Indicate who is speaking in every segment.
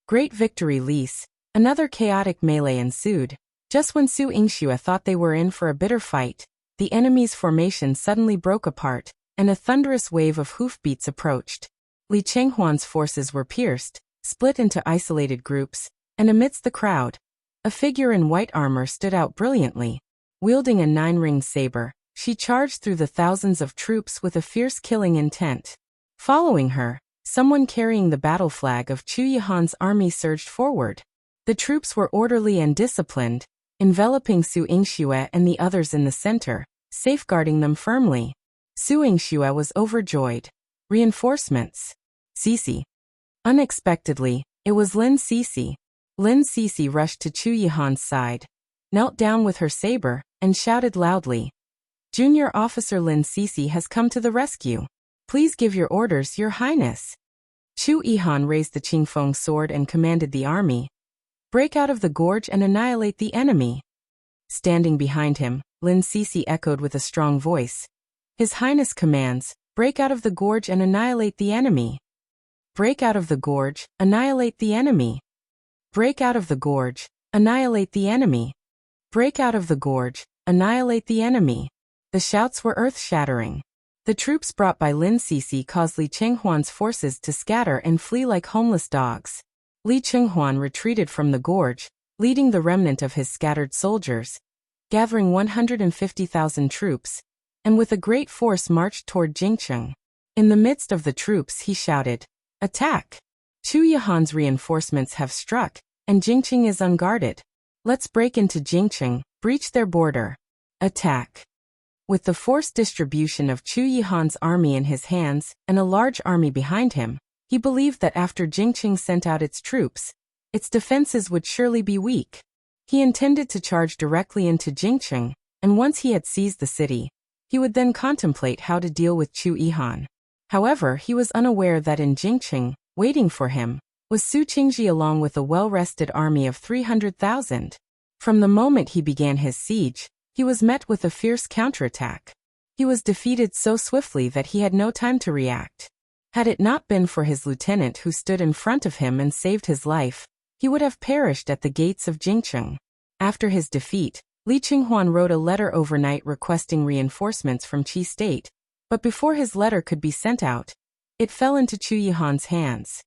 Speaker 1: Great victory, Lise. Another chaotic melee ensued. Just when Su Yingxue thought they were in for a bitter fight, the enemy's formation suddenly broke apart, and a thunderous wave of hoofbeats approached. Li Chenghuan's forces were pierced, split into isolated groups, and amidst the crowd, a figure in white armor stood out brilliantly. Wielding a 9-ringed saber, she charged through the thousands of troops with a fierce killing intent. Following her, someone carrying the battle flag of Chu Yihan's army surged forward. The troops were orderly and disciplined, enveloping Su Yingxue and the others in the center, safeguarding them firmly. Su Yingxue was overjoyed. Reinforcements. Cece. Unexpectedly, it was Lin Cece. Lin Cece rushed to Chu Yihan's side, knelt down with her saber, and shouted loudly. Junior Officer Lin Cece has come to the rescue. Please give your orders, Your Highness. Chu Yihan raised the Qingfeng sword and commanded the army. Break out of the gorge and annihilate the enemy. Standing behind him, Lin Cece echoed with a strong voice. His Highness commands, break out of the gorge and annihilate the enemy. Break out of the gorge, annihilate the enemy. Break out of the gorge, annihilate the enemy. Break out of the gorge, annihilate the enemy. The shouts were earth-shattering. The troops brought by Lin Cece caused Li Chenghuan's forces to scatter and flee like homeless dogs. Li Chenghuan retreated from the gorge, leading the remnant of his scattered soldiers, gathering 150,000 troops, and with a great force marched toward Jingcheng. In the midst of the troops he shouted, "Attack! Chu Yihan's reinforcements have struck, and Jingcheng is unguarded. Let's break into Jingcheng, breach their border. Attack!" With the forced distribution of Chu Yihan's army in his hands and a large army behind him, he believed that after Jingcheng sent out its troops, its defenses would surely be weak. He intended to charge directly into Jingcheng, and once he had seized the city, he would then contemplate how to deal with Chu Yihan. However, he was unaware that in Jingcheng, waiting for him, was Su Qingji along with a well-rested army of 300,000. From the moment he began his siege, he was met with a fierce counterattack. He was defeated so swiftly that he had no time to react. Had it not been for his lieutenant who stood in front of him and saved his life, he would have perished at the gates of Jingcheng. After his defeat, Li Chenghuan wrote a letter overnight requesting reinforcements from Qi State, but before his letter could be sent out, it fell into Chu Yihan's hands.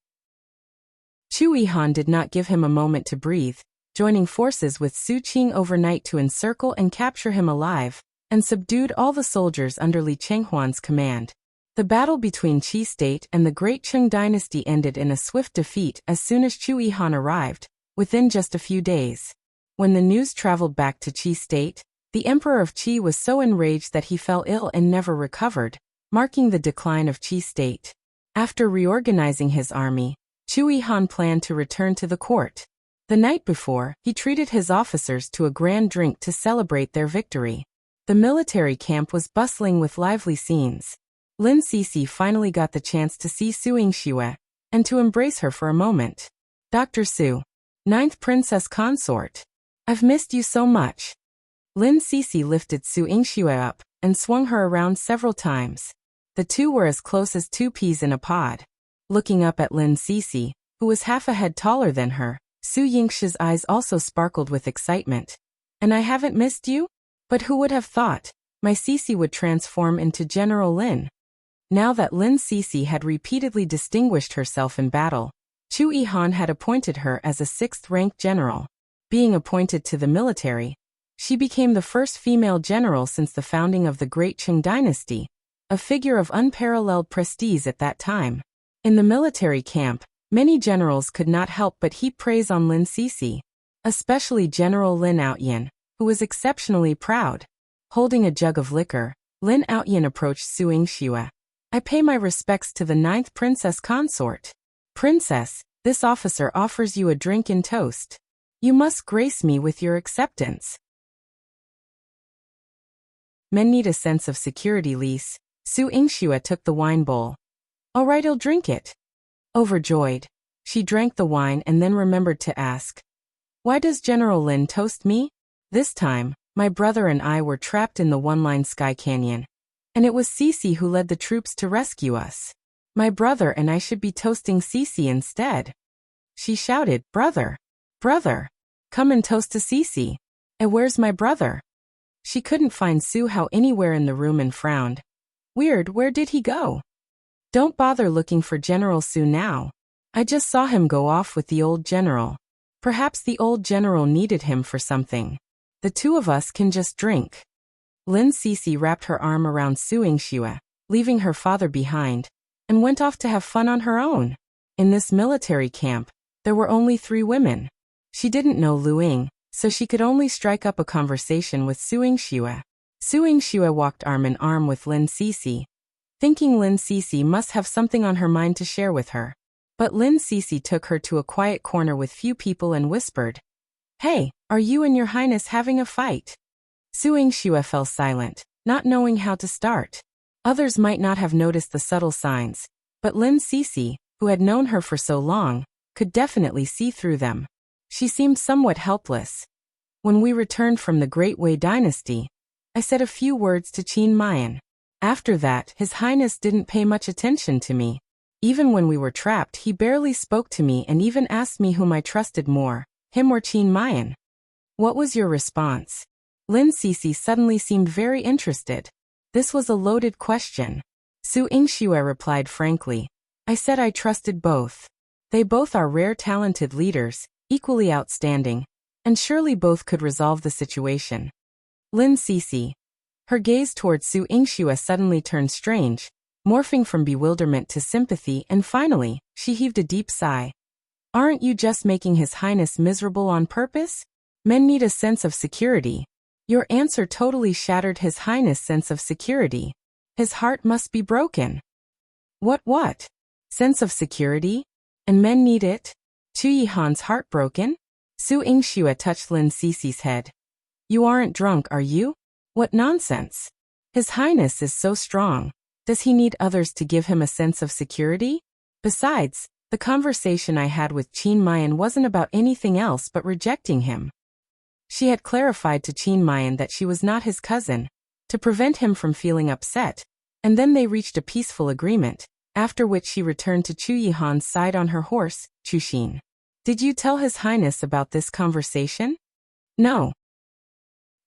Speaker 1: Chu Yihan did not give him a moment to breathe, joining forces with Su Qing overnight to encircle and capture him alive, and subdued all the soldiers under Li Chenghuan's command. The battle between Qi State and the Great Qing dynasty ended in a swift defeat as soon as Chu Yihan arrived, within just a few days. When the news traveled back to Qi State, the Emperor of Qi was so enraged that he fell ill and never recovered, marking the decline of Qi State. After reorganizing his army, Chu Yihan planned to return to the court. The night before, he treated his officers to a grand drink to celebrate their victory. The military camp was bustling with lively scenes. Lin Cece finally got the chance to see Su Yingxue, and to embrace her for a moment. "Dr. Su, 9th Princess Consort. I've missed you so much." Lin Cece lifted Su Yingxue up, and swung her around several times. The two were as close as two peas in a pod. Looking up at Lin Cece, who was half a head taller than her, Su Yingxue's eyes also sparkled with excitement. "And I haven't missed you? But who would have thought my Cece would transform into General Lin?" Now that Lin Cece had repeatedly distinguished herself in battle, Chu Yihan had appointed her as a 6th-rank general. Being appointed to the military, she became the first female general since the founding of the Great Qing dynasty, a figure of unparalleled prestige at that time. In the military camp, many generals could not help but heap praise on Lin Cece, especially General Lin Outyin, who was exceptionally proud. Holding a jug of liquor, Lin Outyin approached Su Yingxue. "I pay my respects to the 9th Princess Consort. Princess, this officer offers you a drink in toast. You must grace me with your acceptance." Men need a sense of security, Lise. Su Yingxue took the wine bowl. "All right, I'll drink it." Overjoyed, she drank the wine and then remembered to ask, "Why does General Lin toast me?" This time, my brother and I were trapped in the one-line sky canyon, and it was Cece who led the troops to rescue us. My brother and I should be toasting Cece instead. She shouted, "Brother! Brother! Come and toast to Cece. Where's my brother?" She couldn't find Su Hao anywhere in the room and frowned. "Weird, where did he go?" "Don't bother looking for General Su now. I just saw him go off with the old general. Perhaps the old general needed him for something. The two of us can just drink." Lin Cece wrapped her arm around Su Yingxue, leaving her father behind, and went off to have fun on her own. In this military camp, there were only 3 women. She didn't know Lu Ying, so she could only strike up a conversation with Su Yingxue. Su Yingxue walked arm in arm with Lin Cece, thinking Lin Cece must have something on her mind to share with her. But Lin Cece took her to a quiet corner with few people and whispered, "Hey, are you and your highness having a fight?" Su Yingxue fell silent, not knowing how to start. Others might not have noticed the subtle signs, but Lin Cece, who had known her for so long, could definitely see through them. She seemed somewhat helpless. "When we returned from the Great Wei Dynasty, I said a few words to Qin Mayan. After that, His Highness didn't pay much attention to me. Even when we were trapped, he barely spoke to me and even asked me whom I trusted more, him or Qin Mayan." "What was your response?" Lin Cece suddenly seemed very interested. This was a loaded question. Su Yingxue replied frankly, "I said I trusted both. They both are rare talented leaders, equally outstanding, and surely both could resolve the situation." Lin Cece. Her gaze toward Su Yingxue suddenly turned strange, morphing from bewilderment to sympathy, and finally, she heaved a deep sigh. "Aren't you just making His Highness miserable on purpose? Men need a sense of security. Your answer totally shattered His Highness' sense of security. His heart must be broken." What? Sense of security? And men need it? Chu Yihan's heart broken? Su Yingxue touched Lin Cece's head. "You aren't drunk, are you? What nonsense. His Highness is so strong. Does he need others to give him a sense of security? Besides, the conversation I had with Qin Mayan wasn't about anything else but rejecting him." She had clarified to Qin Mayan that she was not his cousin, to prevent him from feeling upset, and then they reached a peaceful agreement, after which she returned to Chu Yihan's side on her horse, Chuxin. "Did you tell His Highness about this conversation?" "No."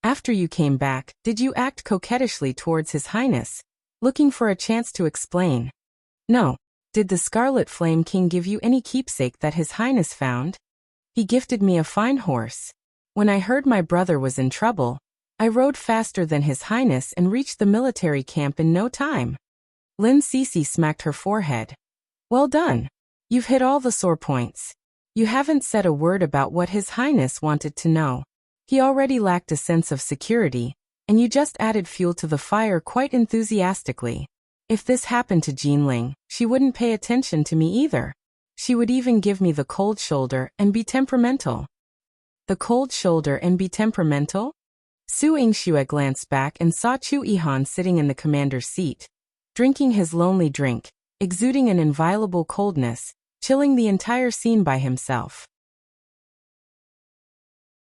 Speaker 1: "After you came back, did you act coquettishly towards His Highness, looking for a chance to explain?" "No." "Did the Scarlet Flame King give you any keepsake that His Highness found?" "He gifted me a fine horse. When I heard my brother was in trouble, I rode faster than His Highness and reached the military camp in no time." Lin Cece smacked her forehead. "Well done. You've hit all the sore points. You haven't said a word about what His Highness wanted to know. He already lacked a sense of security, and you just added fuel to the fire quite enthusiastically. If this happened to Jinling, she wouldn't pay attention to me either. She would even give me the cold shoulder and be temperamental." "The cold shoulder and be temperamental?" Su Yingxue glanced back and saw Chu Yihan sitting in the commander's seat, drinking his lonely drink, exuding an inviolable coldness, chilling the entire scene by himself.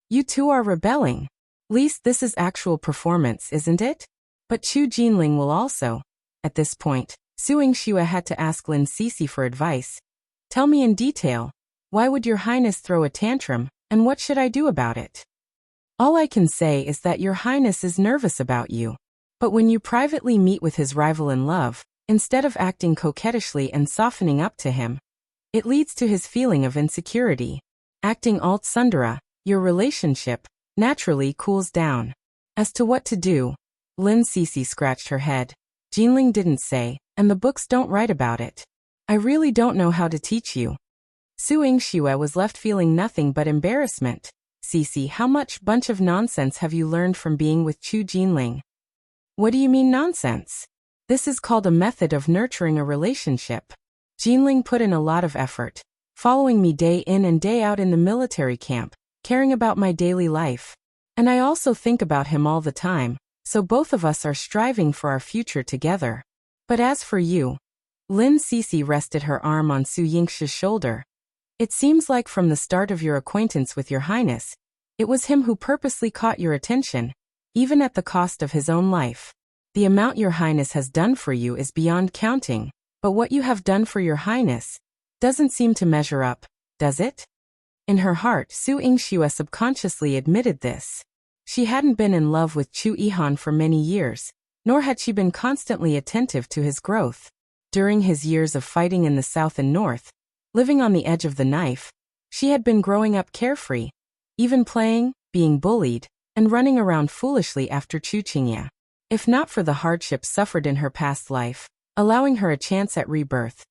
Speaker 1: "You two are rebelling. Least this is actual performance, isn't it? But Chu Jinling will also." At this point, Su Yingxue had to ask Lin Cece for advice. "Tell me in detail, why would your highness throw a tantrum, and what should I do about it?" "All I can say is that your highness is nervous about you. But when you privately meet with his rival in love, instead of acting coquettishly and softening up to him, it leads to his feeling of insecurity. Acting alt sundara, your relationship naturally cools down. As to what to do," Lin Cece scratched her head. "Jinling didn't say, and the books don't write about it. I really don't know how to teach you." Su Yingxue was left feeling nothing but embarrassment. "Cece, how much bunch of nonsense have you learned from being with Chu Jinling?" "What do you mean nonsense? This is called a method of nurturing a relationship. Jinling put in a lot of effort, following me day in and day out in the military camp, caring about my daily life. And I also think about him all the time, so both of us are striving for our future together. But as for you," Lin Cece rested her arm on Su Yingxue's shoulder. "It seems like from the start of your acquaintance with your highness, it was him who purposely caught your attention, even at the cost of his own life. The amount your highness has done for you is beyond counting, but what you have done for your highness doesn't seem to measure up. does it? In her heart, Su Yingxue subconsciously admitted this. She hadn't been in love with Chu Yihan for many years, nor had she been constantly attentive to his growth. During his years of fighting in the south and north, living on the edge of the knife, she had been growing up carefree, even playing, being bullied, and running around foolishly after Chu Qingya. If not for the hardships suffered in her past life, allowing her a chance at rebirth,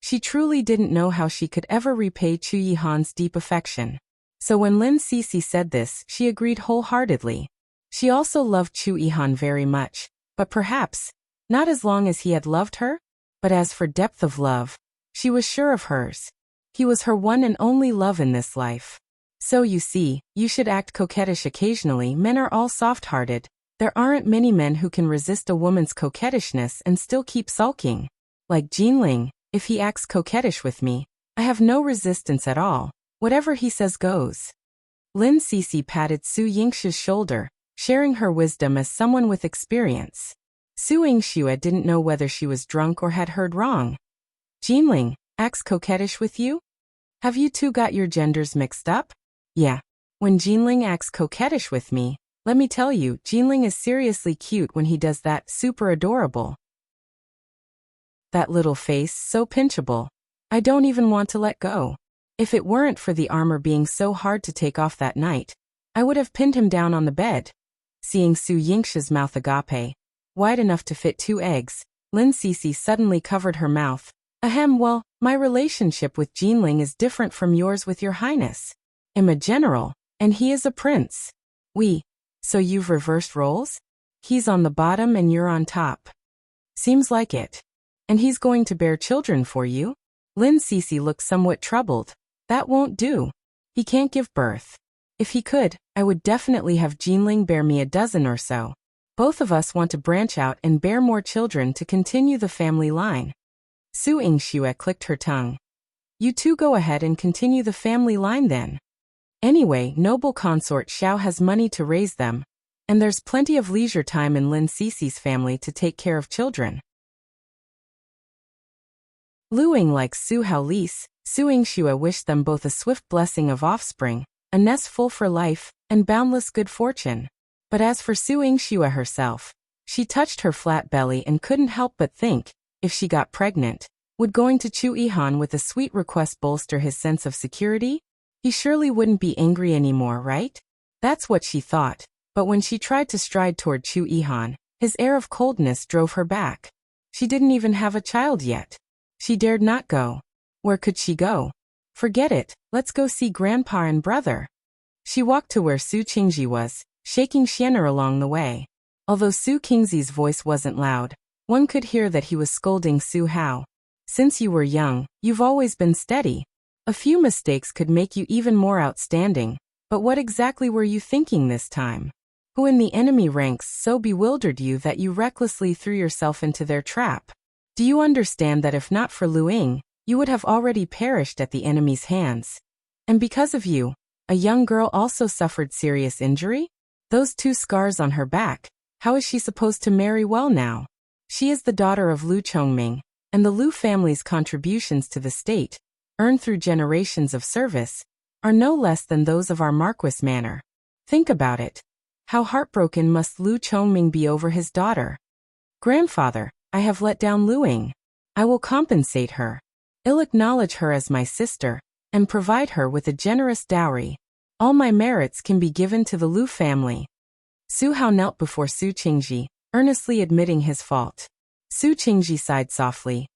Speaker 1: she truly didn't know how she could ever repay Chu Yihan's deep affection. So when Lin Sisi said this, she agreed wholeheartedly. She also loved Chu Yihan very much, but perhaps not as long as he had loved her. But as for depth of love, she was sure of hers. He was her one and only love in this life. So you see, you should act coquettish occasionally. Men are all soft-hearted. There aren't many men who can resist a woman's coquettishness and still keep sulking. Like Jinling, if he acts coquettish with me, I have no resistance at all. Whatever he says goes. Lin Sisi patted Su Yingxue's shoulder, sharing her wisdom as someone with experience. Su Yingxue didn't know whether she was drunk or had heard wrong. Jinling, acts coquettish with you? Have you two got your genders mixed up? Yeah. When Jinling acts coquettish with me, let me tell you, Jinling is seriously cute when he does that, super adorable. That little face, so pinchable. I don't even want to let go. If it weren't for the armor being so hard to take off that night, I would have pinned him down on the bed. Seeing Su Yingxue's mouth agape, wide enough to fit 2 eggs, Lin Sisi suddenly covered her mouth. Ahem, well, my relationship with Jinling is different from yours with your highness. I'm a general, and he is a prince. So you've reversed roles? He's on the bottom and you're on top. Seems like it. And he's going to bear children for you? Lin Sisi looked somewhat troubled. That won't do. He can't give birth. If he could, I would definitely have Jinling bear me a dozen or so. Both of us want to branch out and bear more children to continue the family line. Su Yingxue clicked her tongue. You two go ahead and continue the family line then. Anyway, noble consort Xiao has money to raise them, and there's plenty of leisure time in Lin Sisi's family to take care of children. Luing likes Su Haolis. Su Yingxue wished them both a swift blessing of offspring, a nest full for life, and boundless good fortune. But as for Su Yingxue herself, she touched her flat belly and couldn't help but think, if she got pregnant, would going to Chu Yihan with a sweet request bolster his sense of security? He surely wouldn't be angry anymore, right? That's what she thought, but when she tried to stride toward Chu Yihan, his air of coldness drove her back. She didn't even have a child yet. She dared not go. Where could she go? Forget it, let's go see grandpa and brother. She walked to where Su Qingji was, shaking Xianer along the way. Although Su Qingzi's voice wasn't loud, one could hear that he was scolding Su Hao. Since you were young, you've always been steady. A few mistakes could make you even more outstanding, but what exactly were you thinking this time? Who in the enemy ranks so bewildered you that you recklessly threw yourself into their trap? Do you understand that if not for Luing, you would have already perished at the enemy's hands? And because of you, a young girl also suffered serious injury? Those 2 scars on her back, how is she supposed to marry well now? She is the daughter of Lu Chongming, and the Lu family's contributions to the state, earned through generations of service, are no less than those of our Marquis Manor. Think about it. How heartbroken must Lu Chongming be over his daughter? Grandfather, I have let down Luing. I will compensate her. I'll acknowledge her as my sister, and provide her with a generous dowry. All my merits can be given to the Lu family. Su Hao knelt before Su Qingji, earnestly admitting his fault. Su Qingji sighed softly.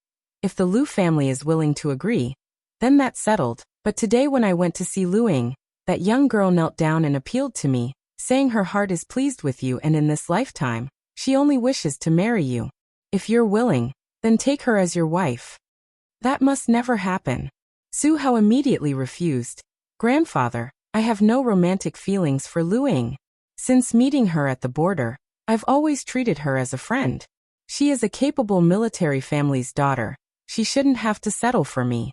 Speaker 1: If the Lu family is willing to agree, then that's settled. But today when I went to see Luing, that young girl knelt down and appealed to me, saying her heart is pleased with you and in this lifetime, she only wishes to marry you. If you're willing, then take her as your wife. That must never happen. Su Hao immediately refused. Grandfather, I have no romantic feelings for Luing. Since meeting her at the border, I've always treated her as a friend. She is a capable military family's daughter. She shouldn't have to settle for me.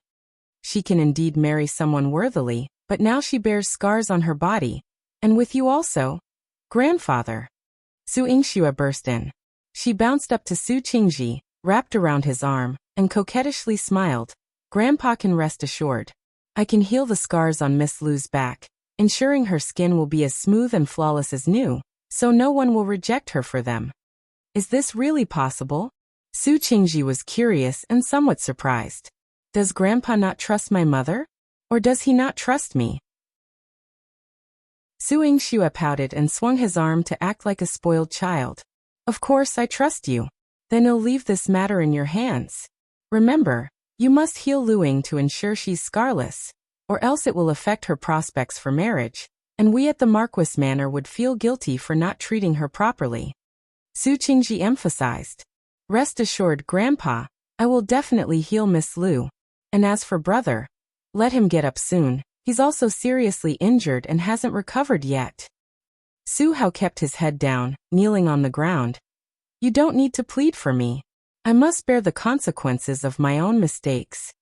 Speaker 1: She can indeed marry someone worthily, but now she bears scars on her body. And with you also? Grandfather. Su Yingxue burst in. She bounced up to Su Qingji, wrapped around his arm, and coquettishly smiled. Grandpa can rest assured. I can heal the scars on Miss Lu's back, ensuring her skin will be as smooth and flawless as new, so no one will reject her for them. Is this really possible? Su Qingji was curious and somewhat surprised. Does Grandpa not trust my mother? Or does he not trust me? Su Yingxue pouted and swung his arm to act like a spoiled child. Of course I trust you. Then I'll leave this matter in your hands. Remember, you must heal Luing to ensure she's scarless, or else it will affect her prospects for marriage, and we at the Marquis Manor would feel guilty for not treating her properly. Su Qingji emphasized. Rest assured, Grandpa, I will definitely heal Miss Lu. And as for brother, let him get up soon. He's also seriously injured and hasn't recovered yet. Su Hao kept his head down, kneeling on the ground. You don't need to plead for me. I must bear the consequences of my own mistakes.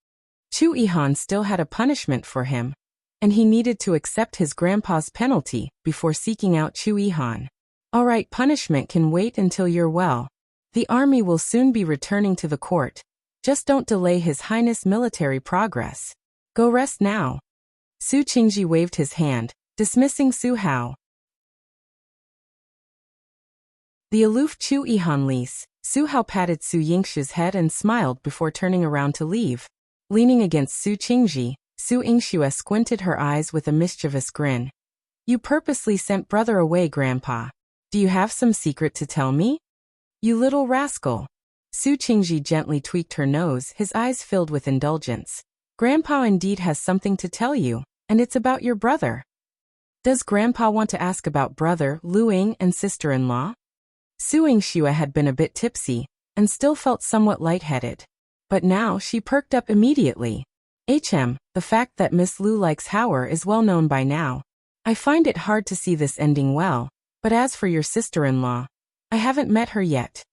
Speaker 1: Chu Yihan still had a punishment for him, and he needed to accept his grandpa's penalty before seeking out Chu Yihan. All right, punishment can wait until you're well. The army will soon be returning to the court. Just don't delay His Highness' military progress. Go rest now. Su Qingji waved his hand, dismissing Su Hao. The aloof Chu Yihan Lise, Su Hao patted Su Yingxue's head and smiled before turning around to leave. Leaning against Su Qingji, Su Yingxue squinted her eyes with a mischievous grin. You purposely sent brother away, Grandpa. Do you have some secret to tell me? You little rascal. Su Qingji gently tweaked her nose, his eyes filled with indulgence. Grandpa indeed has something to tell you, and it's about your brother. Does Grandpa want to ask about brother, Luing, and sister-in-law? Su Yingxue had been a bit tipsy, and still felt somewhat lightheaded. But now she perked up immediately. The fact that Miss Lu likes Howard is well known by now. I find it hard to see this ending well, but as for your sister-in-law, I haven't met her yet.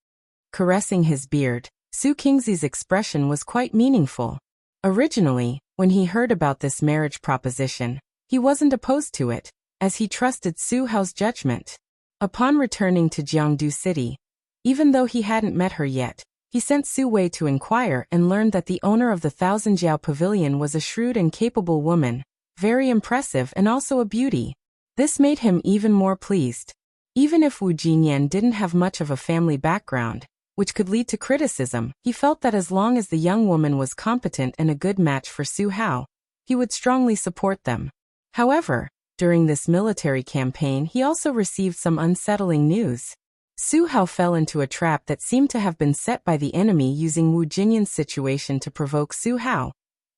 Speaker 1: Caressing his beard, Su Qingzi's expression was quite meaningful. Originally, when he heard about this marriage proposition, he wasn't opposed to it, as he trusted Su Hao's judgment. Upon returning to Jiangdu City, even though he hadn't met her yet, he sent Su Wei to inquire and learned that the owner of the Thousand Jiao Pavilion was a shrewd and capable woman, very impressive and also a beauty. This made him even more pleased. Even if Wu Jinyan didn't have much of a family background, which could lead to criticism, he felt that as long as the young woman was competent and a good match for Su Hao, he would strongly support them. However, during this military campaign he also received some unsettling news. Su Hao fell into a trap that seemed to have been set by the enemy using Wu Jinyan's situation to provoke Su Hao,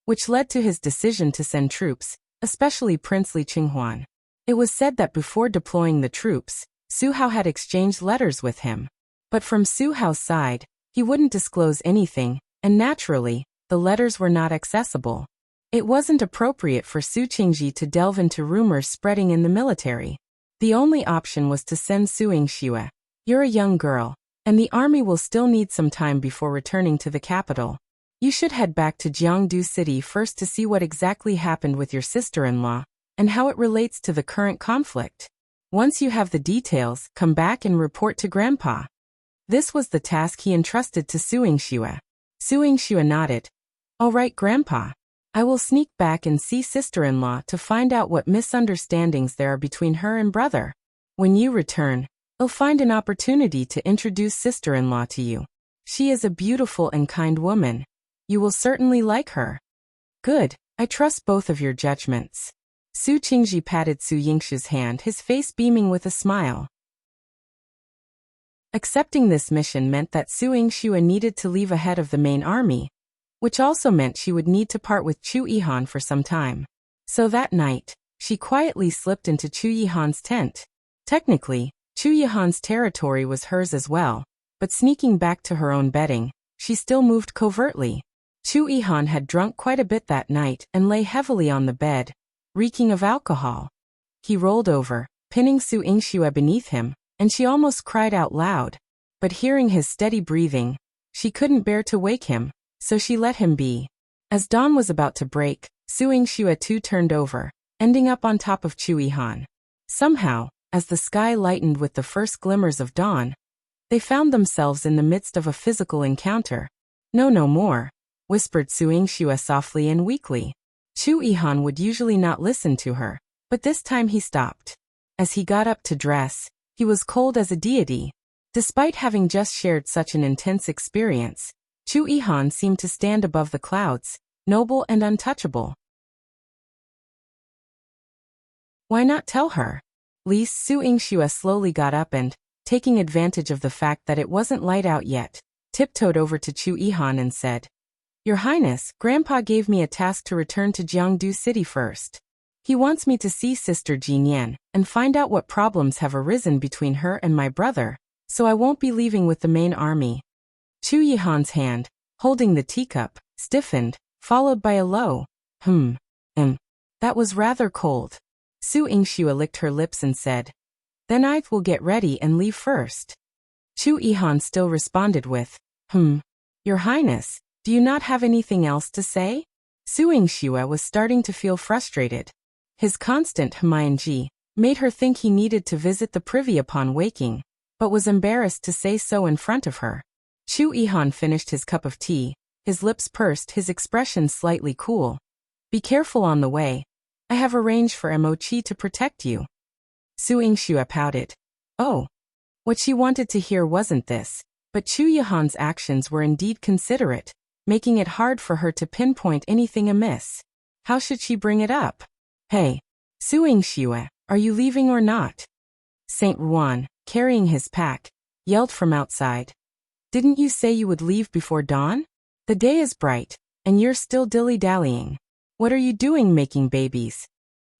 Speaker 1: which led to his decision to send troops, especially princely Qinghuan. It was said that before deploying the troops, Su Hao had exchanged letters with him. But from Su Hao's side, he wouldn't disclose anything, and naturally, the letters were not accessible. It wasn't appropriate for Su Qingji to delve into rumors spreading in the military. The only option was to send Su Yingxue. You're a young girl, and the army will still need some time before returning to the capital. You should head back to Jiangdu City first to see what exactly happened with your sister-in-law, and how it relates to the current conflict. Once you have the details, come back and report to Grandpa. This was the task he entrusted to Su Yingxue. Su Yingxue nodded. All right, Grandpa. I will sneak back and see sister-in-law to find out what misunderstandings there are between her and brother. When you return, I'll find an opportunity to introduce sister-in-law to you. She is a beautiful and kind woman. You will certainly like her. Good, I trust both of your judgments. Su Qingji patted Su Yingxue's hand, his face beaming with a smile. Accepting this mission meant that Su Yingxue needed to leave ahead of the main army, which also meant she would need to part with Chu Yihan for some time. So that night, she quietly slipped into Chu Yihan's tent. Technically, Chu Yihan's territory was hers as well, but sneaking back to her own bedding, she still moved covertly. Chu Yihan had drunk quite a bit that night and lay heavily on the bed, reeking of alcohol. He rolled over, pinning Su Yingxue beneath him, and she almost cried out loud. But hearing his steady breathing, she couldn't bear to wake him, so she let him be. As dawn was about to break, Su Yingxue too turned over, ending up on top of Chu Yihan. Somehow, as the sky lightened with the first glimmers of dawn, they found themselves in the midst of a physical encounter. No more, whispered Su Yingxue softly and weakly. Chu Yihan would usually not listen to her, but this time he stopped. As he got up to dress, he was cold as a deity. Despite having just shared such an intense experience, Chu Yihan seemed to stand above the clouds, noble and untouchable. Why not tell her? Su Yingxue slowly got up and, taking advantage of the fact that it wasn't light out yet, tiptoed over to Chu Yihan and said, "Your Highness, Grandpa gave me a task to return to Jiangdu City first. He wants me to see Sister Jinyan and find out what problems have arisen between her and my brother, so I won't be leaving with the main army." Chu Yihan's hand, holding the teacup, stiffened, followed by a low, that was rather cold. Su Yingxue licked her lips and said, "Then I will get ready and leave first." Chu Yihan still responded with, "Your Highness, do you not have anything else to say?" Su Yingxue was starting to feel frustrated. His constant hming made her think he needed to visit the privy upon waking, but was embarrassed to say so in front of her. Chu Yihan finished his cup of tea, his lips pursed, his expression slightly cool. "Be careful on the way. I have arranged for Mochi to protect you." Su Yingxue pouted. Oh. What she wanted to hear wasn't this, but Chu Yihan's actions were indeed considerate, making it hard for her to pinpoint anything amiss. How should she bring it up? "Hey, Su Yingxue, are you leaving or not?" Saint Ruan, carrying his pack, yelled from outside. "Didn't you say you would leave before dawn? The day is bright, and you're still dilly-dallying. What are you doing making babies?"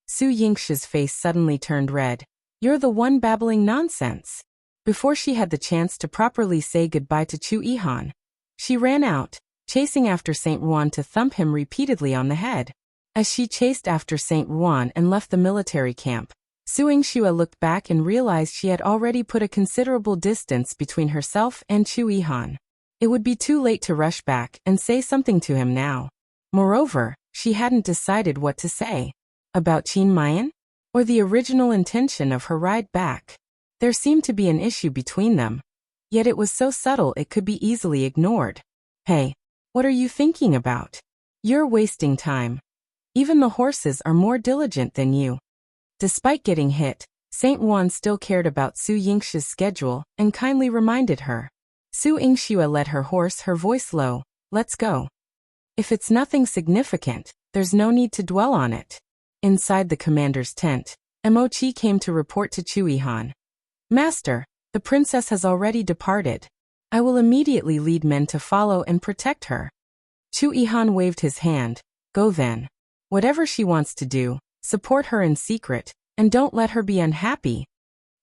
Speaker 1: Su Yingxue's face suddenly turned red. "You're the one babbling nonsense." Before she had the chance to properly say goodbye to Chu Yihan, she ran out, chasing after Saint Ruan to thump him repeatedly on the head. As she chased after Saint Ruan and left the military camp, Su Yingxue looked back and realized she had already put a considerable distance between herself and Chu Yihan. It would be too late to rush back and say something to him now. Moreover, she hadn't decided what to say. About Qin Mayan? Or the original intention of her ride back? There seemed to be an issue between them. Yet it was so subtle it could be easily ignored. "Hey, what are you thinking about? You're wasting time. Even the horses are more diligent than you." Despite getting hit, Saint Juan still cared about Su Yingxue's schedule and kindly reminded her. Su Yingxue led her horse, her voice low, "Let's go. If it's nothing significant, there's no need to dwell on it." Inside the commander's tent, Mochi came to report to Chu Yihan. "Master, the princess has already departed. I will immediately lead men to follow and protect her." Chu Yihan waved his hand. "Go then. Whatever she wants to do, support her in secret, and don't let her be unhappy."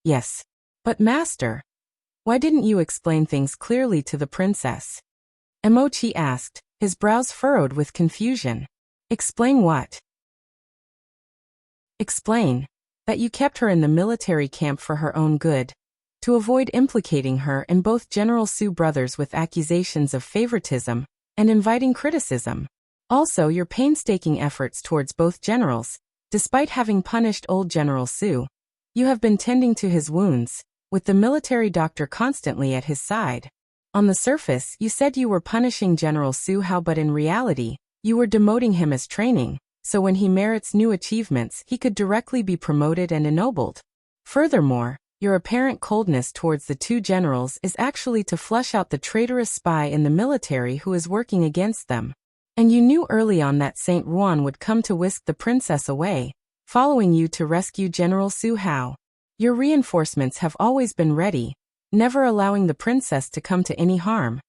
Speaker 1: "Yes. But master, why didn't you explain things clearly to the princess?" Mochi asked, his brows furrowed with confusion. "Explain what?" "Explain that you kept her in the military camp for her own good, to avoid implicating her and both General Su brothers with accusations of favoritism and inviting criticism. Also your painstaking efforts towards both generals, despite having punished old General Su. You have been tending to his wounds, with the military doctor constantly at his side. On the surface, you said you were punishing General Su Hao, but in reality, you were demoting him as training, so when he merits new achievements, he could directly be promoted and ennobled. Furthermore, your apparent coldness towards the two generals is actually to flush out the traitorous spy in the military who is working against them. And you knew early on that Saint Ruan would come to whisk the princess away, following you to rescue General Su Hao. Your reinforcements have always been ready, never allowing the princess to come to any harm.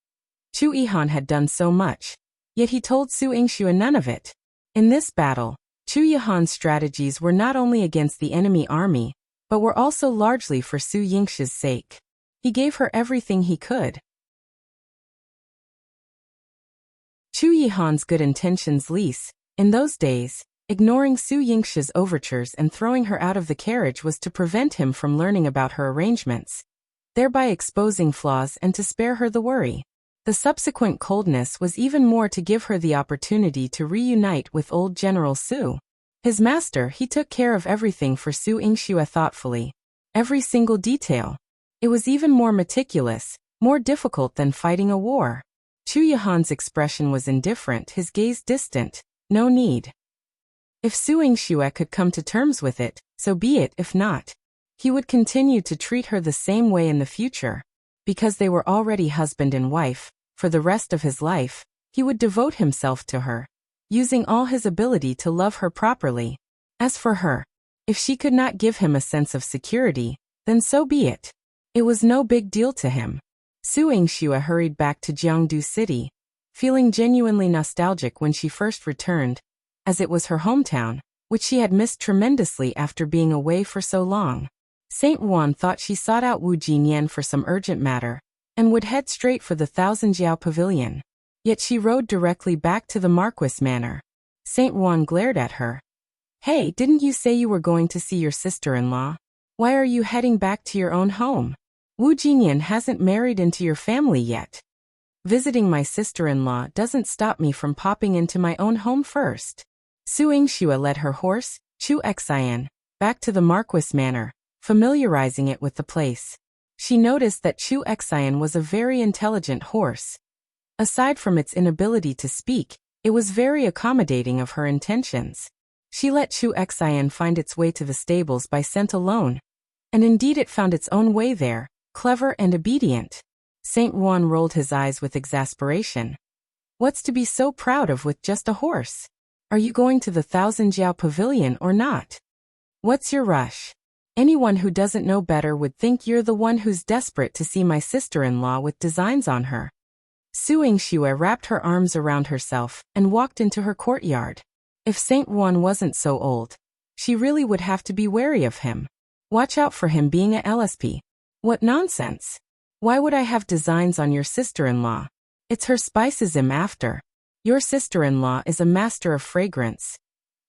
Speaker 1: Chu Yihan had done so much, yet he told Su Yingxue none of it. In this battle, Chu Yihan's strategies were not only against the enemy army, but were also largely for Su Yingxue's sake. He gave her everything he could. Chu Yihan's good intentions lease, in those days, ignoring Su Yingxue's overtures and throwing her out of the carriage was to prevent him from learning about her arrangements, thereby exposing flaws and to spare her the worry. The subsequent coldness was even more to give her the opportunity to reunite with old General Su. His master, he took care of everything for Su Yingxue thoughtfully. Every single detail. It was even more meticulous, more difficult than fighting a war. Chu Yihan's expression was indifferent, his gaze distant. No need. If Su Yingxue could come to terms with it, so be it. If not, he would continue to treat her the same way in the future. Because they were already husband and wife, for the rest of his life, he would devote himself to her, using all his ability to love her properly. As for her, if she could not give him a sense of security, then so be it. It was no big deal to him. Su Yingxue hurried back to Jiangdu City, feeling genuinely nostalgic when she first returned, as it was her hometown, which she had missed tremendously after being away for so long. Saint Wan thought she sought out Wu Jinyan for some urgent matter, and would head straight for the Thousand Jiao Pavilion. Yet she rode directly back to the Marquis Manor. Saint Wan glared at her. Hey, didn't you say you were going to see your sister-in-law? Why are you heading back to your own home? Wu Jinyan hasn't married into your family yet. Visiting my sister-in-law doesn't stop me from popping into my own home first. Su Yingxue led her horse, Chu Xian, back to the Marquis Manor, familiarizing it with the place. She noticed that Chu Xian was a very intelligent horse. Aside from its inability to speak, it was very accommodating of her intentions. She let Chu Xian find its way to the stables by scent alone. And indeed it found its own way there, clever and obedient. Saint Wan rolled his eyes with exasperation. What's to be so proud of with just a horse? Are you going to the Thousand Jiao Pavilion or not? What's your rush? Anyone who doesn't know better would think you're the one who's desperate to see my sister-in-law with designs on her. Su Yingxue wrapped her arms around herself and walked into her courtyard. If Saint Wan wasn't so old, she really would have to be wary of him. Watch out for him being a LSP. What nonsense! Why would I have designs on your sister-in-law? It's her spices I'm after. Your sister-in-law is a master of fragrance.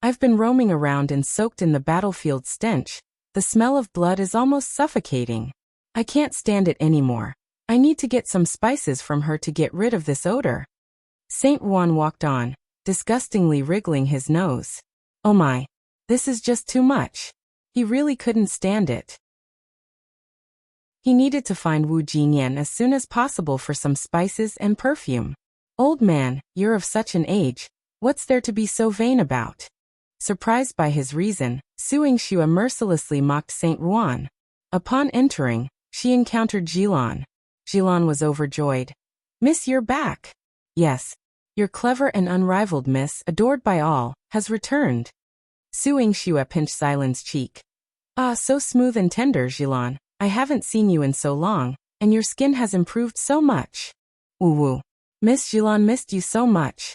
Speaker 1: I've been roaming around and soaked in the battlefield stench. The smell of blood is almost suffocating. I can't stand it anymore. I need to get some spices from her to get rid of this odor. Saint Wan walked on, disgustingly wriggling his nose. Oh my, this is just too much. He really couldn't stand it. He needed to find Wu Jinyan as soon as possible for some spices and perfume. Old man, you're of such an age. What's there to be so vain about? Surprised by his reason, Su Yingxue mercilessly mocked Saint Wan. Upon entering, she encountered Jilan. Jilan was overjoyed. Miss, you're back. Yes. Your clever and unrivaled miss, adored by all, has returned. Su Yingxue pinched Xilan's cheek. Ah, so smooth and tender, Jilan. I haven't seen you in so long, and your skin has improved so much. Woo-woo. Miss Jilan missed you so much.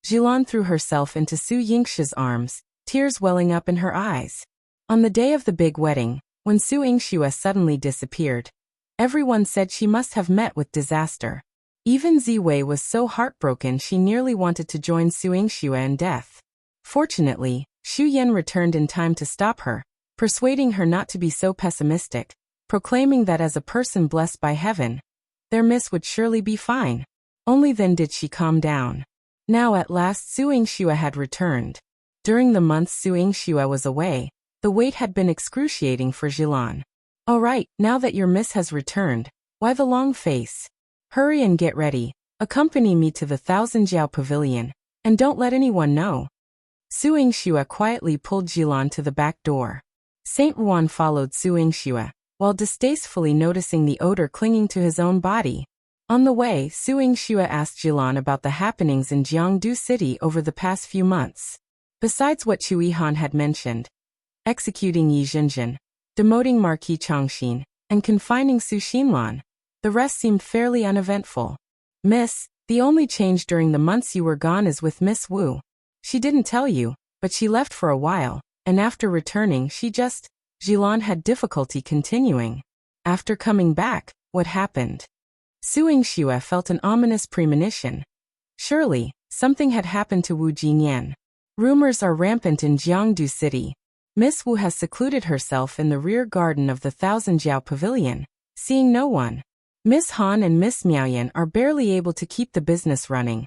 Speaker 1: Jilan threw herself into Su Yingxue's arms, tears welling up in her eyes. On the day of the big wedding, when Su Yingxue suddenly disappeared, everyone said she must have met with disaster. Even Ziwei was so heartbroken she nearly wanted to join Su Yingxue in death. Fortunately, Xu Yan returned in time to stop her, persuading her not to be so pessimistic, proclaiming that as a person blessed by heaven, their miss would surely be fine. Only then did she calm down. Now at last Su Yingxue had returned. During the months Su Yingxue was away, the wait had been excruciating for Jilan. All right, now that your miss has returned, why the long face? Hurry and get ready, accompany me to the Thousand Jiao Pavilion, and don't let anyone know. Su Yingxue quietly pulled Jilan to the back door. Saint Wan followed Su Yingxue, while distastefully noticing the odor clinging to his own body. On the way, Su Yingxue asked Jilan about the happenings in Jiangdu City over the past few months. Besides what Chu Yihan had mentioned, executing Yi Zhenjin, demoting Marquis Changxin, and confining Su Xinlan, the rest seemed fairly uneventful. Miss, the only change during the months you were gone is with Miss Wu. She didn't tell you, but she left for a while, and after returning she just... Jilan had difficulty continuing. After coming back, what happened? Su Yingxue felt an ominous premonition. Surely, something had happened to Wu Jinyan. Rumors are rampant in Jiangdu City. Miss Wu has secluded herself in the rear garden of the Thousand Jiao Pavilion, seeing no one. Miss Han and Miss Miaoyan are barely able to keep the business running,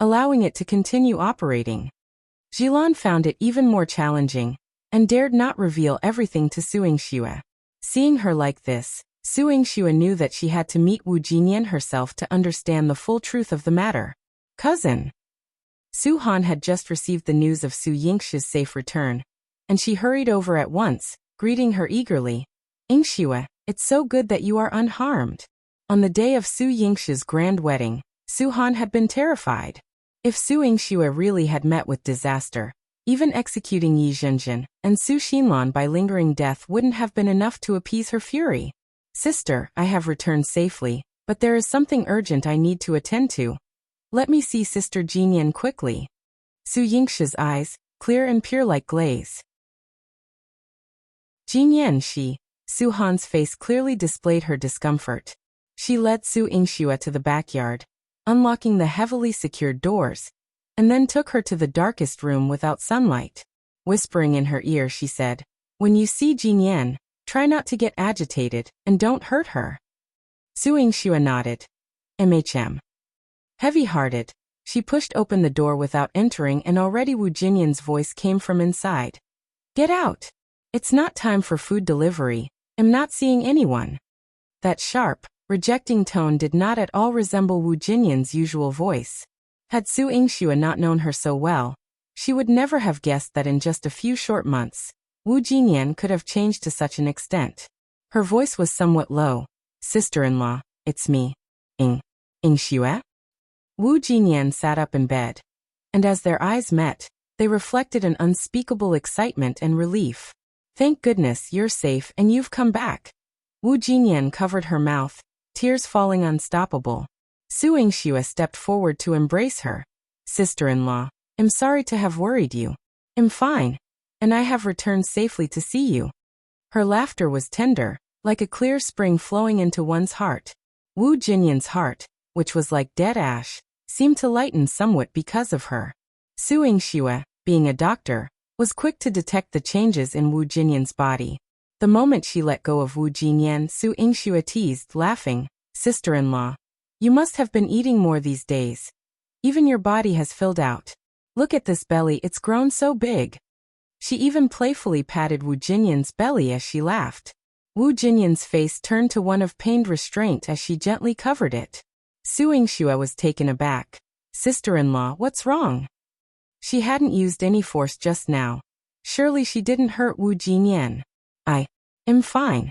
Speaker 1: allowing it to continue operating. Jilan found it even more challenging, and dared not reveal everything to Su Yingxue. Seeing her like this, Su Yingxue knew that she had to meet Wu Jinyan herself to understand the full truth of the matter. Cousin. Su Han had just received the news of Su Yingxi's safe return, and she hurried over at once, greeting her eagerly. Yingxue, it's so good that you are unharmed. On the day of Su Yingxi's grand wedding, Su Han had been terrified. If Su Yingxue really had met with disaster, even executing Yi Zhenjin and Su Xinlan by lingering death wouldn't have been enough to appease her fury. Sister, I have returned safely, but there is something urgent I need to attend to. Let me see Sister Jinyan quickly. Su Yingxi's eyes, clear and pure like glaze. Jinyan Su Han's face clearly displayed her discomfort. She led Su Yingxue to the backyard, unlocking the heavily secured doors, and then took her to the darkest room without sunlight. Whispering in her ear, she said, "When you see Jinyan, try not to get agitated, and don't hurt her." Su Yingxue nodded. Heavy-hearted, she pushed open the door without entering, and already Wu Jinyan's voice came from inside. "Get out! It's not time for food delivery. I'm not seeing anyone." That sharp, rejecting tone did not at all resemble Wu Jinyan's usual voice. Had Su Yingxue not known her so well, she would never have guessed that in just a few short months, Wu Jinyan could have changed to such an extent. Her voice was somewhat low. "Sister-in-law, it's me. Yingxue?" Wu Jinyan sat up in bed, and as their eyes met, they reflected an unspeakable excitement and relief. "Thank goodness you're safe and you've come back." Wu Jinyan covered her mouth, tears falling unstoppable. Su Yingxue stepped forward to embrace her. "Sister-in-law, I'm sorry to have worried you. I'm fine, and I have returned safely to see you." Her laughter was tender, like a clear spring flowing into one's heart. Wu Jinyan's heart, which was like dead ash, seemed to lighten somewhat because of her. Su Yingxue, being a doctor, was quick to detect the changes in Wu Jinyan's body. The moment she let go of Wu Jinyan, Su Yingxue teased, laughing, "Sister-in-law, you must have been eating more these days. Even your body has filled out. Look at this belly, it's grown so big." She even playfully patted Wu Jinyan's belly as she laughed. Wu Jinyan's face turned to one of pained restraint as she gently covered it. Su Yingxue was taken aback. "Sister-in-law, what's wrong?" She hadn't used any force just now. Surely she didn't hurt Wu Jinyan. "I'm fine."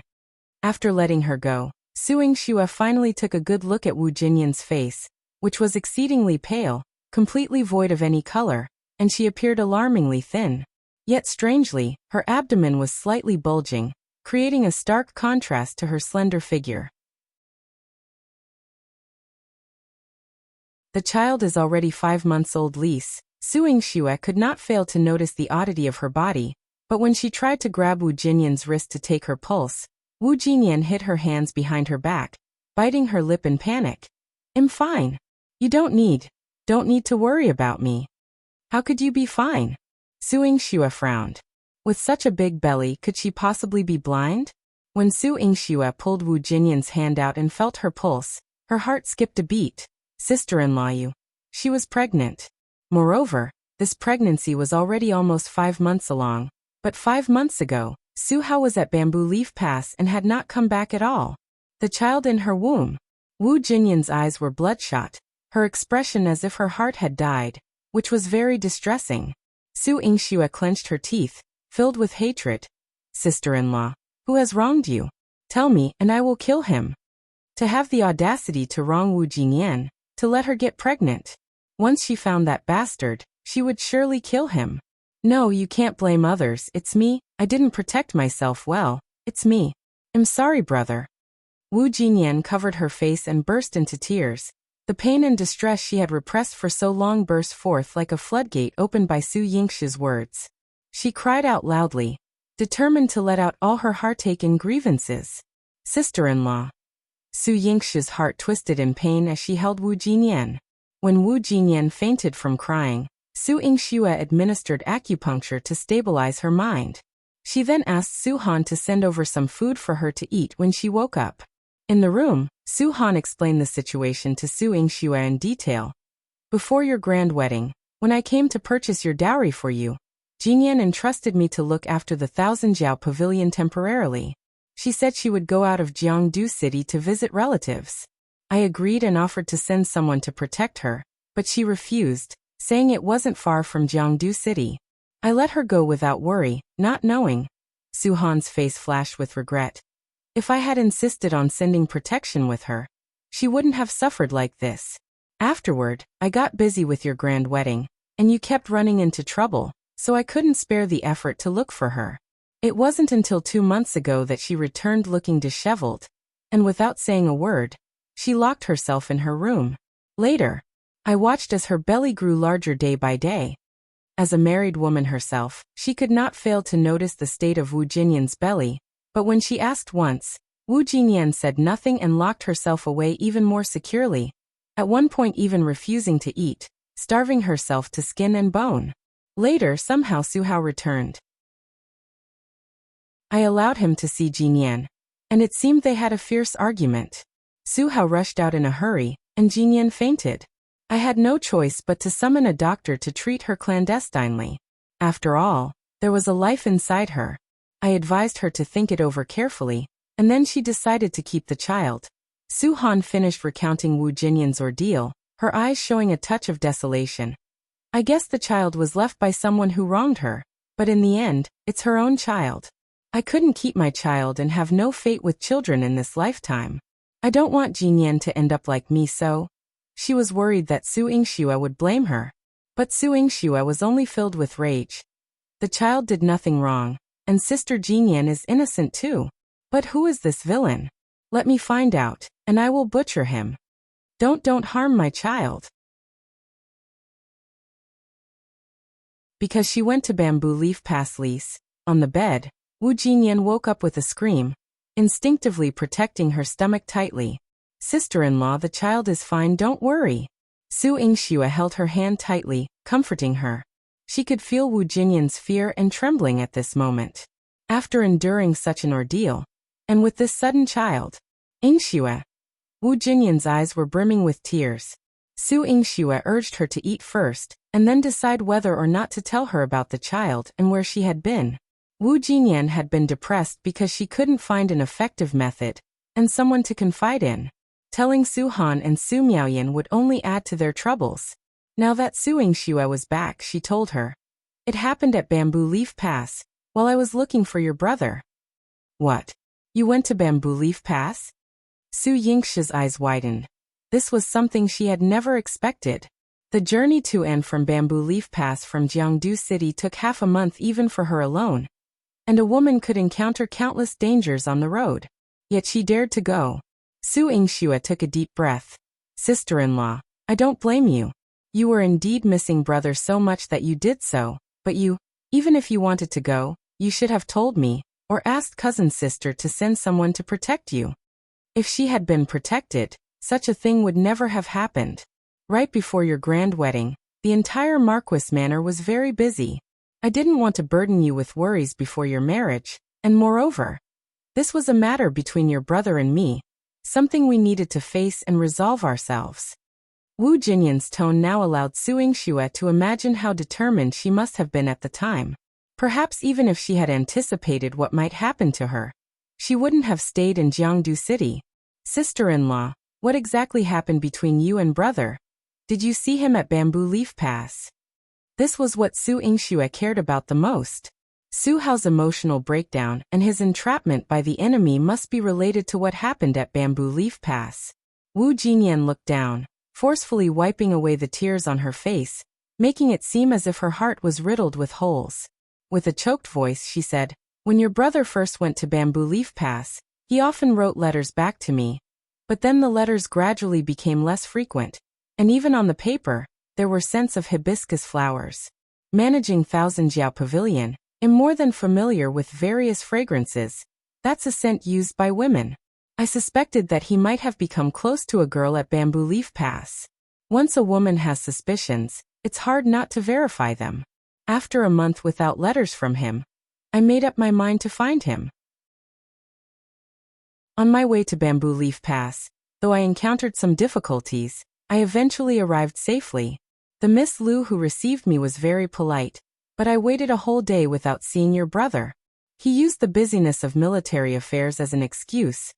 Speaker 1: After letting her go, Su Yingxue finally took a good look at Wu Jinyan's face, which was exceedingly pale, completely void of any color, and she appeared alarmingly thin. Yet strangely, her abdomen was slightly bulging, creating a stark contrast to her slender figure. The child is already 5 months old. Su Yingxue could not fail to notice the oddity of her body, but when she tried to grab Wu Jinyan's wrist to take her pulse, Wu Jinyan hid her hands behind her back, biting her lip in panic. "I'm fine. You don't need to worry about me." "How could you be fine?" Su Yingxue frowned. With such a big belly, could she possibly be blind? When Su Yingxue pulled Wu Jinyan's hand out and felt her pulse, her heart skipped a beat. "Sister-in-law, she was pregnant. Moreover, this pregnancy was already almost 5 months along, but 5 months ago, Su Hao was at Bamboo Leaf Pass and had not come back at all. The child in her womb." Wu Jinyan's eyes were bloodshot, her expression as if her heart had died, which was very distressing. Su Yingxue clenched her teeth, filled with hatred. "Sister-in-law, who has wronged you? Tell me, and I will kill him." To have the audacity to wrong Wu Jinyan, to let her get pregnant. Once she found that bastard, she would surely kill him. "No, you can't blame others, it's me. I didn't protect myself well, it's me. I'm sorry, brother." Wu Jinyan covered her face and burst into tears. The pain and distress she had repressed for so long burst forth like a floodgate opened by Su Yingxue's words. She cried out loudly, determined to let out all her heartache and grievances. "Sister-in-law." Su Yingxue's heart twisted in pain as she held Wu Jinyan. When Wu Jinyan fainted from crying, Su Yingxue administered acupuncture to stabilize her mind. She then asked Su Han to send over some food for her to eat when she woke up. In the room, Su Han explained the situation to Su Yingxue in detail. "Before your grand wedding, when I came to purchase your dowry for you, Jinyan entrusted me to look after the Thousand Jiao Pavilion temporarily. She said she would go out of Jiangdu City to visit relatives. I agreed and offered to send someone to protect her, but she refused, saying it wasn't far from Jiangdu City. I let her go without worry, not knowing. Su-han's face flashed with regret. If I had insisted on sending protection with her, she wouldn't have suffered like this. Afterward, I got busy with your grand wedding, and you kept running into trouble, so I couldn't spare the effort to look for her. It wasn't until 2 months ago that she returned looking disheveled, and without saying a word, she locked herself in her room. Later, I watched as her belly grew larger day by day. As a married woman herself, she could not fail to notice the state of Wu Jinyan's belly, but when she asked once, Wu Jinyan said nothing and locked herself away even more securely, at one point even refusing to eat, starving herself to skin and bone. Later, somehow Su-hao returned. I allowed him to see Jinyan, and it seemed they had a fierce argument. Su-hao rushed out in a hurry, and Jinyan fainted. I had no choice but to summon a doctor to treat her clandestinely. After all, there was a life inside her. I advised her to think it over carefully, and then she decided to keep the child. Su-han finished recounting Wu Jinyan's ordeal, her eyes showing a touch of desolation. I guess the child was left by someone who wronged her, but in the end, it's her own child. I couldn't keep my child and have no fate with children in this lifetime. I don't want Jinyan to end up like me, so. She was worried that Su Yingxue would blame her. But Su Yingxue was only filled with rage. The child did nothing wrong, and Sister Jinyan is innocent too. But who is this villain? Let me find out, and I will butcher him. Don't harm my child. Because she went to Bamboo Leaf Pass lease, on the bed, Wu Jinyan woke up with a scream, instinctively protecting her stomach tightly. Sister-in-law, the child is fine, don't worry. Su Yingxue held her hand tightly, comforting her. She could feel Wu Jinyan's fear and trembling at this moment. After enduring such an ordeal, and with this sudden child, Yingxue. Wu Jinyan's eyes were brimming with tears. Su Yingxue urged her to eat first, and then decide whether or not to tell her about the child and where she had been. Wu Jinyan had been depressed because she couldn't find an effective method, and someone to confide in. Telling Su-han and Su Miaoyan would only add to their troubles. Now that Su Yingxue was back, she told her. It happened at Bamboo Leaf Pass, while I was looking for your brother. What? You went to Bamboo Leaf Pass? Su Yingxue's eyes widened. This was something she had never expected. The journey to and from Bamboo Leaf Pass from Jiangdu City took half a month even for her alone. And a woman could encounter countless dangers on the road. Yet she dared to go. Su Yingxue took a deep breath. Sister-in-law, I don't blame you. You were indeed missing brother so much that you did so, but you, even if you wanted to go, you should have told me, or asked cousin sister to send someone to protect you. If she had been protected, such a thing would never have happened. Right before your grand wedding, the entire Marquis Manor was very busy. I didn't want to burden you with worries before your marriage, and moreover, this was a matter between your brother and me, something we needed to face and resolve ourselves. Wu Jinyan's tone now allowed Su Yingxue to imagine how determined she must have been at the time. Perhaps even if she had anticipated what might happen to her, she wouldn't have stayed in Jiangdu City. Sister-in-law, what exactly happened between you and brother? Did you see him at Bamboo Leaf Pass? This was what Su Yingxue cared about the most. Su-hao's emotional breakdown and his entrapment by the enemy must be related to what happened at Bamboo Leaf Pass. Wu Jinyan looked down, forcefully wiping away the tears on her face, making it seem as if her heart was riddled with holes. With a choked voice, she said, when your brother first went to Bamboo Leaf Pass, he often wrote letters back to me. But then the letters gradually became less frequent, and even on the paper, there were scents of hibiscus flowers. Managing Thousand Jiao Pavilion, I'm more than familiar with various fragrances. That's a scent used by women. I suspected that he might have become close to a girl at Bamboo Leaf Pass. Once a woman has suspicions, it's hard not to verify them. After a month without letters from him, I made up my mind to find him. On my way to Bamboo Leaf Pass, though I encountered some difficulties, I eventually arrived safely. The Miss Lu who received me was very polite, but I waited a whole day without seeing your brother. He used the busyness of military affairs as an excuse,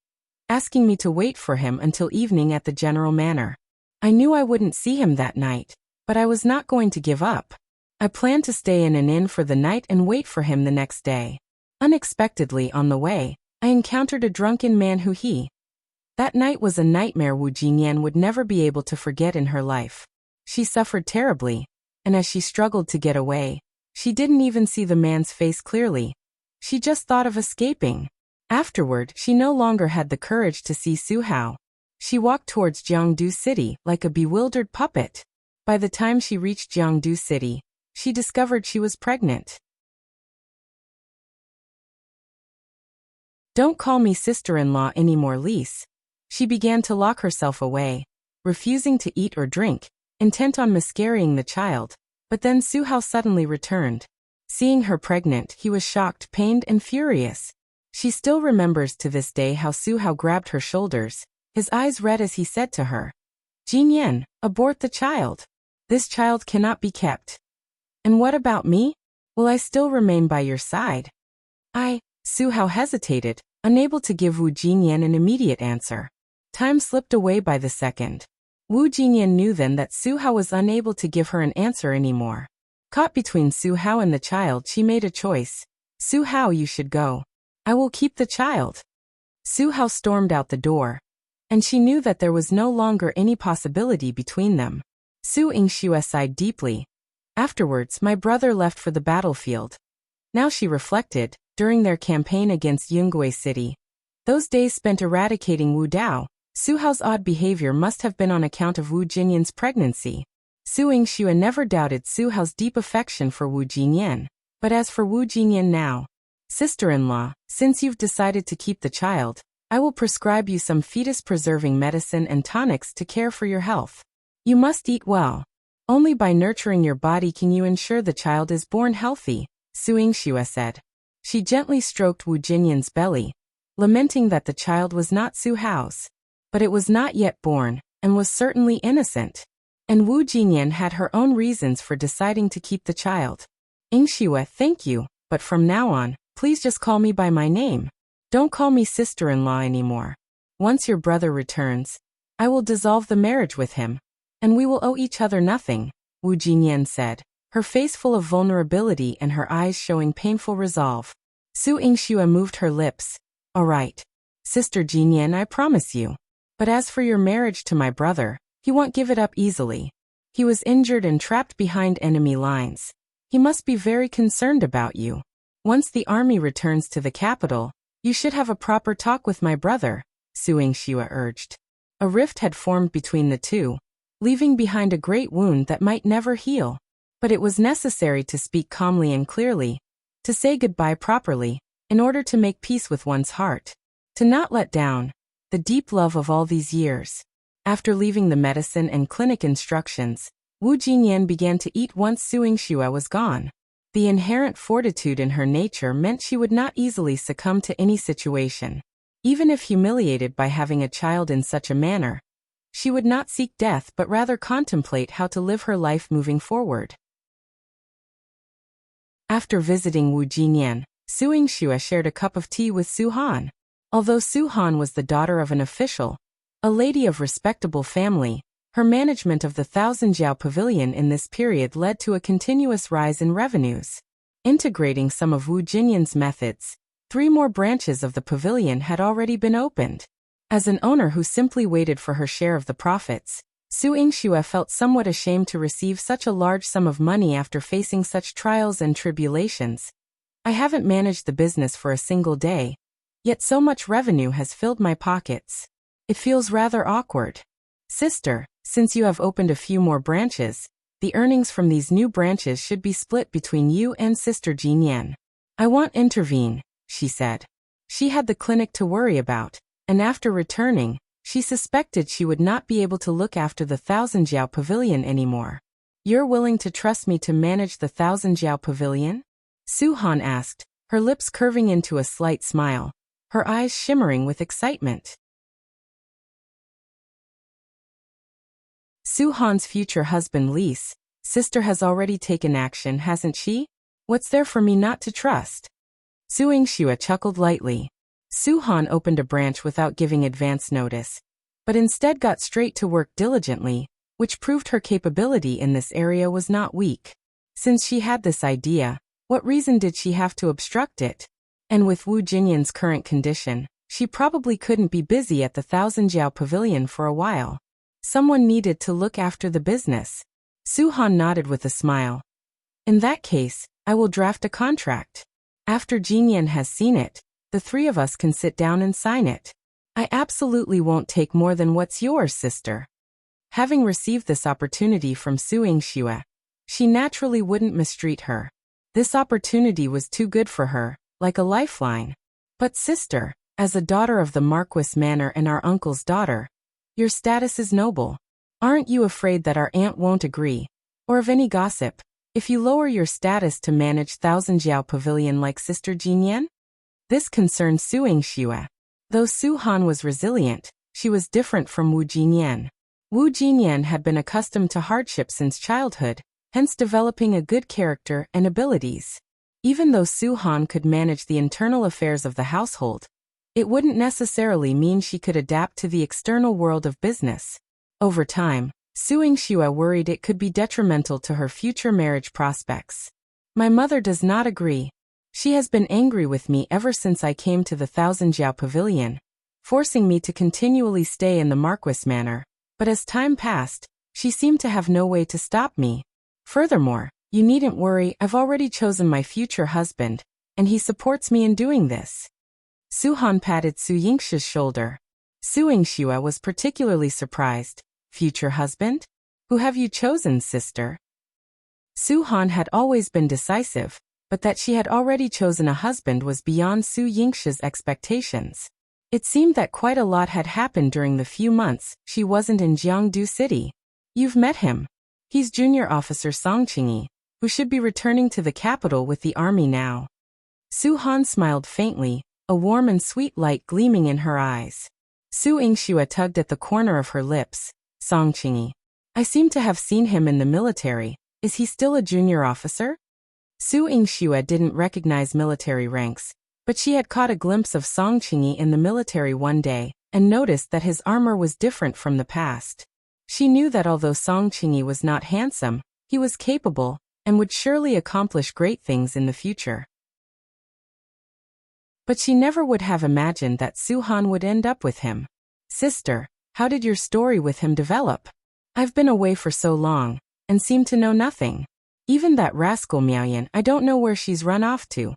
Speaker 1: asking me to wait for him until evening at the general manor. I knew I wouldn't see him that night, But I was not going to give up. I planned to stay in an inn for the night and wait for him the next day. Unexpectedly on the way, I encountered a drunken man who That night was a nightmare Wu Jinyan would never be able to forget in her life. She suffered terribly, and as she struggled to get away, she didn't even see the man's face clearly. She just thought of escaping. Afterward, she no longer had the courage to see Su Hao. She walked towards Jiangdu City like a bewildered puppet. By the time she reached Jiangdu City, she discovered she was pregnant. Don't call me sister-in-law anymore, Lise. She began to lock herself away, refusing to eat or drink, intent on miscarrying the child. But then Su Hao suddenly returned. Seeing her pregnant, he was shocked, pained, and furious. She still remembers to this day how Su Hao grabbed her shoulders, his eyes red as he said to her, "Jinyan, abort the child. This child cannot be kept." "And what about me? Will I still remain by your side?" Su Hao hesitated, unable to give Wu Jinyan an immediate answer. Time slipped away by the second. Wu Jinyan knew then that Su Hao was unable to give her an answer anymore. Caught between Su Hao and the child, she made a choice. "Su Hao, you should go. I will keep the child." Su Hao stormed out the door, and she knew that there was no longer any possibility between them. Su Yingxue sighed deeply. Afterwards, my brother left for the battlefield. Now she reflected, during their campaign against Yunggui City, those days spent eradicating Wu Dao, Su Hao's odd behavior must have been on account of Wu Jinyan's pregnancy. Su Yingxue never doubted Su Hao's deep affection for Wu Jinyan. But as for Wu Jinyan now, "Sister-in-law, since you've decided to keep the child, I will prescribe you some fetus-preserving medicine and tonics to care for your health. You must eat well. Only by nurturing your body can you ensure the child is born healthy," Su Yingxue said. She gently stroked Wu Jinyan's belly, lamenting that the child was not Su Hao's. But it was not yet born, and was certainly innocent. And Wu Jinyan had her own reasons for deciding to keep the child. "Yingxue, thank you, but from now on, please just call me by my name. Don't call me sister-in-law anymore. Once your brother returns, I will dissolve the marriage with him, and we will owe each other nothing," Wu Jinyan said, her face full of vulnerability and her eyes showing painful resolve. Su Yingxue moved her lips. "All right, Sister Jinyan, I promise you. But as for your marriage to my brother, he won't give it up easily. He was injured and trapped behind enemy lines. He must be very concerned about you. Once the army returns to the capital, you should have a proper talk with my brother," Su Yingxue urged. A rift had formed between the two, leaving behind a great wound that might never heal. But it was necessary to speak calmly and clearly, to say goodbye properly, in order to make peace with one's heart, to not let down the deep love of all these years. After leaving the medicine and clinic instructions, Wu Jinyan began to eat once Su Yingxue was gone. The inherent fortitude in her nature meant she would not easily succumb to any situation. Even if humiliated by having a child in such a manner, she would not seek death but rather contemplate how to live her life moving forward. After visiting Wu Jinyan, Su Yingxue shared a cup of tea with Su Han. Although Su Han was the daughter of an official, a lady of respectable family, her management of the Thousand-Jiao Pavilion in this period led to a continuous rise in revenues. Integrating some of Wu Jinyan's methods, 3 more branches of the pavilion had already been opened. As an owner who simply waited for her share of the profits, Su Yingxue felt somewhat ashamed to receive such a large sum of money after facing such trials and tribulations. "I haven't managed the business for a single day, yet so much revenue has filled my pockets. It feels rather awkward. Sister, since you have opened a few more branches, the earnings from these new branches should be split between you and Sister Jinyan. I won't intervene," she said. She had the clinic to worry about, and after returning, she suspected she would not be able to look after the Thousand-Jiao Pavilion anymore. "You're willing to trust me to manage the Thousand-Jiao Pavilion?" Su Han asked, her lips curving into a slight smile, her eyes shimmering with excitement. Su Han's future husband Lise, "Sister has already taken action, hasn't she? What's there for me not to trust?" Su Yingxue chuckled lightly. Su Han opened a branch without giving advance notice, but instead got straight to work diligently, which proved her capability in this area was not weak. Since she had this idea, what reason did she have to obstruct it? And with Wu Jinyan's current condition, she probably couldn't be busy at the Thousand Jiao Pavilion for a while. Someone needed to look after the business. Su Han nodded with a smile. In that case, I will draft a contract. After Jinyan has seen it, the three of us can sit down and sign it. I absolutely won't take more than what's yours, sister. Having received this opportunity from Su Yingxue, she naturally wouldn't mistreat her. This opportunity was too good for her, like a lifeline. But sister, as a daughter of the Marquis Manor and our uncle's daughter, your status is noble. Aren't you afraid that our aunt won't agree, or of any gossip, if you lower your status to manage Thousand Jiao Pavilion like Sister Jinyan? This concerned Su Yingxue. Though Su Han was resilient, she was different from Wu Jinyan. Wu Jinyan had been accustomed to hardship since childhood, hence developing a good character and abilities. Even though Su Han could manage the internal affairs of the household, it wouldn't necessarily mean she could adapt to the external world of business. Over time, Su Yingxue worried it could be detrimental to her future marriage prospects. My mother does not agree. She has been angry with me ever since I came to the Thousand Jiao Pavilion, forcing me to continually stay in the Marquis Manor, but as time passed, she seemed to have no way to stop me. Furthermore, you needn't worry, I've already chosen my future husband, and he supports me in doing this. Su Han patted Su Yingxue's shoulder. Su Yingxue was particularly surprised. Future husband? Who have you chosen, sister? Su Han had always been decisive, but that she had already chosen a husband was beyond Su Yingxue's expectations. It seemed that quite a lot had happened during the few months she wasn't in Jiangdu City. You've met him. He's Junior Officer Song Qingyi, who should be returning to the capital with the army now. Su Han smiled faintly, a warm and sweet light gleaming in her eyes. Su Yingxue tugged at the corner of her lips. Song Qingyi. I seem to have seen him in the military. Is he still a junior officer? Su Yingxue didn't recognize military ranks, but she had caught a glimpse of Song Qingyi in the military one day, and noticed that his armor was different from the past. She knew that although Song Qingyi was not handsome, he was capable, and would surely accomplish great things in the future. But she never would have imagined that Su Han would end up with him. Sister, how did your story with him develop? I've been away for so long, and seem to know nothing. Even that rascal Miaoyan, I don't know where she's run off to.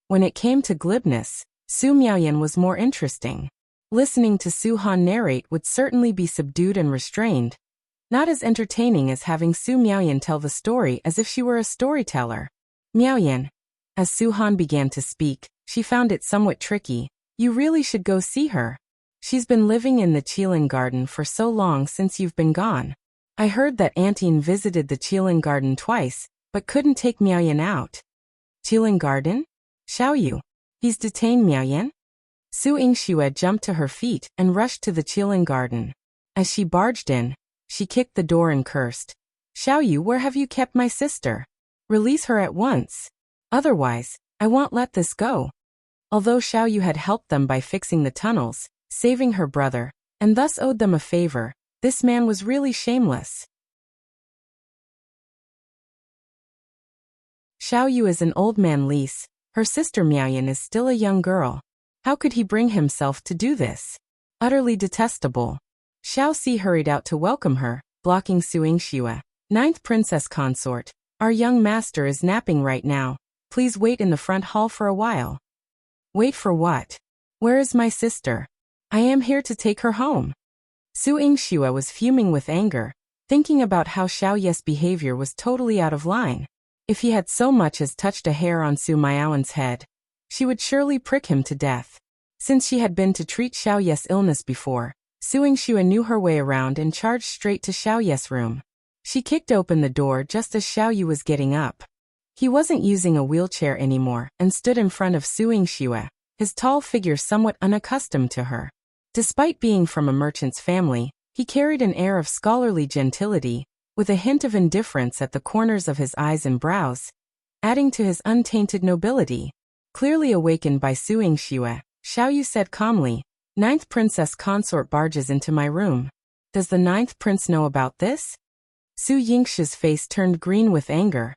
Speaker 1: When it came to glibness, Su Miaoyan was more interesting. Listening to Su Han narrate would certainly be subdued and restrained, not as entertaining as having Su Miaoyan tell the story as if she were a storyteller. Miaoyan. As Su Han began to speak, she found it somewhat tricky. You really should go see her. She's been living in the Qilin Garden for so long since you've been gone. I heard that Antine visited the Qilin Garden twice, but couldn't take Miaoyan out. Qilin Garden? Xiaoyu. He's detained Miaoyan? Su Yingxue jumped to her feet and rushed to the Qilin Garden. As she barged in, she kicked the door and cursed. Xiaoyu, where have you kept my sister? Release her at once. Otherwise, I won't let this go. Although Xiaoyu had helped them by fixing the tunnels, saving her brother, and thus owed them a favor, this man was really shameless. Xiaoyu is an old man lease. Her sister Miaoyan is still a young girl. How could he bring himself to do this? Utterly detestable. Xiao Si hurried out to welcome her, blocking Su Yingxue. Ninth Princess Consort. Our young master is napping right now. Please wait in the front hall for a while. Wait for what? Where is my sister? I am here to take her home. Su Yingxue was fuming with anger, thinking about how Xiao Ye's behavior was totally out of line. If he had so much as touched a hair on Su Miaoyan's head, she would surely prick him to death. Since she had been to treat Xiao Ye's illness before, Su Yingxue knew her way around and charged straight to Xiao Ye's room. She kicked open the door just as Xiao Yu was getting up. He wasn't using a wheelchair anymore and stood in front of Su Yingxue, his tall figure somewhat unaccustomed to her. Despite being from a merchant's family, he carried an air of scholarly gentility, with a hint of indifference at the corners of his eyes and brows, adding to his untainted nobility. Clearly awakened by Su Yingxue, Xiao Yu said calmly, Ninth Princess Consort barges into my room. Does the Ninth Prince know about this? Su Yingshi's face turned green with anger.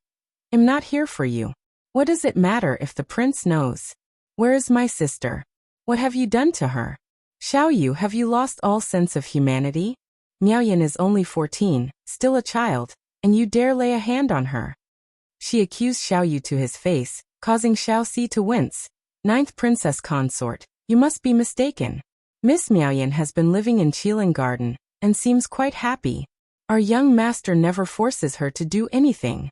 Speaker 1: I'm not here for you. What does it matter if the prince knows? Where is my sister? What have you done to her? Xiao Yu, have you lost all sense of humanity? Miaoyan is only 14, still a child, and you dare lay a hand on her. She accused Xiao Yu to his face, causing Xiao Si to wince. Ninth princess consort, you must be mistaken. Miss Miaoyan has been living in Qilin Garden, and seems quite happy. Our young master never forces her to do anything.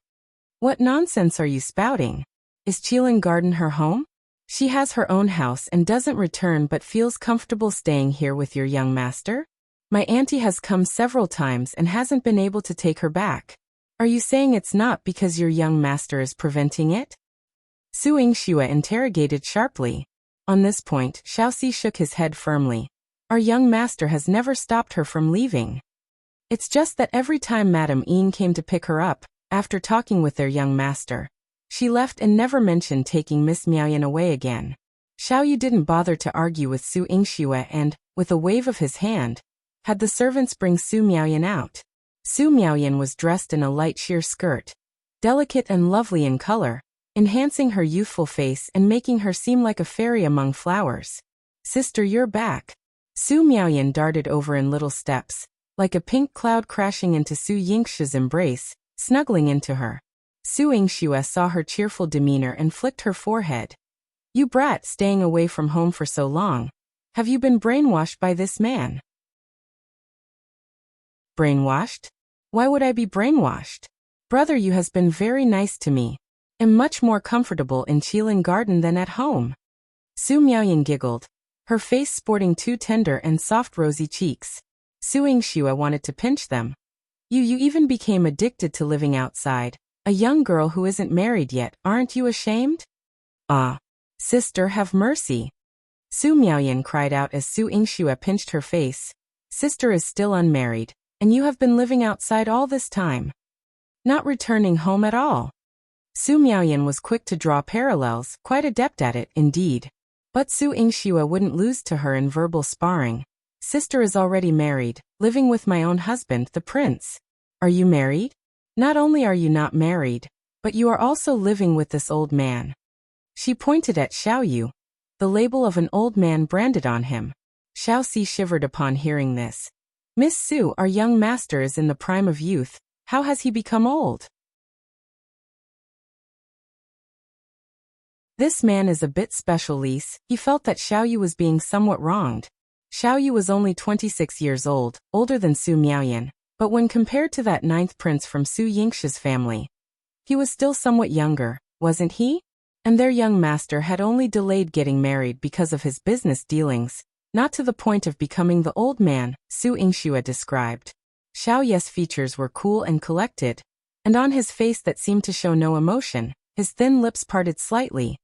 Speaker 1: What nonsense are you spouting? Is Qilin Garden her home? She has her own house and doesn't return but feels comfortable staying here with your young master? My auntie has come several times and hasn't been able to take her back. Are you saying it's not because your young master is preventing it? Su Yingxue interrogated sharply. On this point, Xiao Si shook his head firmly. Our young master has never stopped her from leaving. It's just that every time Madame Ying came to pick her up, after talking with their young master, she left and never mentioned taking Miss Miaoyan away again. Xiao Yu didn't bother to argue with Su Yingxue and, with a wave of his hand, had the servants bring Su Miaoyan out. Su Miaoyan was dressed in a light sheer skirt, delicate and lovely in color, enhancing her youthful face and making her seem like a fairy among flowers. Sister, you're back. Su Miaoyan darted over in little steps, like a pink cloud crashing into Su Yingshi's embrace, snuggling into her. Su Yingxue saw her cheerful demeanor and flicked her forehead. You brat, staying away from home for so long. Have you been brainwashed by this man? Brainwashed? Why would I be brainwashed? Brother, you has been very nice to me. Am much more comfortable in Qilin Garden than at home. Su Miaoyan giggled, her face sporting two tender and soft rosy cheeks. Su Yingxue wanted to pinch them. You even became addicted to living outside. A young girl who isn't married yet, aren't you ashamed? Ah, sister, have mercy. Su Miaoyan cried out as Su Yingxue pinched her face. Sister is still unmarried, and you have been living outside all this time. Not returning home at all. Su Miaoyan was quick to draw parallels, quite adept at it, indeed. But Su Yingxue wouldn't lose to her in verbal sparring. Sister is already married, living with my own husband, the prince. Are you married? Not only are you not married, but you are also living with this old man. She pointed at Xiao Yu, the label of an old man branded on him. Xiao Si shivered upon hearing this. Miss Su, our young master is in the prime of youth. How has he become old? This man is a bit special, Lise. He felt that Xiao Yu was being somewhat wronged. Xiao Yu was only 26 years old, older than Su Miaoyan. But when compared to that ninth prince from Su Yingshi's family, he was still somewhat younger, wasn't he? And their young master had only delayed getting married because of his business dealings, not to the point of becoming the old man Su Yingxue described. Xiao Ye's features were cool and collected, and on his face that seemed to show no emotion, his thin lips parted slightly.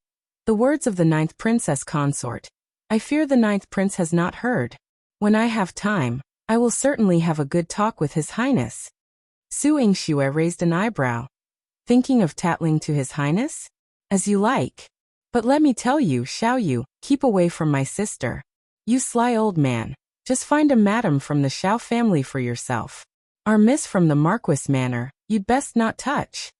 Speaker 1: The words of the ninth princess consort. I fear the ninth prince has not heard. When I have time, I will certainly have a good talk with His Highness. Su Yingxue raised an eyebrow. Thinking of tattling to His Highness? As you like. But let me tell you, Xiao Yu, keep away from my sister. You sly old man. Just find a madam from the Xiao family for yourself. Our miss from the Marquis manor, you'd best not touch.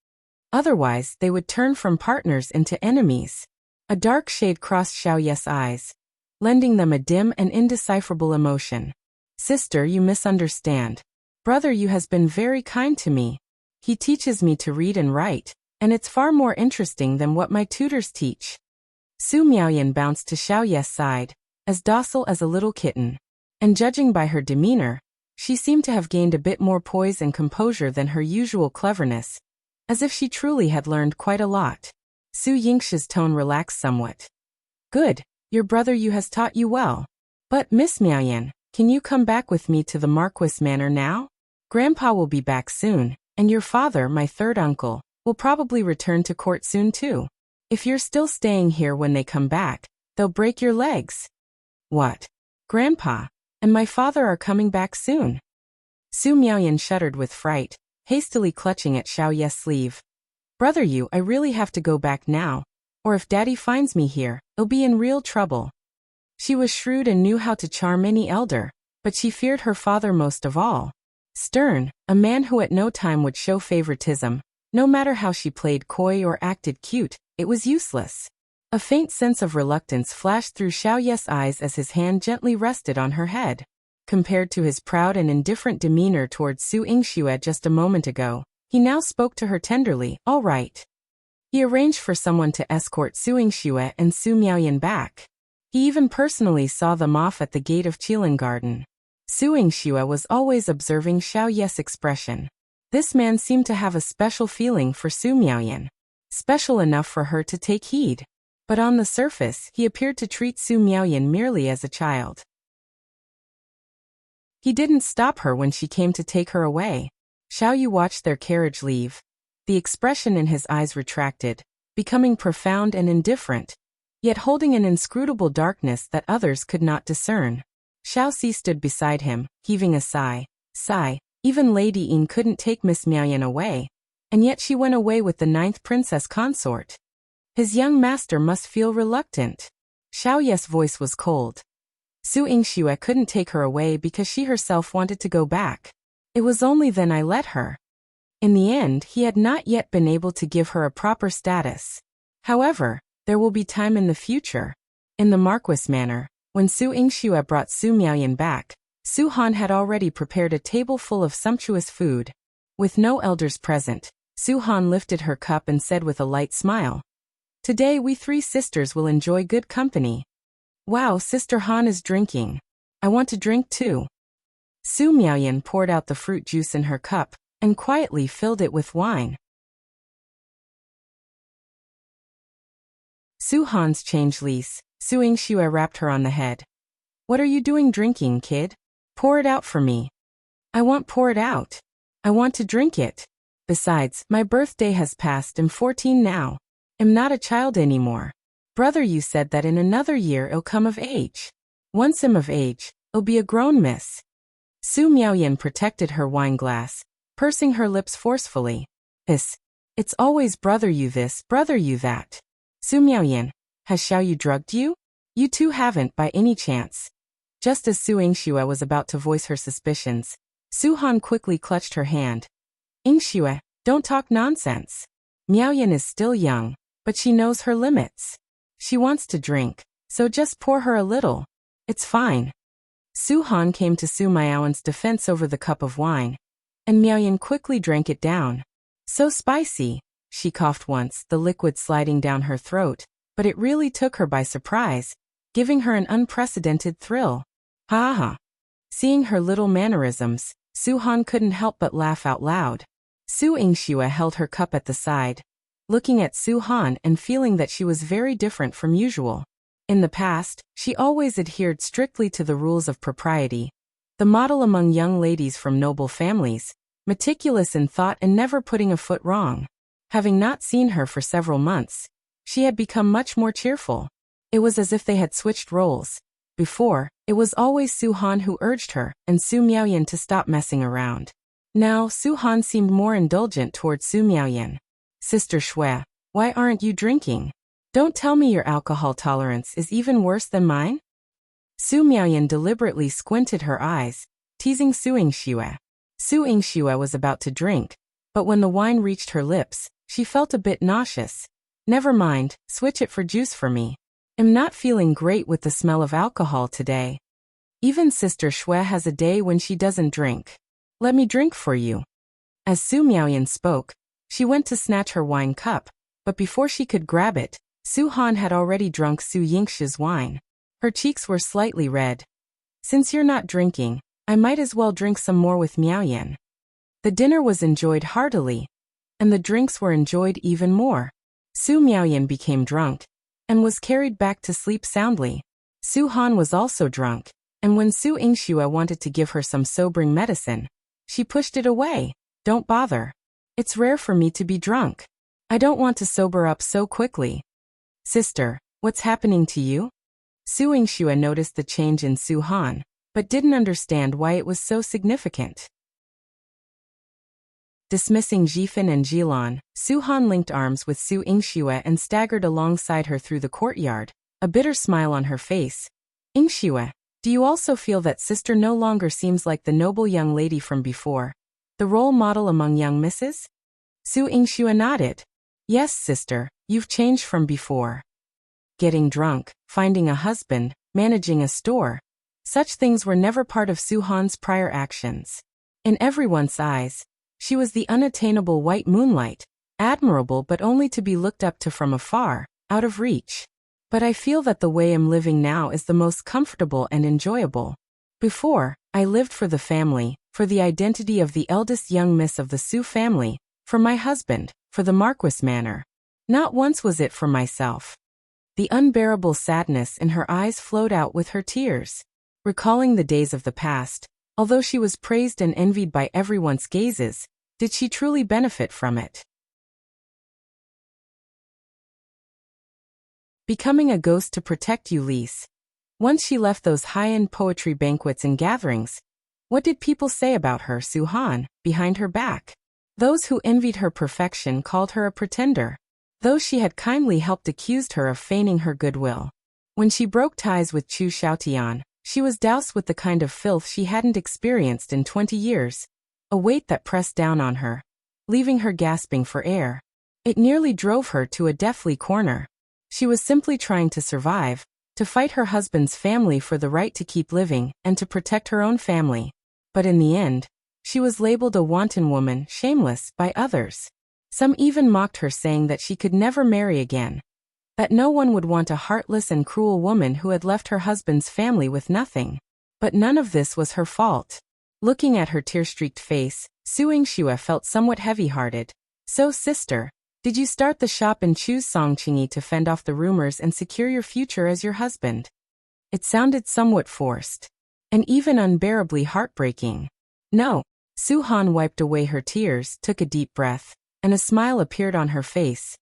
Speaker 1: Otherwise, they would turn from partners into enemies. A dark shade crossed Xiao Ye's eyes, lending them a dim and indecipherable emotion. Sister, you misunderstand. Brother, you has been very kind to me. He teaches me to read and write, and it's far more interesting than what my tutors teach. Su Miaoyan bounced to Xiao Ye's side, as docile as a little kitten. And judging by her demeanor, she seemed to have gained a bit more poise and composure than her usual cleverness, as if she truly had learned quite a lot. Su Yingshi's tone relaxed somewhat. Good, your brother Yu has taught you well. But, Miss Miaoyan, can you come back with me to the Marquis manor now? Grandpa will be back soon, and your father, my third uncle, will probably return to court soon too. If you're still staying here when they come back, they'll break your legs. What? Grandpa and my father are coming back soon? Su Miaoyan shuddered with fright, hastily clutching at Xiao Ye's sleeve. Brother Yu, I really have to go back now, or if Daddy finds me here, I'll be in real trouble. She was shrewd and knew how to charm any elder, but she feared her father most of all. Stern, a man who at no time would show favoritism. No matter how she played coy or acted cute, it was useless. A faint sense of reluctance flashed through Xiao Ye's eyes as his hand gently rested on her head. Compared to his proud and indifferent demeanor towards Su Yingxue just a moment ago, he now spoke to her tenderly. All right. He arranged for someone to escort Su Yingxue and Su Miaoyan back. He even personally saw them off at the gate of Qilin Garden. Su Yingxue was always observing Xiao Ye's expression. This man seemed to have a special feeling for Su Miaoyan. Special enough for her to take heed. But on the surface, he appeared to treat Su Miaoyan merely as a child. He didn't stop her when she came to take her away. Xiao Yu watched their carriage leave. The expression in his eyes retracted, becoming profound and indifferent, yet holding an inscrutable darkness that others could not discern. Xiao Si stood beside him, heaving a sigh. Even Lady Yin couldn't take Miss Miaoyan away, and yet she went away with the 9th princess consort. His young master must feel reluctant. Xiao Ye's voice was cold. Su Yingxue couldn't take her away because she herself wanted to go back. It was only then I let her. In the end, he had not yet been able to give her a proper status. However, there will be time in the future. In the Marquis manor, when Su Yingxue brought Su Miaoyan back, Su Han had already prepared a table full of sumptuous food. With no elders present, Su Han lifted her cup and said with a light smile, "Today we 3 sisters will enjoy good company." "Wow, Sister Han is drinking. I want to drink too." Su Miaoyan poured out the fruit juice in her cup and quietly filled it with wine. Su Han's changed lease. Su Yingxue rapped her on the head. "What are you doing drinking, kid? Pour it out for me." "I won't pour it out. I want to drink it. Besides, my birthday has passed. I'm 14 now. I'm not a child anymore. Brother, you said that in another year I'll come of age. Once I'm of age, I'll be a grown miss." Su Miaoyan protected her wine glass, pursing her lips forcefully. It's always brother you this, brother you that." "Su Miaoyan, has Xiao Yu drugged you? You two haven't by any chance?" Just as Su Yingxue was about to voice her suspicions, Su Han quickly clutched her hand. "Yingxue, don't talk nonsense. Miaoyan is still young, but she knows her limits. She wants to drink, so just pour her a little. It's fine." Su Han came to Su Miaoyan's defense over the cup of wine, and Miaoyan quickly drank it down. "So spicy," she coughed once, the liquid sliding down her throat, but it really took her by surprise, giving her an unprecedented thrill. "Ha ha." Seeing her little mannerisms, Su Han couldn't help but laugh out loud. Su Yingxue held her cup at the side, looking at Su Han and feeling that she was very different from usual. In the past, she always adhered strictly to the rules of propriety, the model among young ladies from noble families, meticulous in thought and never putting a foot wrong. Having not seen her for several months, she had become much more cheerful. It was as if they had switched roles. Before, it was always Su Han who urged her and Su Miaoyan to stop messing around. Now, Su Han seemed more indulgent towards Su Miaoyan. "Sister Shui, why aren't you drinking? Don't tell me your alcohol tolerance is even worse than mine?" Su Miaoyan deliberately squinted her eyes, teasing Su Yingxue. Su Yingxue was about to drink, but when the wine reached her lips, she felt a bit nauseous. "Never mind, switch it for juice for me. I'm not feeling great with the smell of alcohol today. Even Sister Shui has a day when she doesn't drink. Let me drink for you." As Su Miaoyan spoke, she went to snatch her wine cup, but before she could grab it, Su Han had already drunk Su Yingxue's wine. Her cheeks were slightly red. "Since you're not drinking, I might as well drink some more with Miaoyan." The dinner was enjoyed heartily, and the drinks were enjoyed even more. Su Miaoyan became drunk, and was carried back to sleep soundly. Su Han was also drunk, and when Su Yingxue wanted to give her some sobering medicine, she pushed it away. "Don't bother. It's rare for me to be drunk. I don't want to sober up so quickly." "Sister, what's happening to you?" Su Yingxue noticed the change in Su Han, but didn't understand why it was so significant. Dismissing Jifin and Jilan, Su Han linked arms with Su Yingxue and staggered alongside her through the courtyard, a bitter smile on her face. "Yingxue, Do you also feel that sister no longer seems like the noble young lady from before, the role model among young misses? Su Yingxue nodded. Yes, sister, you've changed from before. Getting drunk, finding a husband, managing a store. Such things were never part of Su Han's prior actions. In everyone's eyes, she was the unattainable white moonlight, admirable but only to be looked up to from afar, out of reach. But I feel that the way I'm living now is the most comfortable and enjoyable. Before, I lived for the family, for the identity of the eldest young miss of the Su family, for my husband, for the Marquis manor. Not once was it for myself. The unbearable sadness in her eyes flowed out with her tears. Recalling the days of the past, although she was praised and envied by everyone's gazes, did she truly benefit from it? Becoming a ghost to protect Ulysse. Once she left those high-end poetry banquets and gatherings, what did people say about her, Su Han, behind her back? Those who envied her perfection called her a pretender. Those she had kindly helped accused her of feigning her goodwill. When she broke ties with Chu Xiaotian, she was doused with the kind of filth she hadn't experienced in 20 years, a weight that pressed down on her, leaving her gasping for air. It nearly drove her to a deathly corner. She was simply trying to survive, to fight her husband's family for the right to keep living and to protect her own family. But in the end, she was labeled a wanton woman, shameless, by others. Some even mocked her, saying that she could never marry again, that no one would want a heartless and cruel woman who had left her husband's family with nothing. But none of this was her fault. Looking at her tear-streaked face, Su Yingxue felt somewhat heavy-hearted. So, sister, did you start the shop and choose Song Qingyi to fend off the rumors and secure your future as your husband? It sounded somewhat forced, and even unbearably heartbreaking. No. Su Han wiped away her tears, took a deep breath, and a smile appeared on her face.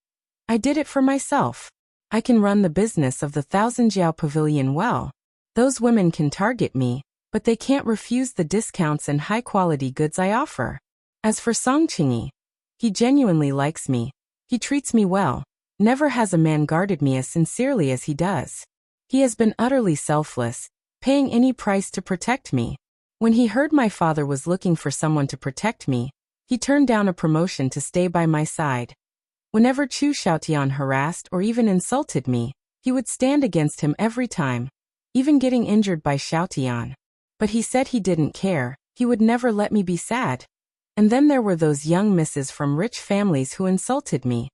Speaker 1: I did it for myself. I can run the business of the Thousand Jiao Pavilion well. Those women can target me, but they can't refuse the discounts and high-quality goods I offer. As for Song Qingyi, he genuinely likes me. He treats me well. Never has a man guarded me as sincerely as he does. He has been utterly selfless, paying any price to protect me. When he heard my father was looking for someone to protect me, he turned down a promotion to stay by my side. Whenever Chu Xiaotian harassed or even insulted me, he would stand against him every time, even getting injured by Xiaotian. But he said he didn't care, he would never let me be sad. And then there were those young misses from rich families who insulted me.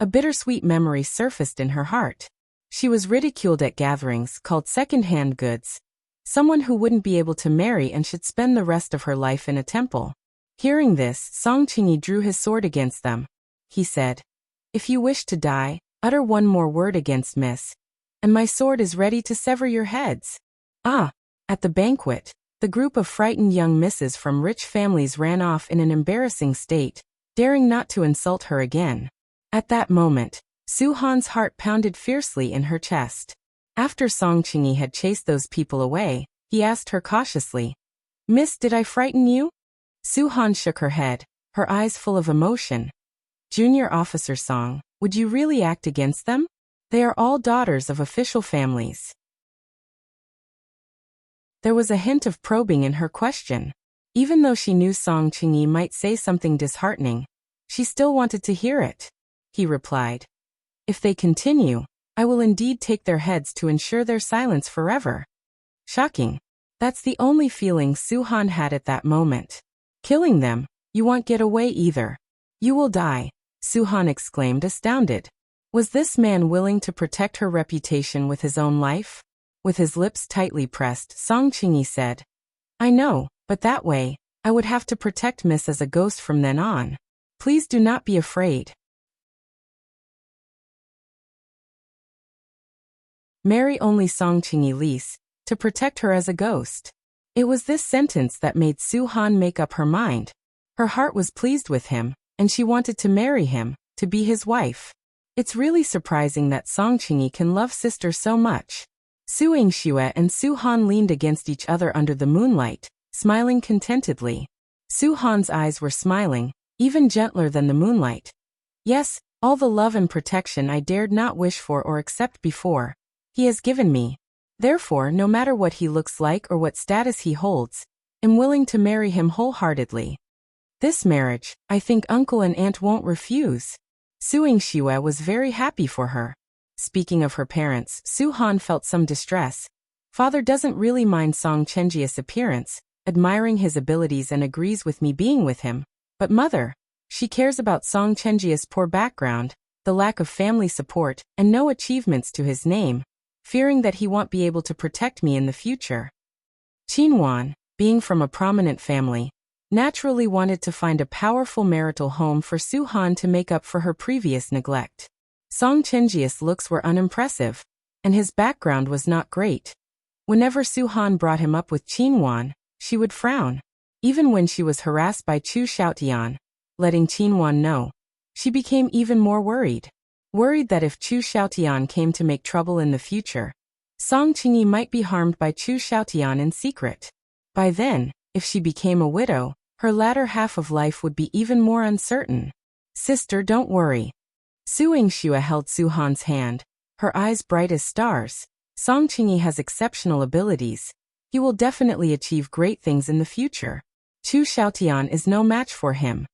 Speaker 1: A bittersweet memory surfaced in her heart. She was ridiculed at gatherings, called second-hand goods. Someone who wouldn't be able to marry and should spend the rest of her life in a temple. Hearing this, Song Qingyi drew his sword against them. He said, If you wish to die, utter one more word against Miss, and my sword is ready to sever your heads. Ah! At the banquet, the group of frightened young misses from rich families ran off in an embarrassing state, daring not to insult her again. At that moment, Su Han's heart pounded fiercely in her chest. After Song Qingyi had chased those people away, he asked her cautiously, Miss, did I frighten you? Su Han shook her head, her eyes full of emotion. Junior Officer Song, would you really act against them? They are all daughters of official families. There was a hint of probing in her question. Even though she knew Song Qingyi might say something disheartening, she still wanted to hear it. He replied, If they continue, I will indeed take their heads to ensure their silence forever. Shocking. That's the only feeling Su Han had at that moment. Killing them, you won't get away either. You will die, Su Han exclaimed, astounded. Was this man willing to protect her reputation with his own life? With his lips tightly pressed, Song Qingyi said, I know, but that way, I would have to protect Miss as a ghost from then on. Please do not be afraid. Marry only Song Qingyi Lise, to protect her as a ghost. It was this sentence that made Su Han make up her mind. Her heart was pleased with him, and she wanted to marry him, to be his wife. It's really surprising that Song Qingyi can love sister so much. Su Yingxue and Su Han leaned against each other under the moonlight, smiling contentedly. Su Han's eyes were smiling, even gentler than the moonlight. Yes, all the love and protection I dared not wish for or accept before, he has given me. Therefore, no matter what he looks like or what status he holds, I'm willing to marry him wholeheartedly. This marriage, I think uncle and aunt won't refuse. Su Yingxue was very happy for her. Speaking of her parents, Su Han felt some distress. Father doesn't really mind Song Chenjia's appearance, admiring his abilities and agrees with me being with him. But mother, she cares about Song Chenjia's poor background, the lack of family support, and no achievements to his name, fearing that he won't be able to protect me in the future. Qin Wan, being from a prominent family, naturally wanted to find a powerful marital home for Su Han to make up for her previous neglect. Song Chenjia's looks were unimpressive, and his background was not great. Whenever Su Han brought him up with Qin Wan, she would frown. Even when she was harassed by Chu Xiaotian, letting Qin Wan know, she became even more worried. Worried that if Chu Xiaotian came to make trouble in the future, Song Qingyi might be harmed by Chu Xiaotian in secret. By then, if she became a widow, her latter half of life would be even more uncertain. Sister, don't worry. Su Yingxue held Su Han's hand, her eyes bright as stars. Song Qingyi has exceptional abilities. He will definitely achieve great things in the future. Chu Xiaotian is no match for him.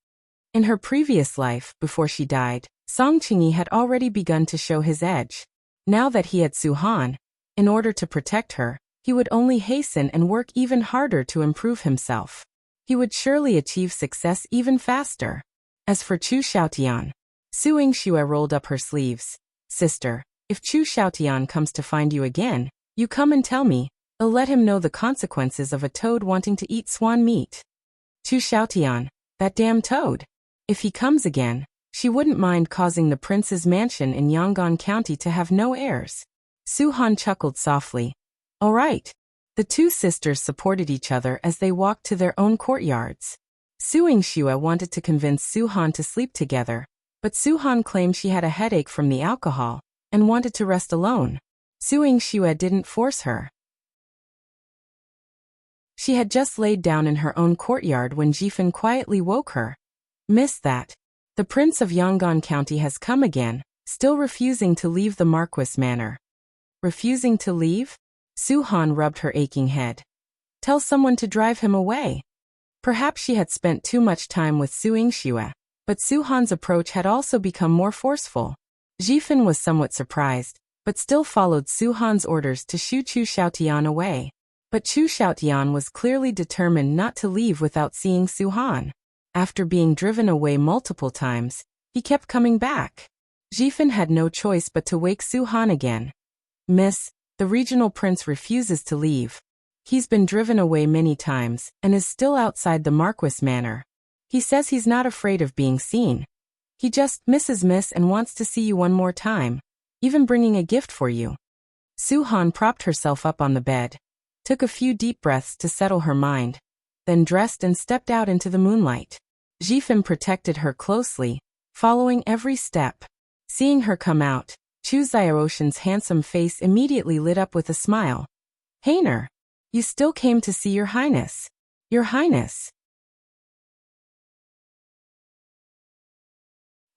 Speaker 1: In her previous life, before she died, Song Qingyi had already begun to show his edge. Now that he had Su Han, in order to protect her, he would only hasten and work even harder to improve himself. He would surely achieve success even faster. As for Chu Xiaotian, Su Yingxue rolled up her sleeves. Sister, if Chu Xiaotian comes to find you again, you come and tell me. I'll let him know the consequences of a toad wanting to eat swan meat. Chu Xiaotian, that damn toad. If he comes again, she wouldn't mind causing the prince's mansion in Yangon County to have no heirs. Su Han chuckled softly. All right. The two sisters supported each other as they walked to their own courtyards. Su Yingxue wanted to convince Su Han to sleep together, but Su Han claimed she had a headache from the alcohol and wanted to rest alone. Su Yingxue didn't force her. She had just laid down in her own courtyard when Jifan quietly woke her. Miss that. The Prince of Yangon County has come again, still refusing to leave the Marquis Manor. Refusing to leave? Su Han rubbed her aching head. Tell someone to drive him away. Perhaps she had spent too much time with Su Yingxue, but Su Han's approach had also become more forceful. Jifan was somewhat surprised, but still followed Su Han's orders to shoo Chu Xiaotian away. But Chu Xiaotian was clearly determined not to leave without seeing Su Han. After being driven away multiple times, he kept coming back. Jifan had no choice but to wake Su Han again. Miss, the regional prince refuses to leave. He's been driven away many times and is still outside the Marquis Manor. He says he's not afraid of being seen. He just misses Miss and wants to see you one more time, even bringing a gift for you. Su Han propped herself up on the bed, took a few deep breaths to settle her mind, then dressed and stepped out into the moonlight. Jifan protected her closely, following every step. Seeing her come out, Chu Xiaoshan's handsome face immediately lit up with a smile. Hainer, you still came to see Your Highness. Your Highness.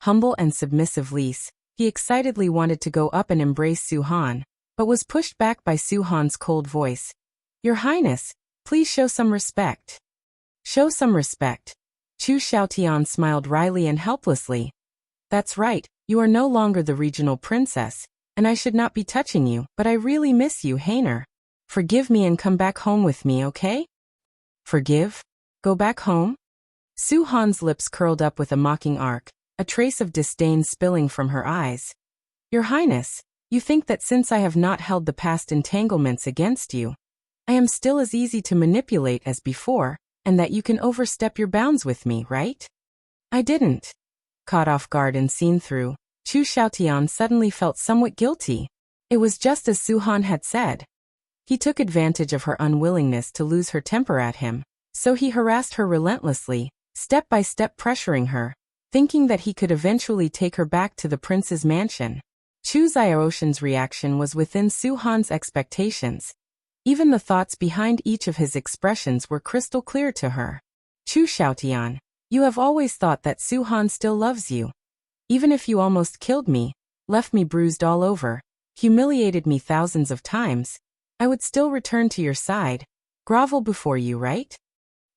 Speaker 1: Humble and submissive Lise, he excitedly wanted to go up and embrace Su Han, but was pushed back by Su Han's cold voice. Your Highness, please show some respect. Show some respect. Chu Xiaotian smiled wryly and helplessly. That's right, you are no longer the regional princess, and I should not be touching you, but I really miss you, Hainer. Forgive me and come back home with me, okay? Forgive? Go back home? Su Han's lips curled up with a mocking arc, a trace of disdain spilling from her eyes. Your Highness, you think that since I have not held the past entanglements against you, I am still as easy to manipulate as before, and that you can overstep your bounds with me, right? I didn't. Caught off guard and seen through, Chu Xiaotian suddenly felt somewhat guilty. It was just as Su Han had said. He took advantage of her unwillingness to lose her temper at him, so he harassed her relentlessly, step by step pressuring her, thinking that he could eventually take her back to the prince's mansion. Chu Xiaoshan's reaction was within Su Han's expectations. Even the thoughts behind each of his expressions were crystal clear to her. Chu Xiaotian, you have always thought that Su Han still loves you. Even if you almost killed me, left me bruised all over, humiliated me thousands of times, I would still return to your side, grovel before you, right?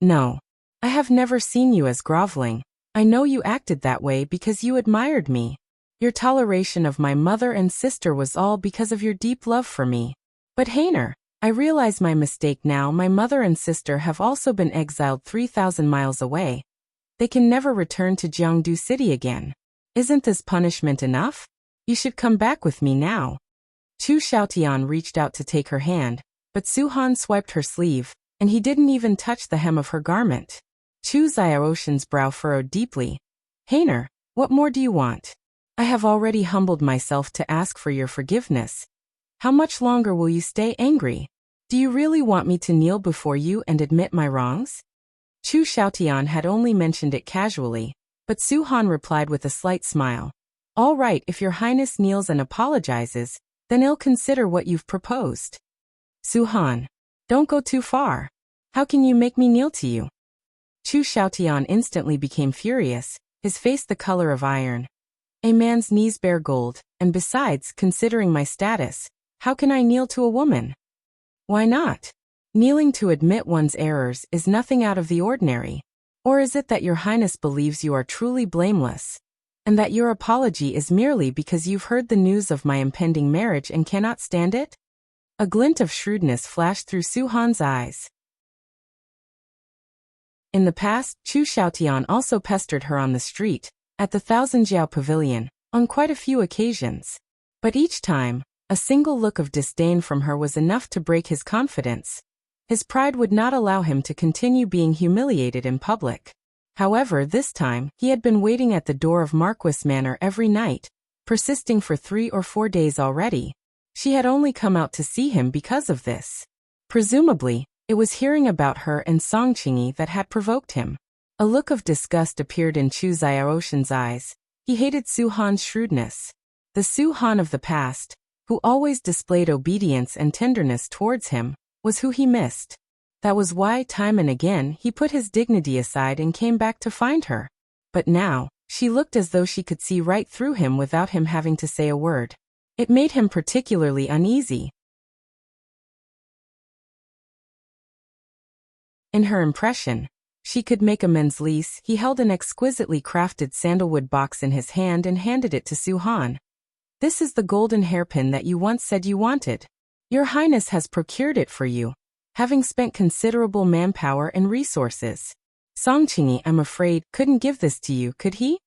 Speaker 1: No. I have never seen you as groveling. I know you acted that way because you admired me. Your toleration of my mother and sister was all because of your deep love for me. But Hainer, I realize my mistake now. My mother and sister have also been exiled 3,000 miles away. They can never return to Jiangdu City again. Isn't this punishment enough? You should come back with me now. Chu Xiaotian reached out to take her hand, but Su Han swiped her sleeve, and he didn't even touch the hem of her garment. Chu Xiaoshan's brow furrowed deeply. Hainer, what more do you want? I have already humbled myself to ask for your forgiveness. How much longer will you stay angry? Do you really want me to kneel before you and admit my wrongs? Chu Xiaotian had only mentioned it casually, but Su Han replied with a slight smile. All right, if your highness kneels and apologizes, then I'll consider what you've proposed. Su Han, don't go too far. How can you make me kneel to you? Chu Xiaotian instantly became furious, his face the color of iron. A man's knees bear gold, and besides, considering my status, how can I kneel to a woman? Why not? Kneeling to admit one's errors is nothing out of the ordinary. Or is it that your highness believes you are truly blameless, and that your apology is merely because you've heard the news of my impending marriage and cannot stand it? A glint of shrewdness flashed through Su Han's eyes. In the past, Chu Xiaotian also pestered her on the street, at the Thousand-Jiao Pavilion, on quite a few occasions. But each time, a single look of disdain from her was enough to break his confidence. His pride would not allow him to continue being humiliated in public. However, this time, he had been waiting at the door of Marquis Manor every night, persisting for 3 or 4 days already. She had only come out to see him because of this. Presumably, it was hearing about her and Song Qingyi that had provoked him. A look of disgust appeared in Chu Xiaoshan's eyes. He hated Su Han's shrewdness. The Su Han of the past, who always displayed obedience and tenderness towards him, was who he missed. That was why, time and again, he put his dignity aside and came back to find her. But now, she looked as though she could see right through him without him having to say a word. It made him particularly uneasy. In her impression, she could make amends. He held an exquisitely crafted sandalwood box in his hand and handed it to Su Han. This is the golden hairpin that you once said you wanted. Your Highness has procured it for you, having spent considerable manpower and resources. Song Qingyi, I'm afraid, couldn't give this to you, could he?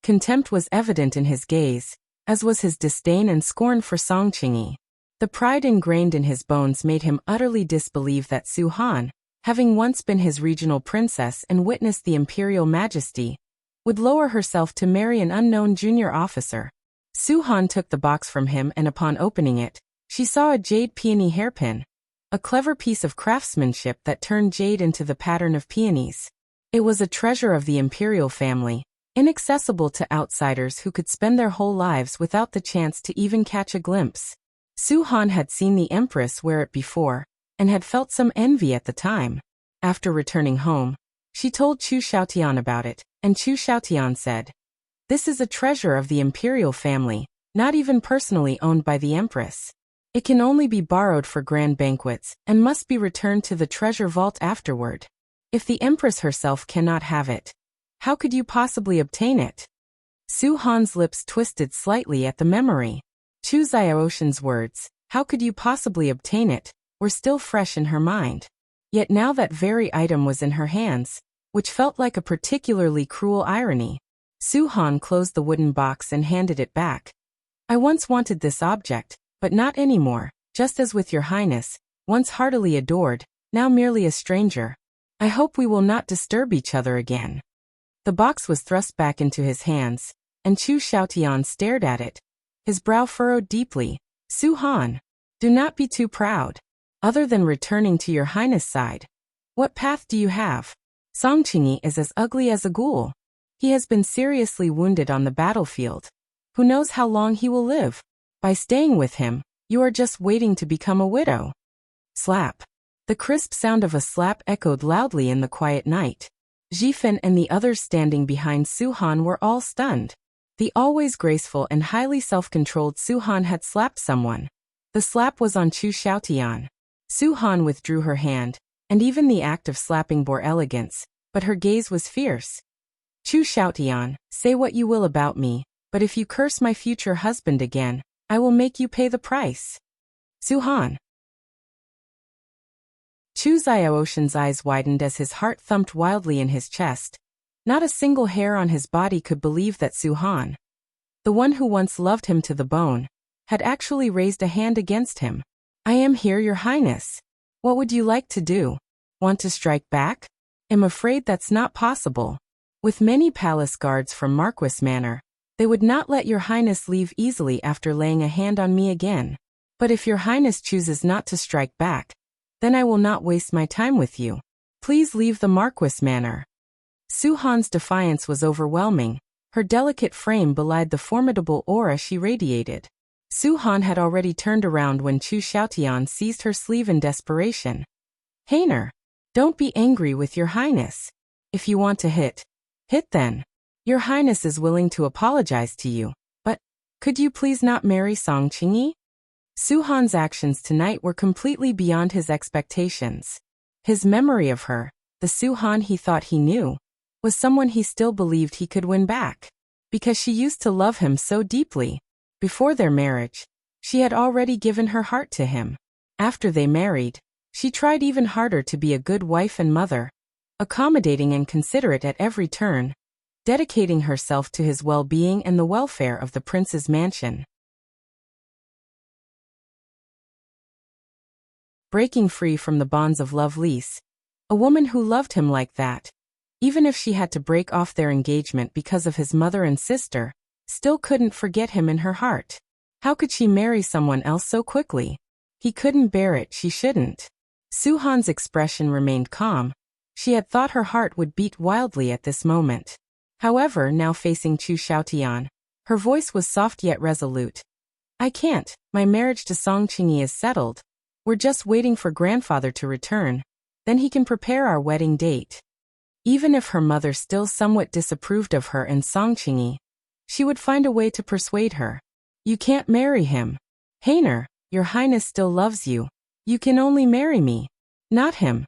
Speaker 1: Contempt was evident in his gaze, as was his disdain and scorn for Song Qingyi. The pride ingrained in his bones made him utterly disbelieve that Su Han, having once been his regional princess and witnessed the imperial majesty, would lower herself to marry an unknown junior officer. Su Han took the box from him, and upon opening it, she saw a jade peony hairpin, a clever piece of craftsmanship that turned jade into the pattern of peonies. It was a treasure of the imperial family, inaccessible to outsiders who could spend their whole lives without the chance to even catch a glimpse. Su Han had seen the empress wear it before, and had felt some envy at the time. After returning home, she told Chu Xiaotian about it, and Chu Xiaotian said, "This is a treasure of the imperial family, not even personally owned by the empress. It can only be borrowed for grand banquets, and must be returned to the treasure vault afterward. If the empress herself cannot have it, how could you possibly obtain it?" Su Han's lips twisted slightly at the memory. Chu Xiaoshan's words, "How could you possibly obtain it?" were still fresh in her mind. Yet now that very item was in her hands, which felt like a particularly cruel irony. Su Han closed the wooden box and handed it back. "I once wanted this object, but not anymore, just as with your highness, once heartily adored, now merely a stranger. I hope we will not disturb each other again." The box was thrust back into his hands, and Chu Xiaotian stared at it, his brow furrowed deeply. "Su Han, do not be too proud. Other than returning to your highness' side, what path do you have? Song Qingyi is as ugly as a ghoul. He has been seriously wounded on the battlefield. Who knows how long he will live? By staying with him, you are just waiting to become a widow." Slap. The crisp sound of a slap echoed loudly in the quiet night. Jifen and the others standing behind Su Han were all stunned. The always graceful and highly self-controlled Su Han had slapped someone. The slap was on Chu Xiaotian. Su Han withdrew her hand, and even the act of slapping bore elegance, but her gaze was fierce. Chu Xiaotian, say what you will about me, but if you curse my future husband again, I will make you pay the price. Su Han. Chu Xiaoshan's eyes widened as his heart thumped wildly in his chest. Not a single hair on his body could believe that Su Han, the one who once loved him to the bone, had actually raised a hand against him. I am here, Your Highness. What would you like to do? Want to strike back? I'm afraid that's not possible. With many palace guards from Marquis Manor, they would not let Your Highness leave easily after laying a hand on me again. But if Your Highness chooses not to strike back, then I will not waste my time with you. Please leave the Marquis Manor. Su Han's defiance was overwhelming. Her delicate frame belied the formidable aura she radiated. Su Han had already turned around when Chu Xiaotian seized her sleeve in desperation. Hainer, don't be angry with Your Highness. If you want to hit then. Your Highness is willing to apologize to you, but could you please not marry Song Qingyi? Su Han's actions tonight were completely beyond his expectations. His memory of her, the Su Han he thought he knew, was someone he still believed he could win back. Because she used to love him so deeply. Before their marriage, she had already given her heart to him. After they married, she tried even harder to be a good wife and mother, accommodating and considerate at every turn, dedicating herself to his well-being and the welfare of the prince's mansion. Breaking free from the bonds of love lease, a woman who loved him like that, even if she had to break off their engagement because of his mother and sister, still couldn't forget him in her heart. How could she marry someone else so quickly? He couldn't bear it, she shouldn't. Su Han's expression remained calm. She had thought her heart would beat wildly at this moment. However, now facing Chu Xiaotian, her voice was soft yet resolute. I can't, my marriage to Song Qingyi is settled. We're just waiting for grandfather to return. Then he can prepare our wedding date. Even if her mother still somewhat disapproved of her and Song Qingyi, she would find a way to persuade her. You can't marry him. Hainer, Your Highness still loves you. You can only marry me, not him.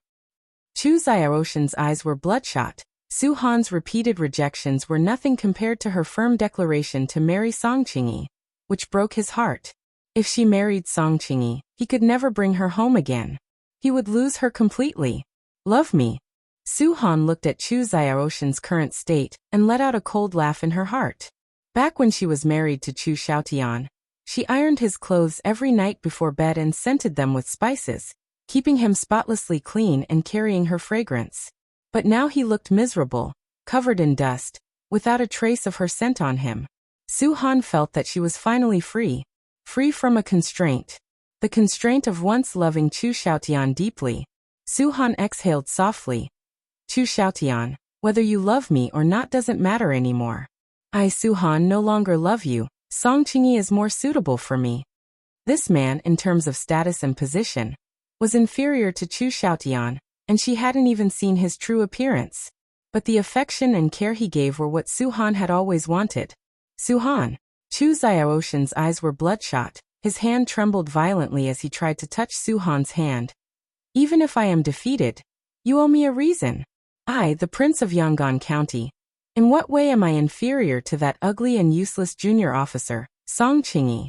Speaker 1: Chu Xiaoshan's eyes were bloodshot. Su Han's repeated rejections were nothing compared to her firm declaration to marry Song Qingyi, which broke his heart. If she married Song Qingyi, he could never bring her home again. He would lose her completely. Love me. Su Han looked at Chu Xiaoshan's current state and let out a cold laugh in her heart. Back when she was married to Chu Xiaotian, she ironed his clothes every night before bed and scented them with spices, keeping him spotlessly clean and carrying her fragrance. But now he looked miserable, covered in dust, without a trace of her scent on him. Su Han felt that she was finally free from a constraint. The constraint of once loving Chu Xiaotian deeply. Su Han exhaled softly. Chu Xiaotian, whether you love me or not doesn't matter anymore. I, Su Han, no longer love you. Song Qingyi is more suitable for me. This man, in terms of status and position, was inferior to Chu Xiaotian, and she hadn't even seen his true appearance. But the affection and care he gave were what Su Han had always wanted. Su Han. Chu Xiaoshan's eyes were bloodshot. His hand trembled violently as he tried to touch Su Han's hand. Even if I am defeated, you owe me a reason. I, the Prince of Yangon County. In what way am I inferior to that ugly and useless junior officer, Song Qingyi?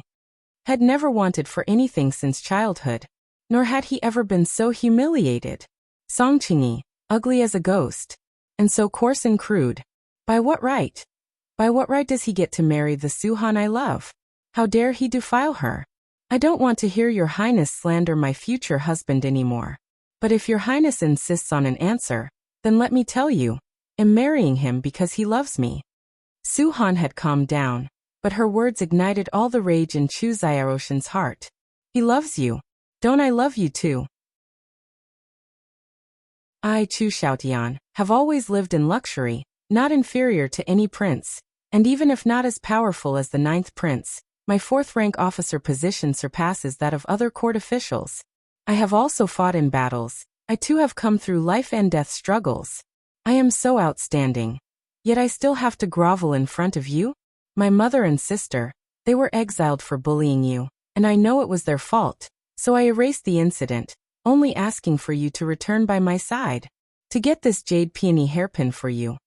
Speaker 1: Had never wanted for anything since childhood, nor had he ever been so humiliated. Song Qingyi, ugly as a ghost, and so coarse and crude. By what right? By what right does he get to marry the Su Han I love? How dare he defile her? I don't want to hear Your Highness slander my future husband anymore. But if Your Highness insists on an answer, then let me tell you, I'm marrying him because he loves me. Su Han had calmed down, but her words ignited all the rage in Chu Xiaoshan's heart. He loves you. Don't I love you too? I, Chu Xiaotian, have always lived in luxury, not inferior to any prince, and even if not as powerful as the 9th prince, my 4th-rank officer position surpasses that of other court officials. I have also fought in battles. I too have come through life and death struggles. I am so outstanding. Yet I still have to grovel in front of you? My mother and sister, they were exiled for bullying you. and I know it was their fault, so I erased the incident, only asking for you to return by my side. To get this jade peony hairpin for you.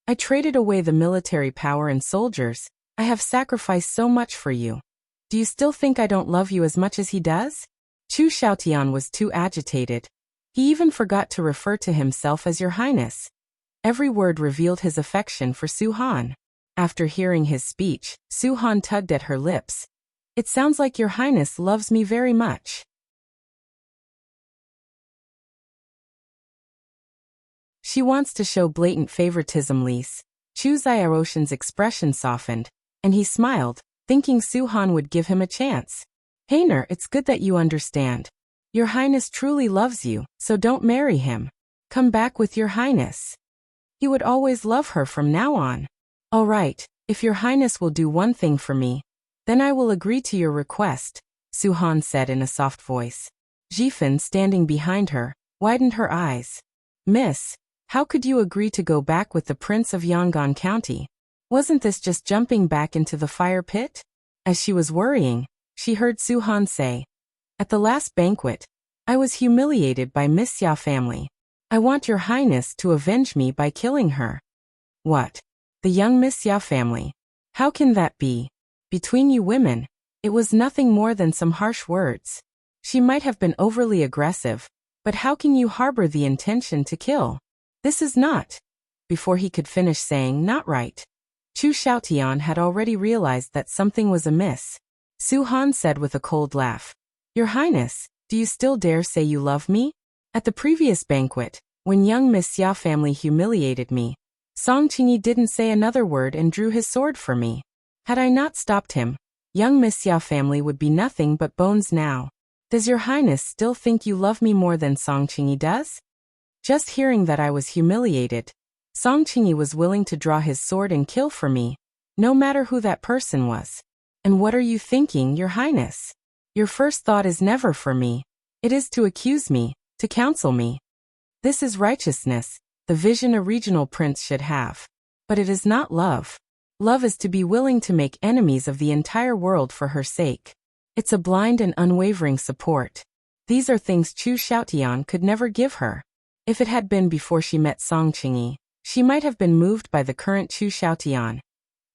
Speaker 1: I traded away the military power and soldiers. I have sacrificed so much for you. Do you still think I don't love you as much as he does? Chu Xiaotian was too agitated. He even forgot to refer to himself as Your Highness. Every word revealed his affection for Su Han. After hearing his speech, Su Han tugged at her lips. It sounds like Your Highness loves me very much. She wants to show blatant favoritism, Lise. Chu Xiaoshan's expression softened, and he smiled, thinking Su Han would give him a chance. Hainer, it's good that you understand. Your Highness truly loves you, so don't marry him. Come back with Your Highness. He would always love her from now on. All right, if Your Highness will do one thing for me, then I will agree to your request, Su Han said in a soft voice. Jifan, standing behind her, widened her eyes. Miss, how could you agree to go back with the Prince of Yangon County? Wasn't this just jumping back into the fire pit? As she was worrying, she heard Su Han say, at the last banquet, I was humiliated by Miss Xia family. I want Your Highness to avenge me by killing her. What? The young Miss Xia family? How can that be? Between you women, it was nothing more than some harsh words. She might have been overly aggressive, but how can you harbor the intention to kill? This is not. Before he could finish saying not right, Chu Xiaotian had already realized that something was amiss. Su Han said with a cold laugh, Your Highness, do you still dare say you love me? At the previous banquet, when young Miss Xia family humiliated me, Song Qingyi didn't say another word and drew his sword for me. Had I not stopped him, young Miss Xia family would be nothing but bones now. Does Your Highness still think you love me more than Song Qingyi does? Just hearing that I was humiliated, Song Qingyi was willing to draw his sword and kill for me, no matter who that person was. And what are you thinking, Your Highness? Your first thought is never for me. It is to accuse me, to counsel me. This is righteousness, the vision a regional prince should have. But it is not love. Love is to be willing to make enemies of the entire world for her sake. It's a blind and unwavering support. These are things Chu Xiaotian could never give her. If it had been before she met Song Qingyi, she might have been moved by the current Chu Xiaotian,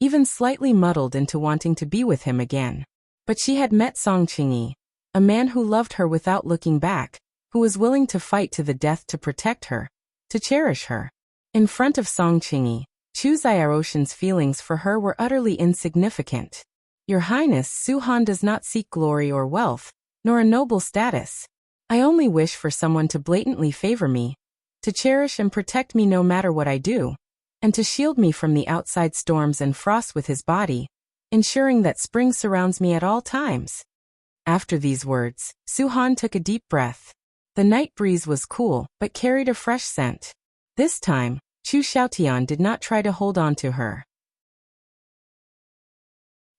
Speaker 1: even slightly muddled into wanting to be with him again. But she had met Song Qingyi, a man who loved her without looking back, who was willing to fight to the death to protect her, to cherish her. In front of Song Qingyi, Chu Xiaoshan's feelings for her were utterly insignificant. Your Highness, Su Han does not seek glory or wealth, nor a noble status. I only wish for someone to blatantly favor me, to cherish and protect me no matter what I do, and to shield me from the outside storms and frosts with his body, ensuring that spring surrounds me at all times. After these words, Su Han took a deep breath. The night breeze was cool, but carried a fresh scent. This time, Chu Xiaotian did not try to hold on to her.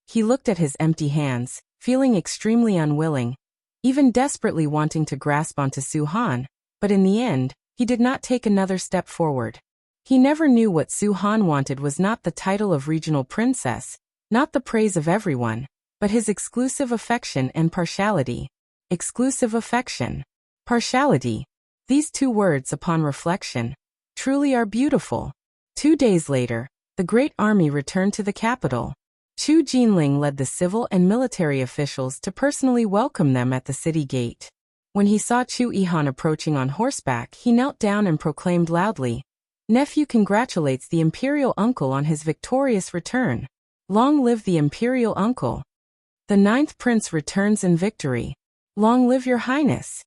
Speaker 1: He looked at his empty hands, feeling extremely unwilling, even desperately wanting to grasp onto Su Han, but in the end, he did not take another step forward. He never knew what Su Han wanted was not the title of regional princess, not the praise of everyone, but his exclusive affection and partiality. Exclusive affection. Partiality. These two words, upon reflection, truly are beautiful. 2 days later, the great army returned to the capital. Chu Jinling led the civil and military officials to personally welcome them at the city gate. When he saw Chu Yihan approaching on horseback, he knelt down and proclaimed loudly, Nephew congratulates the imperial uncle on his victorious return. Long live the imperial uncle. The 9th prince returns in victory. Long live Your Highness.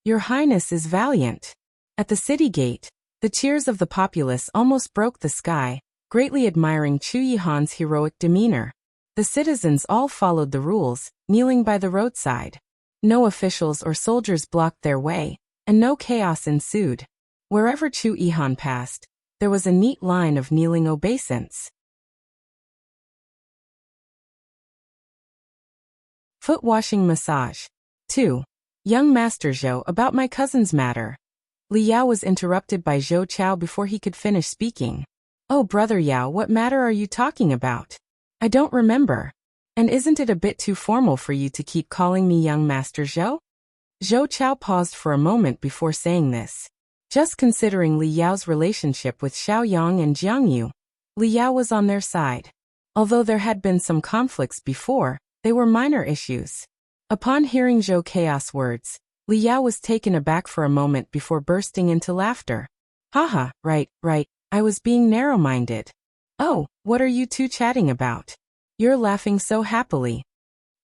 Speaker 1: Your Highness is valiant. At the city gate, the cheers of the populace almost broke the sky, greatly admiring Chu Yihan's heroic demeanor. The citizens all followed the rules, kneeling by the roadside. No officials or soldiers blocked their way, and no chaos ensued. Wherever Chu Yihan passed, there was a neat line of kneeling obeisance. Foot washing massage. 2. Young Master Zhou, about my cousin's matter. Li Yao was interrupted by Zhou Chao before he could finish speaking. Oh, Brother Yao, what matter are you talking about? I don't remember. And isn't it a bit too formal for you to keep calling me young Master Zhou? Zhou Chao paused for a moment before saying this. Just considering Li Yao's relationship with Xiao Yang and Jiang Yu, Li Yao was on their side. Although there had been some conflicts before, they were minor issues. Upon hearing Zhou Chaos' words, Li Yao was taken aback for a moment before bursting into laughter. Haha, right, I was being narrow-minded. Oh, what are you two chatting about? You're laughing so happily.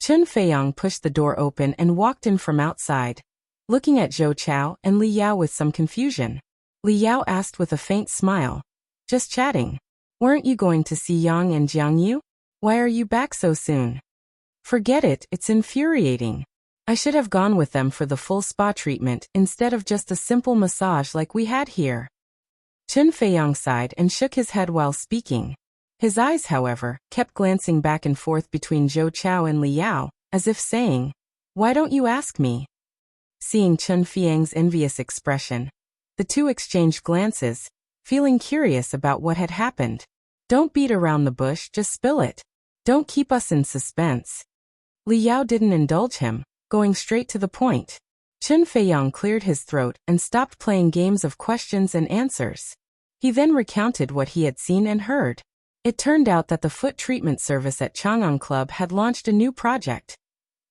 Speaker 1: Chun Feiyang pushed the door open and walked in from outside, looking at Zhou Chao and Li Yao with some confusion. Li Yao asked with a faint smile. Just chatting. Weren't you going to see Yang and Jiang Yu? Why are you back so soon? Forget it, it's infuriating. I should have gone with them for the full spa treatment instead of just a simple massage like we had here. Chun Feiyang sighed and shook his head while speaking. His eyes, however, kept glancing back and forth between Zhou Chao and Li Yao, as if saying, "Why don't you ask me?" Seeing Chun Feiyang's envious expression, the two exchanged glances, feeling curious about what had happened. Don't beat around the bush, just spill it. Don't keep us in suspense. Li Yao didn't indulge him, going straight to the point. Chun Feiyang cleared his throat and stopped playing games of questions and answers. He then recounted what he had seen and heard. It turned out that the foot treatment service at Chang'an Club had launched a new project,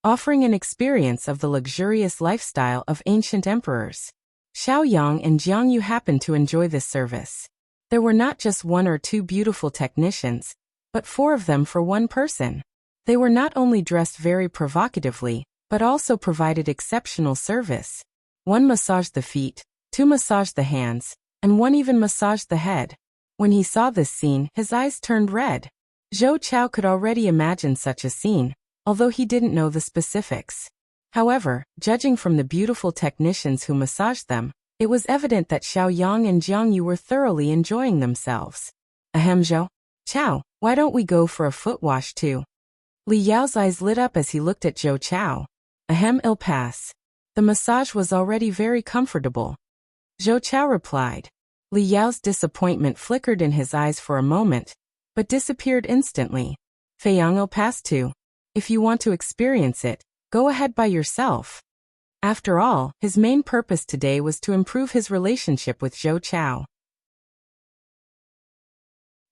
Speaker 1: offering an experience of the luxurious lifestyle of ancient emperors. Xiao Yang and Jiang Yu happened to enjoy this service. There were not just one or two beautiful technicians, but 4 of them for one person. They were not only dressed very provocatively, but also provided exceptional service. 1 massaged the feet, 2 massaged the hands, and 1 even massaged the head. When he saw this scene, his eyes turned red. Zhou Chao could already imagine such a scene, although he didn't know the specifics. However, judging from the beautiful technicians who massaged them, it was evident that Xiao Yang and Jiang Yu were thoroughly enjoying themselves. Ahem, Zhou Chao, why don't we go for a foot wash too? Li Yao's eyes lit up as he looked at Zhou Chao. Ahem, I'll pass. The massage was already very comfortable. Zhou Chao replied. Li Yao's disappointment flickered in his eyes for a moment, but disappeared instantly. Feiyang, I'll pass too. If you want to experience it, go ahead by yourself. After all, his main purpose today was to improve his relationship with Zhou Chao.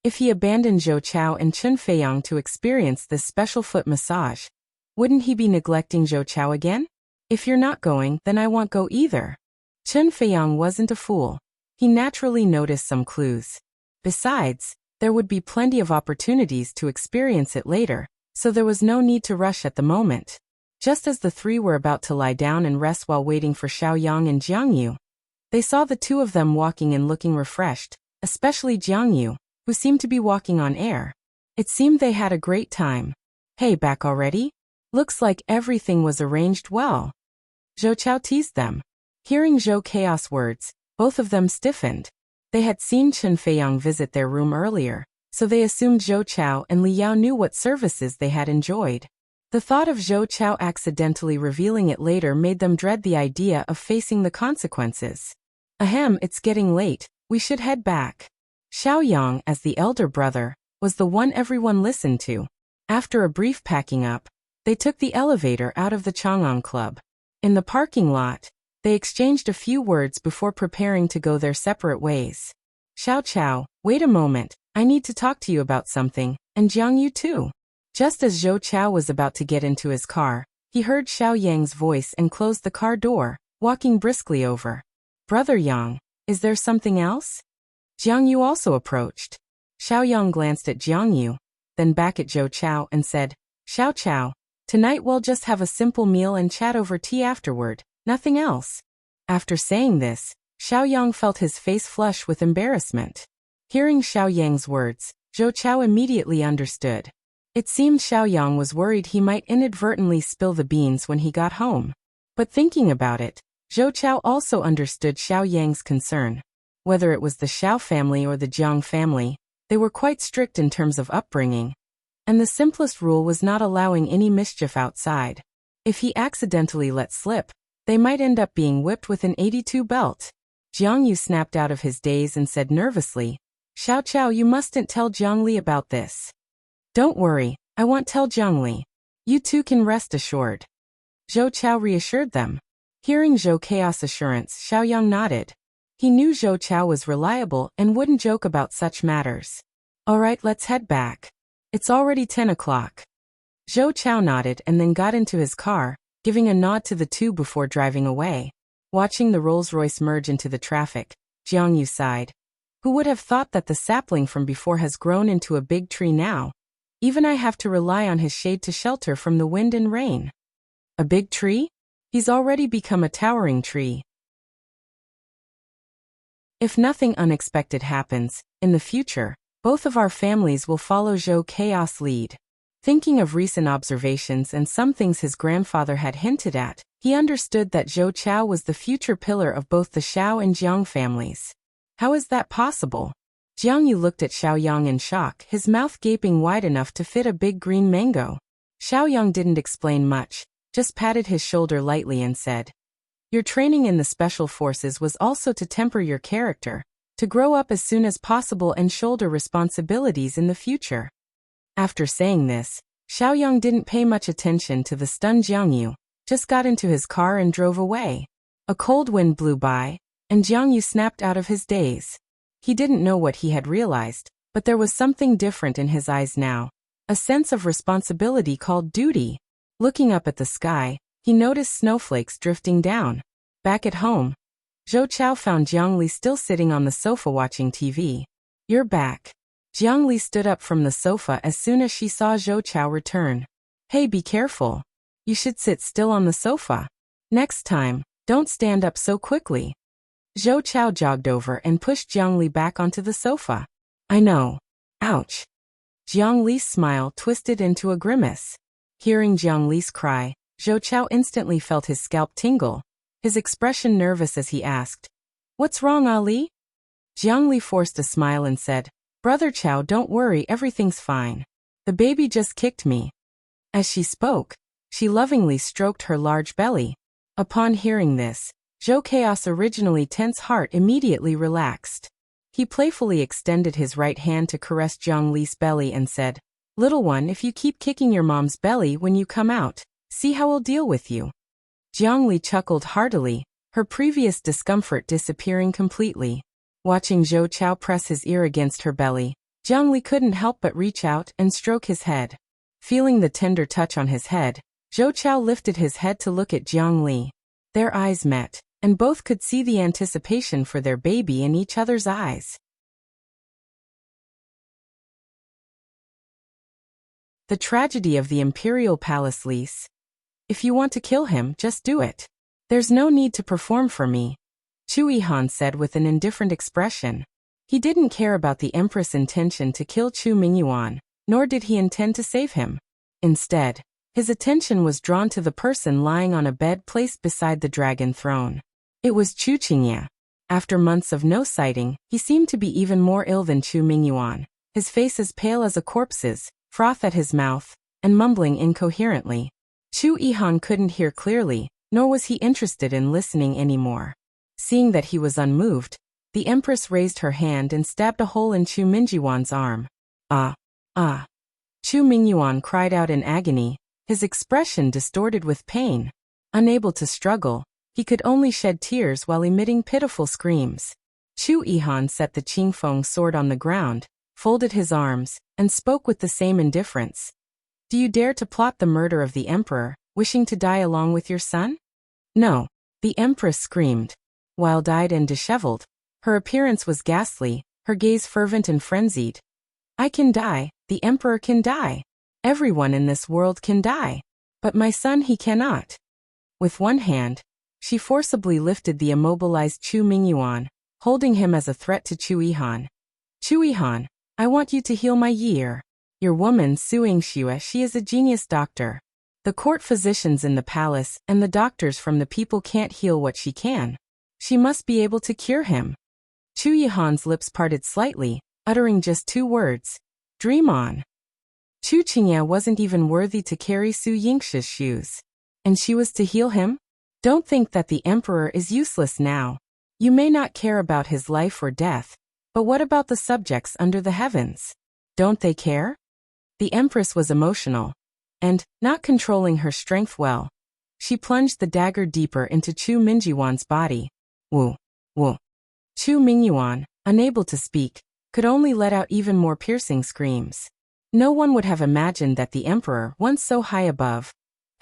Speaker 1: If he abandoned Zhou Chao and Chun Feiyang to experience this special foot massage, wouldn't he be neglecting Zhou Chao again? If you're not going, then I won't go either. Chun Feiyang wasn't a fool. He naturally noticed some clues. Besides, there would be plenty of opportunities to experience it later, so there was no need to rush at the moment. Just as the 3 were about to lie down and rest while waiting for Xiao Yang and Jiang Yu, they saw the 2 of them walking and looking refreshed, especially Jiang Yu, who seemed to be walking on air. It seemed they had a great time. Hey, back already? Looks like everything was arranged well. Zhou Chao teased them. Hearing Zhou Chaos' words, both of them stiffened. They had seen Chun Feiyang visit their room earlier, so they assumed Zhou Chao and Li Yao knew what services they had enjoyed. The thought of Zhou Chao accidentally revealing it later made them dread the idea of facing the consequences. Ahem, it's getting late, we should head back. Xiao Yang, as the elder brother, was the one everyone listened to. After a brief packing up, they took the elevator out of the Chang'an Club. In the parking lot, they exchanged a few words before preparing to go their separate ways. Xiao Chao, wait a moment, I need to talk to you about something, and Jiang Yu too. Just as Zhou Chao was about to get into his car, he heard Xiao Yang's voice and closed the car door, walking briskly over. Brother Yang, is there something else? Jiang Yu also approached. Xiao Yang glanced at Jiang Yu, then back at Zhou Chao and said, Xiao Chao, tonight we'll just have a simple meal and chat over tea afterward. Nothing else. After saying this, Xiao Yang felt his face flush with embarrassment. Hearing Xiao Yang's words, Zhou Chao immediately understood. It seemed Xiao Yang was worried he might inadvertently spill the beans when he got home. But thinking about it, Zhou Chao also understood Xiao Yang's concern. Whether it was the Xiao family or the Jiang family, they were quite strict in terms of upbringing. And the simplest rule was not allowing any mischief outside. If he accidentally let slip, they might end up being whipped with an 82 belt. Jiang Yu snapped out of his daze and said nervously, Xiao Chao, you mustn't tell Jiang Li about this. Don't worry, I won't tell Zhongli. You two can rest assured. Zhou Chao reassured them. Hearing Zhou Chaos' assurance, Xiaoyang nodded. He knew Zhou Chao was reliable and wouldn't joke about such matters. All right, let's head back. It's already 10 o'clock. Zhou Chao nodded and then got into his car, giving a nod to the two before driving away. Watching the Rolls-Royce merge into the traffic, Jiang Yu sighed. Who would have thought that the sapling from before has grown into a big tree now? Even I have to rely on his shade to shelter from the wind and rain. A big tree? He's already become a towering tree. If nothing unexpected happens, in the future, both of our families will follow Zhou Chaos' lead. Thinking of recent observations and some things his grandfather had hinted at, he understood that Zhou Chao was the future pillar of both the Xiao and Jiang families. How is that possible? Jiang Yu looked at Xiaoyang in shock, his mouth gaping wide enough to fit a big green mango. Xiaoyang didn't explain much, just patted his shoulder lightly and said, Your training in the special forces was also to temper your character, to grow up as soon as possible and shoulder responsibilities in the future. After saying this, Xiaoyang didn't pay much attention to the stunned Jiang Yu, just got into his car and drove away. A cold wind blew by, and Jiang Yu snapped out of his daze. He didn't know what he had realized, but there was something different in his eyes now, a sense of responsibility called duty. Looking up at the sky, he noticed snowflakes drifting down. Back at home, Zhou Chao found Jiang Li still sitting on the sofa watching TV. You're back. Jiang Li stood up from the sofa as soon as she saw Zhou Chao return. Hey, be careful. You should sit still on the sofa. Next time, don't stand up so quickly. Zhou Chao jogged over and pushed Jiang Li back onto the sofa. I know. Ouch. Jiang Li's smile twisted into a grimace. Hearing Jiang Li's cry, Zhou Chao instantly felt his scalp tingle, his expression nervous as he asked, What's wrong, Ali? Jiang Li forced a smile and said, Brother Chao, don't worry, everything's fine. The baby just kicked me. As she spoke, she lovingly stroked her large belly. Upon hearing this, Zhou Chaos' originally tense heart immediately relaxed. He playfully extended his right hand to caress Jiang Li's belly and said, Little one, if you keep kicking your mom's belly when you come out, see how I'll deal with you. Jiang Li chuckled heartily, her previous discomfort disappearing completely. Watching Zhou Chao press his ear against her belly, Jiang Li couldn't help but reach out and stroke his head. Feeling the tender touch on his head, Zhou Chao lifted his head to look at Jiang Li. Their eyes met, and both could see the anticipation for their baby in each other's eyes. The tragedy of the Imperial Palace lease. If you want to kill him, just do it. There's no need to perform for me, Chu Yihan said with an indifferent expression. He didn't care about the Empress' intention to kill Chu Mingyuan, nor did he intend to save him. Instead, his attention was drawn to the person lying on a bed placed beside the dragon throne. It was Chu Qingye. After months of no sighting, he seemed to be even more ill than Chu Mingyuan, his face as pale as a corpse's, froth at his mouth, and mumbling incoherently. Chu Yihan couldn't hear clearly, nor was he interested in listening anymore. Seeing that he was unmoved, the Empress raised her hand and stabbed a hole in Chu Mingyuan's arm. Ah! Ah! Chu Mingyuan cried out in agony, his expression distorted with pain. Unable to struggle, he could only shed tears while emitting pitiful screams. Chu Yihan set the Qingfeng sword on the ground, folded his arms, and spoke with the same indifference. Do you dare to plot the murder of the Emperor, wishing to die along with your son? No, the Empress screamed. Wild-eyed and disheveled, her appearance was ghastly, her gaze fervent and frenzied. I can die, the Emperor can die. Everyone in this world can die. But my son, he cannot. With one hand, she forcibly lifted the immobilized Chu Mingyuan, holding him as a threat to Chu Yihan. Chu Yihan, I want you to heal my ear. Your woman, Su Yingxue, she is a genius doctor. The court physicians in the palace and the doctors from the people can't heal what she can. She must be able to cure him. Chu Yihan's lips parted slightly, uttering just two words. Dream on. Chu Qingye wasn't even worthy to carry Su Yingxue's shoes. And she was to heal him? Don't think that the Emperor is useless now. You may not care about his life or death, but what about the subjects under the heavens? Don't they care? The Empress was emotional, and, not controlling her strength well, she plunged the dagger deeper into Chu Mingyuan's body. Wu, wu. Chu Mingyuan, unable to speak, could only let out even more piercing screams. No one would have imagined that the emperor, once so high above,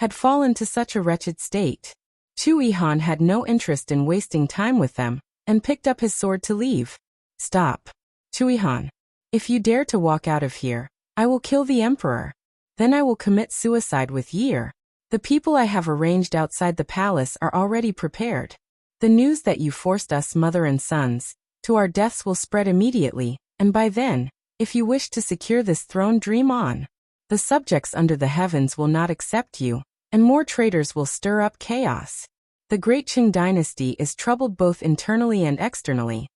Speaker 1: had fallen to such a wretched state. Chu Yihan had no interest in wasting time with them, and picked up his sword to leave. Stop. Chu Yihan. If you dare to walk out of here, I will kill the emperor. Then I will commit suicide with Year. The people I have arranged outside the palace are already prepared. The news that you forced us mother and sons to our deaths will spread immediately, and by then, if you wish to secure this throne, dream on. The subjects under the heavens will not accept you, and more traitors will stir up chaos. The great Qing dynasty is troubled both internally and externally.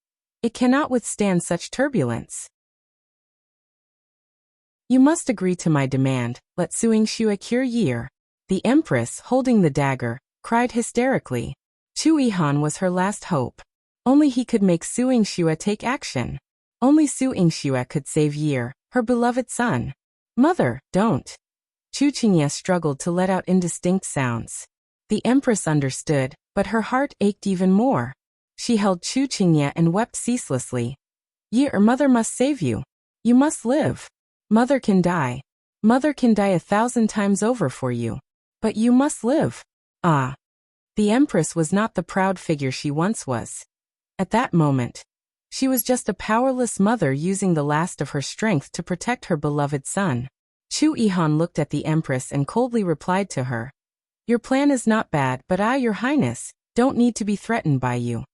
Speaker 1: It cannot withstand such turbulence. You must agree to my demand. Let Su Yingxue cure Year. The Empress, holding the dagger, cried hysterically. Chu Yihan was her last hope. Only he could make Su Yingxue take action. Only Su Yingxue could save Year, her beloved son. Mother, don't. Chu Qingye struggled to let out indistinct sounds. The Empress understood, but her heart ached even more. She held Chu Qingye and wept ceaselessly. Year, mother must save you. You must live. Mother can die. Mother can die 1,000 times over for you. But you must live. Ah. The Empress was not the proud figure she once was. At that moment, she was just a powerless mother using the last of her strength to protect her beloved son. Chu Yihan looked at the Empress and coldly replied to her. Your plan is not bad, but I, Your Highness, don't need to be threatened by you.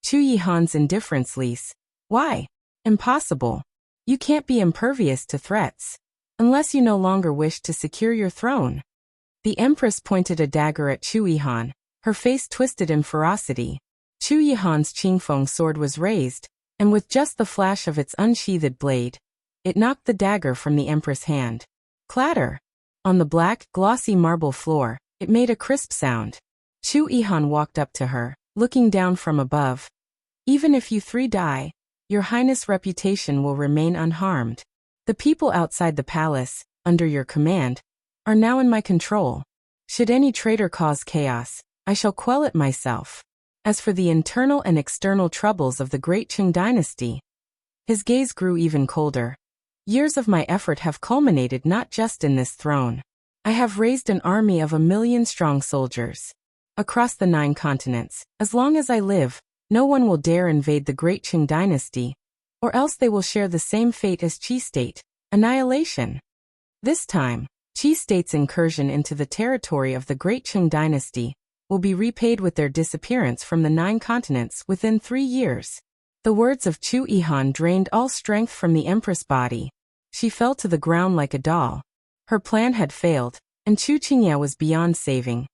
Speaker 1: Chu Yihan's indifference lease. Why? Impossible. You can't be impervious to threats. Unless you no longer wish to secure your throne. The Empress pointed a dagger at Chu Yihan, her face twisted in ferocity. Chu Yihan's Qingfeng sword was raised, and with just the flash of its unsheathed blade, it knocked the dagger from the Empress' hand. Clatter! On the black, glossy marble floor, it made a crisp sound. Chu Yihan walked up to her, looking down from above. Even if you three die, Your Highness' reputation will remain unharmed. The people outside the palace, under your command, are now in my control. Should any traitor cause chaos, I shall quell it myself. As for the internal and external troubles of the great Qing dynasty, his gaze grew even colder. Years of my effort have culminated not just in this throne. I have raised an army of 1,000,000-strong soldiers. Across the 9 continents, as long as I live, no one will dare invade the great Qing dynasty, or else they will share the same fate as Qi State, annihilation. This time, Qi State's incursion into the territory of the great Qing dynasty will be repaid with their disappearance from the 9 continents within 3 years. The words of Chu Yihan drained all strength from the Empress' body. She fell to the ground like a doll. Her plan had failed, and Chu Qingye was beyond saving.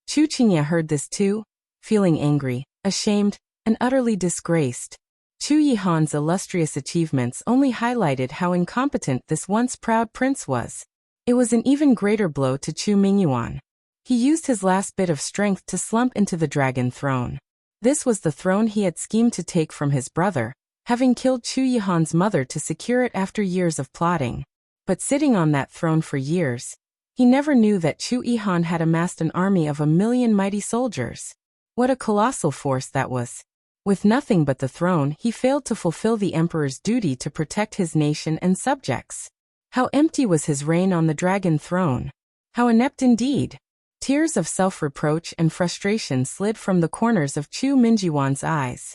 Speaker 1: Chu Qingye heard this too, feeling angry, ashamed, and utterly disgraced. Chu Yihan's illustrious achievements only highlighted how incompetent this once proud prince was. It was an even greater blow to Chu Mingyuan. He used his last bit of strength to slump into the dragon throne. This was the throne he had schemed to take from his brother, having killed Chu Yihan's mother to secure it after years of plotting. But sitting on that throne for years, he never knew that Chu Yihan had amassed an army of 1,000,000 mighty soldiers. What a colossal force that was. With nothing but the throne, he failed to fulfill the emperor's duty to protect his nation and subjects. How empty was his reign on the dragon throne. How inept indeed. Tears of self-reproach and frustration slid from the corners of Chu Mingyuan's eyes.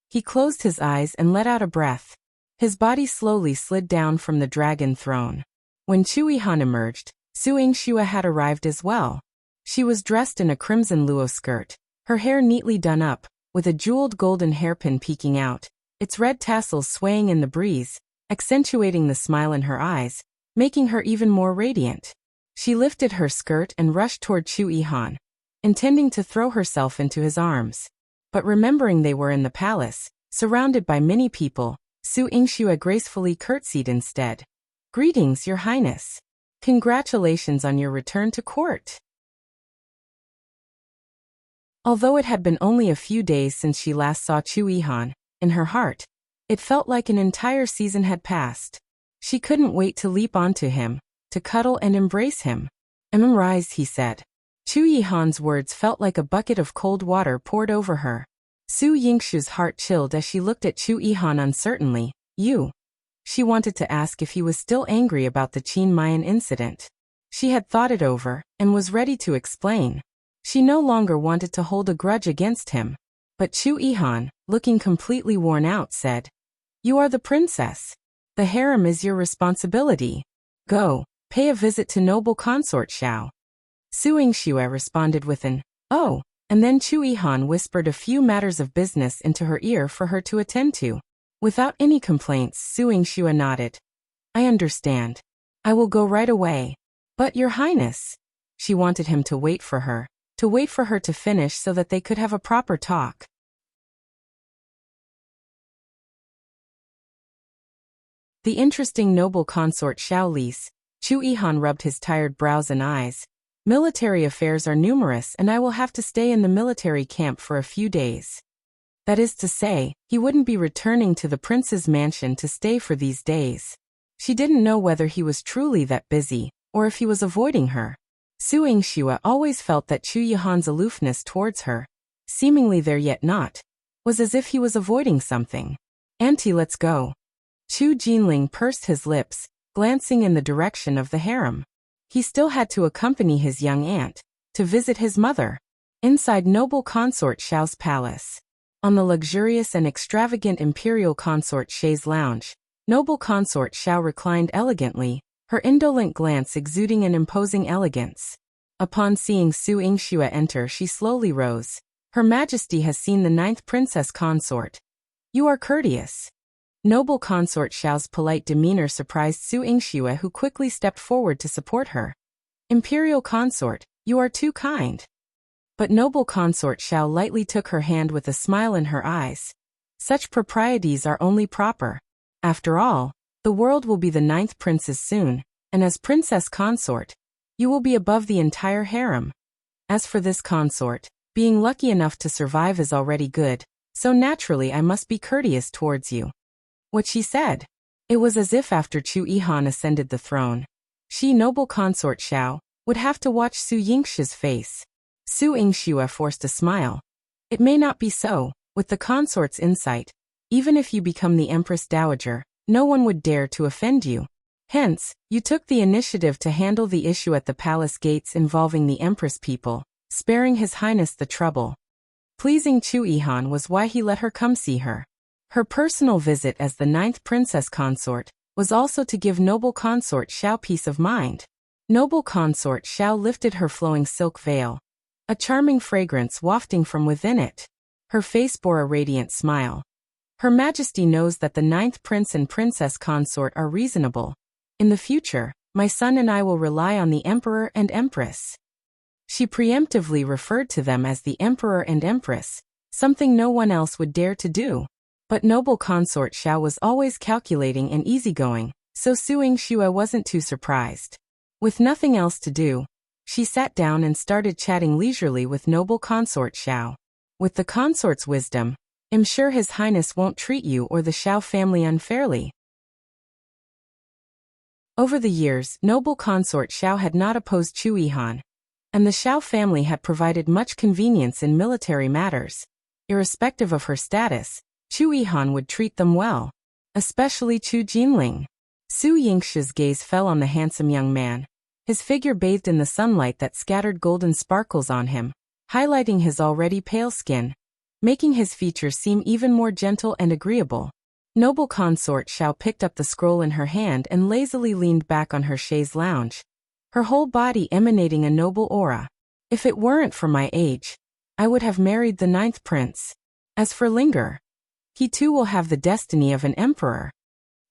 Speaker 1: He closed his eyes and let out a breath. His body slowly slid down from the dragon throne. When Chu Yihan emerged, Su Yingxue had arrived as well. She was dressed in a crimson luo skirt, her hair neatly done up, with a jeweled golden hairpin peeking out, its red tassels swaying in the breeze, accentuating the smile in her eyes, making her even more radiant. She lifted her skirt and rushed toward Chu Yihan, intending to throw herself into his arms. But remembering they were in the palace, surrounded by many people, Su Yingxue gracefully curtsied instead. Greetings, Your Highness. Congratulations on your return to court. Although it had been only a few days since she last saw Chu Yihan, in her heart, It felt like an entire season had passed. She couldn't wait to leap onto him, to cuddle and embrace him. Rise, he said. Chu Yihan's words felt like a bucket of cold water poured over her. Su Yingshu's heart chilled as she looked at Chu Yihan uncertainly. You? She wanted to ask if he was still angry about the Qin Mayan incident. She had thought it over, and was ready to explain. She no longer wanted to hold a grudge against him. But Chu Yihan, looking completely worn out, said, "You are the princess. The harem is your responsibility. Go, pay a visit to noble consort Xiao." Su Yingxue responded with an, "Oh," and then Chu Yihan whispered a few matters of business into her ear for her to attend to. Without any complaints, Su Yingxue nodded. "I understand. I will go right away. But, Your Highness," she wanted him to wait for her to finish so that they could have a proper talk. The interesting noble consort Xiao Lise. Chu Yihan rubbed his tired brows and eyes. "Military affairs are numerous and I will have to stay in the military camp for a few days." That is to say, he wouldn't be returning to the prince's mansion to stay for these days. She didn't know whether he was truly that busy, or if he was avoiding her. Su Yingxue always felt that Chu Yihan's aloofness towards her, seemingly there yet not, was as if he was avoiding something. "Auntie, let's go." Chu Jinling pursed his lips, glancing in the direction of the harem. He still had to accompany his young aunt, to visit his mother. Inside noble consort Xiao's palace. On the luxurious and extravagant imperial consort chaise lounge, noble consort Xiao reclined elegantly, her indolent glance exuding an imposing elegance. Upon seeing Su Yingxue enter, she slowly rose. "Her Majesty has seen the 9th princess consort. You are courteous." Noble consort Xiao's polite demeanor surprised Su Yingxue, who quickly stepped forward to support her. "Imperial consort, you are too kind." But noble consort Xiao lightly took her hand with a smile in her eyes. "Such proprieties are only proper. After all, the world will be the 9th princess soon, and as princess consort, you will be above the entire harem. As for this consort, being lucky enough to survive is already good, so naturally I must be courteous towards you." What she said. It was as if after Chu Yihan ascended the throne, she, noble consort Xiao, would have to watch Su Yingshue's face. Su Yingxue forced a smile. "It may not be so, with the consort's insight. Even if you become the Empress Dowager, no one would dare to offend you. Hence, you took the initiative to handle the issue at the palace gates involving the Empress people, sparing His Highness the trouble." Pleasing Chu Yihan was why he let her come see her. Her personal visit as the 9th princess consort was also to give noble consort Xiao peace of mind. Noble consort Xiao lifted her flowing silk veil, a charming fragrance wafting from within it. Her face bore a radiant smile. "Her Majesty knows that the 9th prince and princess consort are reasonable. In the future, my son and I will rely on the Emperor and Empress." She preemptively referred to them as the Emperor and Empress, something no one else would dare to do. But noble consort Xiao was always calculating and easygoing, so Su Yingxue wasn't too surprised. With nothing else to do, she sat down and started chatting leisurely with noble consort Xiao. "With the consort's wisdom, I'm sure His Highness won't treat you or the Xiao family unfairly." Over the years, noble consort Xiao had not opposed Chu Yihan, and the Xiao family had provided much convenience in military matters. Irrespective of her status, Chu Yihan would treat them well, especially Chu Jinling. Su Yingshue's gaze fell on the handsome young man, his figure bathed in the sunlight that scattered golden sparkles on him, highlighting his already pale skin, making his features seem even more gentle and agreeable. Noble consort Xiao picked up the scroll in her hand and lazily leaned back on her chaise lounge, her whole body emanating a noble aura. "If it weren't for my age, I would have married the 9th prince. As for Linger, he too will have the destiny of an emperor."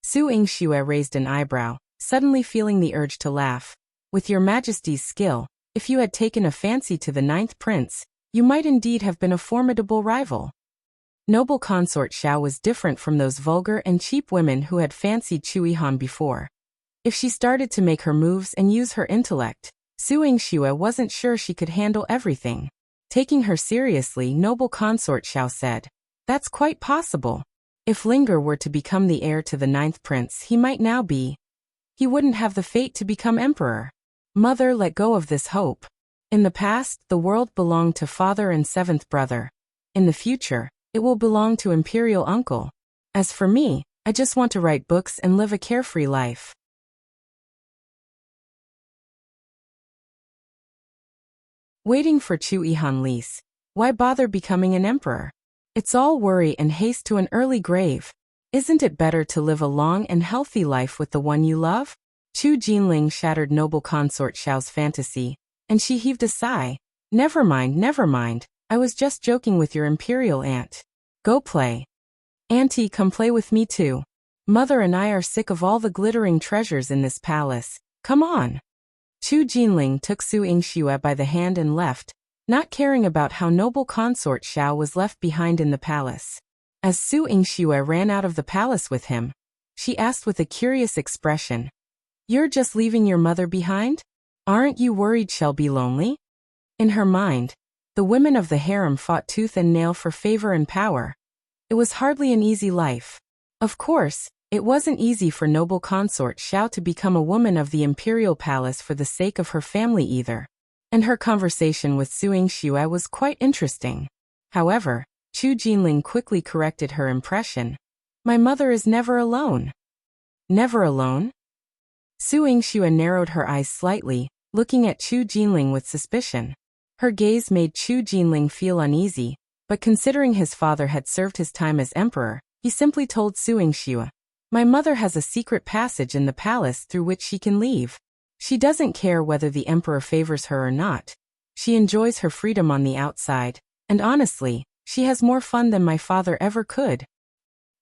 Speaker 1: Su Yingxue raised an eyebrow, suddenly feeling the urge to laugh. "With your Majesty's skill, if you had taken a fancy to the 9th prince, you might indeed have been a formidable rival." Noble consort Xiao was different from those vulgar and cheap women who had fancied Chu Yihan before. If she started to make her moves and use her intellect, Su Yingxue wasn't sure she could handle everything. Taking her seriously, noble consort Xiao said, "That's quite possible. If Linger were to become the heir to the 9th prince, he might now be. He wouldn't have the fate to become emperor. Mother let go of this hope. In the past, the world belonged to father and 7th brother. In the future, it will belong to imperial uncle. As for me, I just want to write books and live a carefree life. Waiting for Chu Ihan lease. Why bother becoming an emperor? It's all worry and haste to an early grave. Isn't it better to live a long and healthy life with the one you love? Chu Jinling shattered noble consort Xiao's fantasy, and she heaved a sigh. Never mind, I was just joking with your imperial aunt. Go play. Auntie, come play with me too. Mother and I are sick of all the glittering treasures in this palace. Come on. Chu Jinling took Su Yingxue by the hand and left, not caring about how noble consort Xiao was left behind in the palace. As Su Yingxue ran out of the palace with him, she asked with a curious expression, "You're just leaving your mother behind? Aren't you worried she'll be lonely?" In her mind, the women of the harem fought tooth and nail for favor and power. It was hardly an easy life. Of course, it wasn't easy for noble consort Xiao to become a woman of the imperial palace for the sake of her family either. And her conversation with Su Yingxue was quite interesting. However, Chu Jinling quickly corrected her impression. My mother is never alone. Never alone? Su Yingxue narrowed her eyes slightly, looking at Chu Jinling with suspicion. Her gaze made Chu Jinling feel uneasy, but considering his father had served his time as emperor, he simply told Su Yingxue, "My mother has a secret passage in the palace through which she can leave. She doesn't care whether the emperor favors her or not. She enjoys her freedom on the outside, and honestly, she has more fun than my father ever could."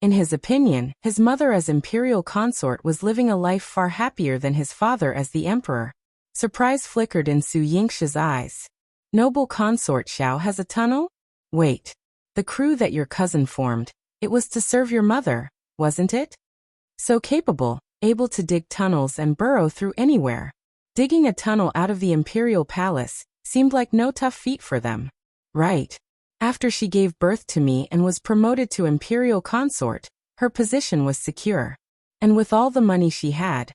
Speaker 1: In his opinion, his mother as imperial consort was living a life far happier than his father as the emperor. Surprise flickered in Su Yingxue's eyes. Noble consort Xiao has a tunnel? Wait. The crew that your cousin formed, it was to serve your mother, wasn't it? So capable, able to dig tunnels and burrow through anywhere. Digging a tunnel out of the imperial palace seemed like no tough feat for them. Right. After she gave birth to me and was promoted to imperial consort, her position was secure. And with all the money she had,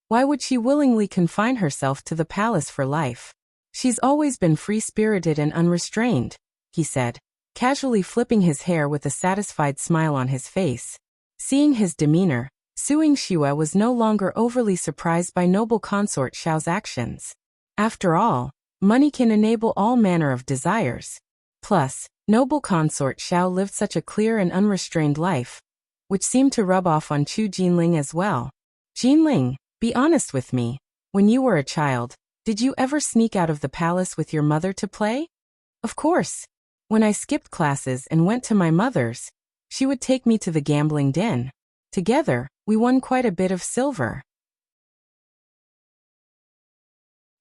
Speaker 1: why would she willingly confine herself to the palace for life? She's always been free-spirited and unrestrained, he said, casually flipping his hair with a satisfied smile on his face. Seeing his demeanor, Su Yingxue was no longer overly surprised by noble consort Xiao's actions. After all, money can enable all manner of desires. Plus, noble consort Xiao lived such a clear and unrestrained life, which seemed to rub off on Chu Jinling as well. Jinling, be honest with me. When you were a child, did you ever sneak out of the palace with your mother to play? Of course. When I skipped classes and went to my mother's, she would take me to the gambling den. Together, we won quite a bit of silver.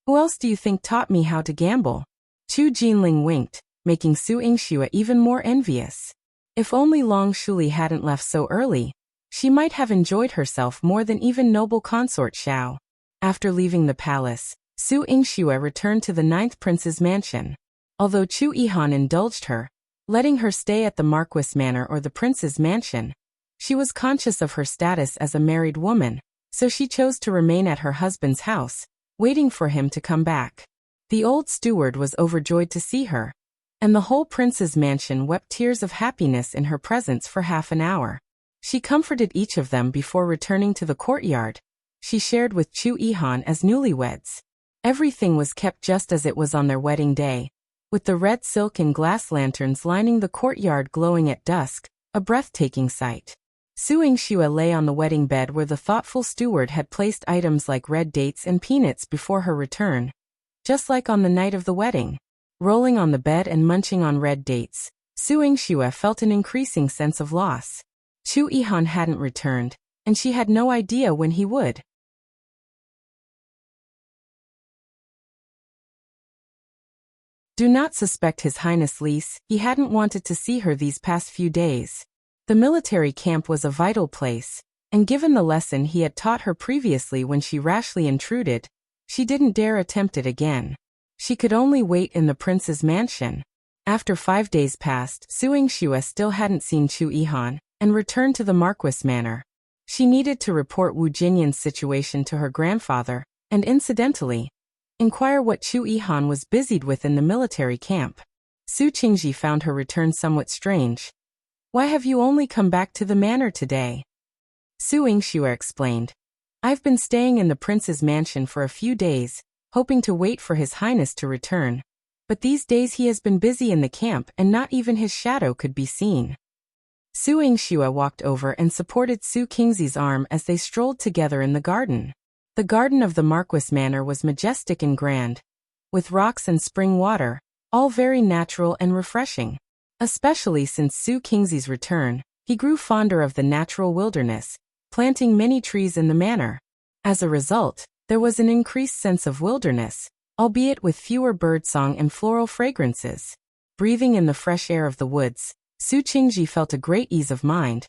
Speaker 1: Who else do you think taught me how to gamble? Chu Jinling winked, making Su Yingxue even more envious. If only Long Shuli hadn't left so early, she might have enjoyed herself more than even noble consort Xiao. After leaving the palace, Su Yingxue returned to the 9th prince's mansion. Although Chu Ihan indulged her, letting her stay at the Marquis Manor or the prince's mansion, she was conscious of her status as a married woman, so she chose to remain at her husband's house, waiting for him to come back. The old steward was overjoyed to see her, and the whole prince's mansion wept tears of happiness in her presence for half an hour. She comforted each of them before returning to the courtyard. She shared with Chu Ihan as newlyweds. Everything was kept just as it was on their wedding day, with the red silk and glass lanterns lining the courtyard glowing at dusk, a breathtaking sight. Su Yingxue lay on the wedding bed where the thoughtful steward had placed items like red dates and peanuts before her return, just like on the night of the wedding. Rolling on the bed and munching on red dates, Su Yingxue felt an increasing sense of loss. Chu Ihan hadn't returned, and she had no idea when he would. Do not suspect His Highness Lise, he hadn't wanted to see her these past few days. The military camp was a vital place, and given the lesson he had taught her previously when she rashly intruded, she didn't dare attempt it again. She could only wait in the prince's mansion. After 5 days passed, Su Yingxue still hadn't seen Chu Ihan, and returned to the Marquis manor. She needed to report Wu Jinyan's situation to her grandfather, and incidentally, inquire what Chu Yihan was busied with in the military camp. Su Qingji found her return somewhat strange. "Why have you only come back to the manor today?" Su Yingxue explained. "I've been staying in the prince's mansion for a few days, hoping to wait for His Highness to return. But these days he has been busy in the camp and not even his shadow could be seen." Su Yingxue walked over and supported Su Qingzi's arm as they strolled together in the garden. The garden of the Marquis manor was majestic and grand, with rocks and spring water, all very natural and refreshing. Especially since Su Qingzi's return, he grew fonder of the natural wilderness, planting many trees in the manor. As a result, there was an increased sense of wilderness, albeit with fewer birdsong and floral fragrances. Breathing in the fresh air of the woods, Su Qingji felt a great ease of mind.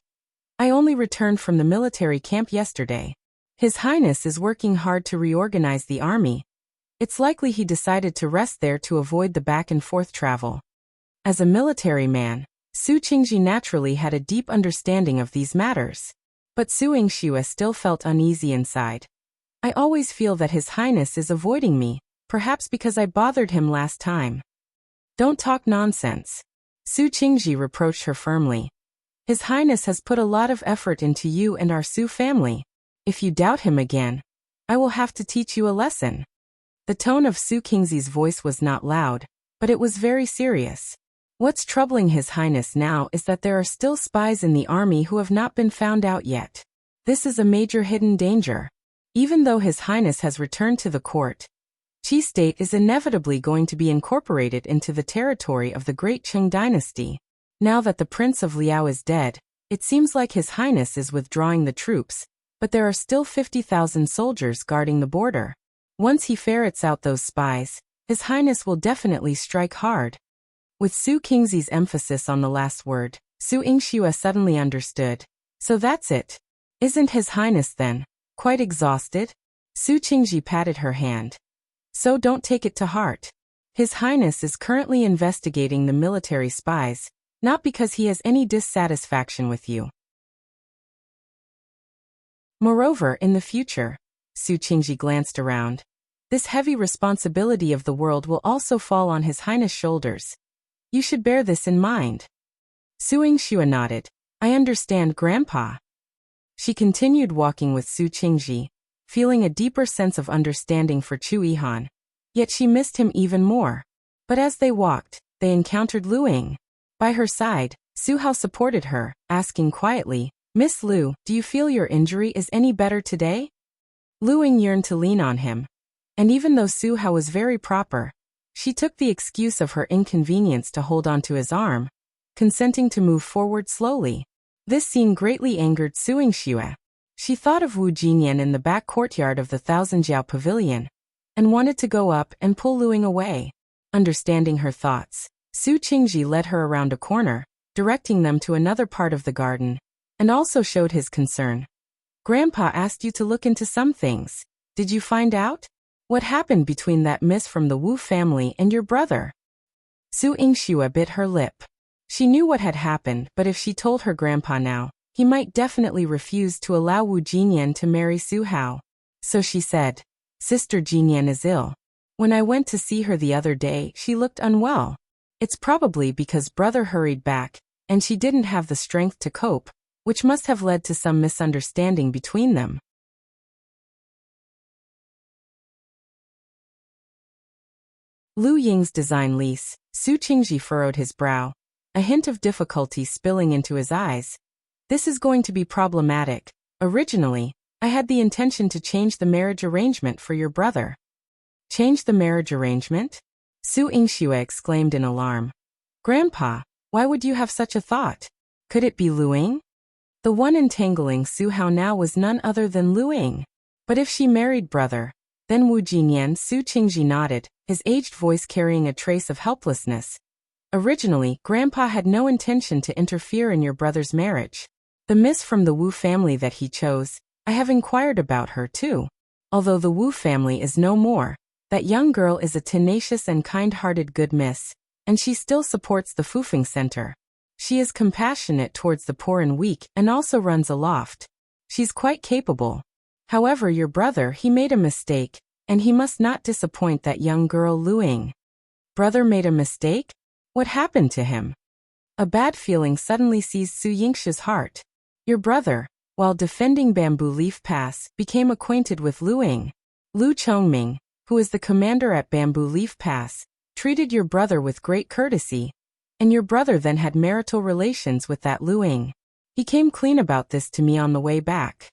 Speaker 1: "I only returned from the military camp yesterday. His Highness is working hard to reorganize the army. It's likely he decided to rest there to avoid the back-and-forth travel." As a military man, Su Qingji naturally had a deep understanding of these matters. But Su Yingxue still felt uneasy inside. "I always feel that His Highness is avoiding me, perhaps because I bothered him last time." "Don't talk nonsense." Su Qingji reproached her firmly. "His Highness has put a lot of effort into you and our Su family. If you doubt him again, I will have to teach you a lesson." The tone of Su Qingzi's voice was not loud, but it was very serious. "What's troubling His Highness now is that there are still spies in the army who have not been found out yet. This is a major hidden danger. Even though His Highness has returned to the court, Qi state is inevitably going to be incorporated into the territory of the Great Qing dynasty. Now that the Prince of Liao is dead, it seems like His Highness is withdrawing the troops, but there are still 50,000 soldiers guarding the border. Once he ferrets out those spies, His Highness will definitely strike hard." With Su Qingzi's emphasis on the last word, Su Yingxue suddenly understood. "So that's it. Isn't His Highness, then, quite exhausted?" Su Qingji patted her hand. "So don't take it to heart. His Highness is currently investigating the military spies, not because he has any dissatisfaction with you. Moreover, in the future," Su Qingji glanced around, "this heavy responsibility of the world will also fall on His Highness' shoulders. You should bear this in mind." Su Yingxue nodded. "I understand, Grandpa." She continued walking with Su Qingji, feeling a deeper sense of understanding for Chu Yihan. Yet she missed him even more. But as they walked, they encountered Lu Ying. By her side, Su Hao supported her, asking quietly, "Miss Lu, do you feel your injury is any better today?" Lu Ying yearned to lean on him. And even though Su Hao was very proper, she took the excuse of her inconvenience to hold onto his arm, consenting to move forward slowly. This scene greatly angered Su Yingxue. She thought of Wu Jinyan in the back courtyard of the Thousandjiao Pavilion, and wanted to go up and pull Lu Ying away. Understanding her thoughts, Su Qingji led her around a corner, directing them to another part of the garden, and also showed his concern. "Grandpa asked you to look into some things. Did you find out? What happened between that miss from the Wu family and your brother?" Su Yingxue bit her lip. She knew what had happened, but if she told her grandpa now, he might definitely refuse to allow Wu Jinyan to marry Su Hao. So she said, "Sister Jinyan is ill. When I went to see her the other day, she looked unwell. It's probably because brother hurried back, and she didn't have the strength to cope, which must have led to some misunderstanding between them." Lu Ying's design lease. Su Qingji furrowed his brow, a hint of difficulty spilling into his eyes. "This is going to be problematic. Originally, I had the intention to change the marriage arrangement for your brother." "Change the marriage arrangement?" Su Yingxue exclaimed in alarm. "Grandpa, why would you have such a thought? Could it be Lu Ying?" The one entangling Su Hao now was none other than Lu Ying. But if she married brother, then Wu Jinyan. Su Qingji nodded, his aged voice carrying a trace of helplessness. "Originally, Grandpa had no intention to interfere in your brother's marriage. The miss from the Wu family that he chose, I have inquired about her too. Although the Wu family is no more, that young girl is a tenacious and kind-hearted good miss, and she still supports the Fufeng Center. She is compassionate towards the poor and weak and also runs a loft. She's quite capable. However, your brother, he made a mistake, and he must not disappoint that young girl Lu Ying." "Brother made a mistake? What happened to him?" A bad feeling suddenly seized Su Yingshu's heart. "Your brother, while defending Bamboo Leaf Pass, became acquainted with Lu Ying. Lu Chongming, who is the commander at Bamboo Leaf Pass, treated your brother with great courtesy, and your brother then had marital relations with that Lu Ying. He came clean about this to me on the way back."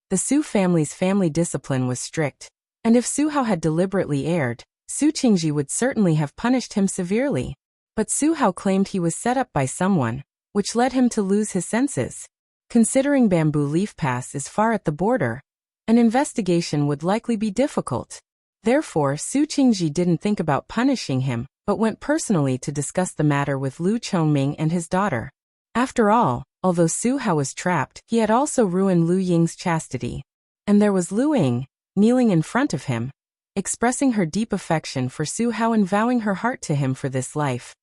Speaker 1: The Su family's family discipline was strict, and if Su Hao had deliberately erred, Su Qingji would certainly have punished him severely. But Su Hao claimed he was set up by someone, which led him to lose his senses. Considering Bamboo Leaf Pass is far at the border, an investigation would likely be difficult. Therefore, Su Qingji didn't think about punishing him, but went personally to discuss the matter with Lu Chongming and his daughter. After all, although Su Hao was trapped, he had also ruined Lu Ying's chastity. And there was Lu Ying, kneeling in front of him, expressing her deep affection for Su Hao and vowing her heart to him for this life,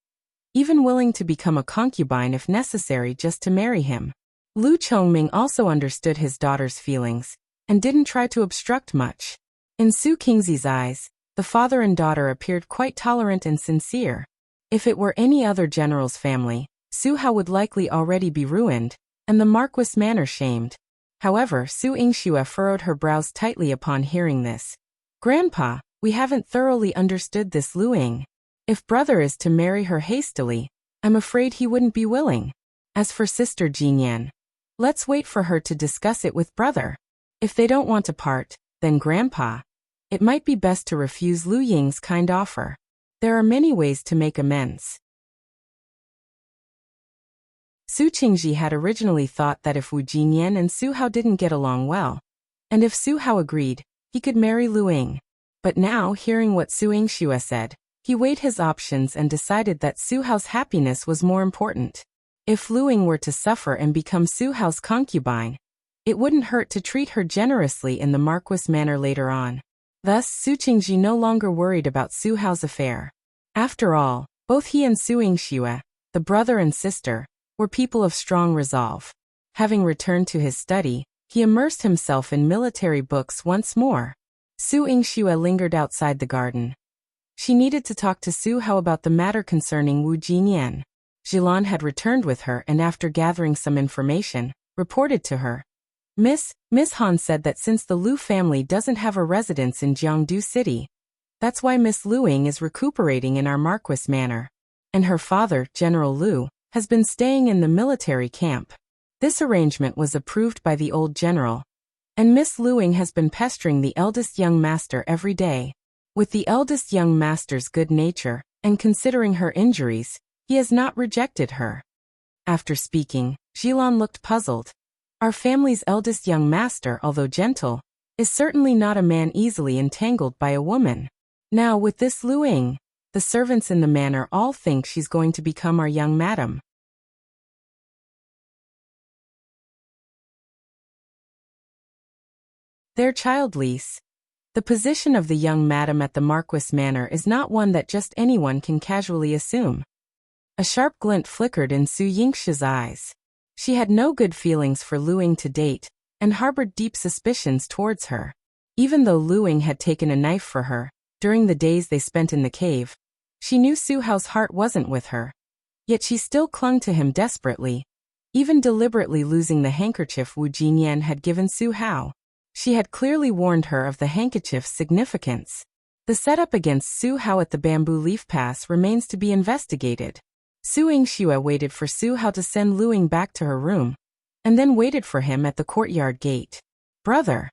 Speaker 1: even willing to become a concubine if necessary just to marry him. Lu Chongming also understood his daughter's feelings, and didn't try to obstruct much. In Su Qingzi's eyes, the father and daughter appeared quite tolerant and sincere. If it were any other general's family, Su Hao would likely already be ruined, and the Marquis Manor shamed. However, Su Yingxue furrowed her brows tightly upon hearing this. "Grandpa, we haven't thoroughly understood this Lu Ying. If brother is to marry her hastily, I'm afraid he wouldn't be willing. As for sister Jinyan, let's wait for her to discuss it with brother. If they don't want to part, then grandpa, it might be best to refuse Lu Ying's kind offer. There are many ways to make amends." Su Qingji had originally thought that if Wu Jinyan and Su Hao didn't get along well, and if Su Hao agreed, he could marry Lu Ying. But now, hearing what Su Yingxue said, he weighed his options and decided that Su Hao's happiness was more important. If Lu Ying were to suffer and become Su Hao's concubine, it wouldn't hurt to treat her generously in the Marquis Manor later on. Thus, Su Qingji no longer worried about Su Hao's affair. After all, both he and Su Yingxue, the brother and sister, were people of strong resolve. Having returned to his study, he immersed himself in military books once more. Su Yingxue lingered outside the garden. She needed to talk to Su Hao about the matter concerning Wu Jinyan. Jilan had returned with her and after gathering some information, reported to her. Miss Han said that since the Lu family doesn't have a residence in Jiangdu City, that's why Miss Lu Ying is recuperating in our Marquis Manor. And her father, General Lu, has been staying in the military camp. This arrangement was approved by the old general, and Miss Lu Ying has been pestering the eldest young master every day. With the eldest young master's good nature, and considering her injuries, he has not rejected her. After speaking, Jilan looked puzzled. Our family's eldest young master, although gentle, is certainly not a man easily entangled by a woman. Now with this Lu Ying, the servants in the manor all think she's going to become our young madam. Their child lease. The position of the young madam at the Marquis Manor is not one that just anyone can casually assume. A sharp glint flickered in Su Yingxue's eyes. She had no good feelings for Lu Ying to date, and harbored deep suspicions towards her. Even though Lu Ying had taken a knife for her, during the days they spent in the cave, she knew Su Hao's heart wasn't with her. Yet she still clung to him desperately, even deliberately losing the handkerchief Wu Jinyan had given Su Hao. She had clearly warned her of the handkerchief's significance. The setup against Su Hao at the Bamboo Leaf Pass remains to be investigated. Su Yingxue waited for Su Hao to send Lu Ying back to her room, and then waited for him at the courtyard gate. "Brother!"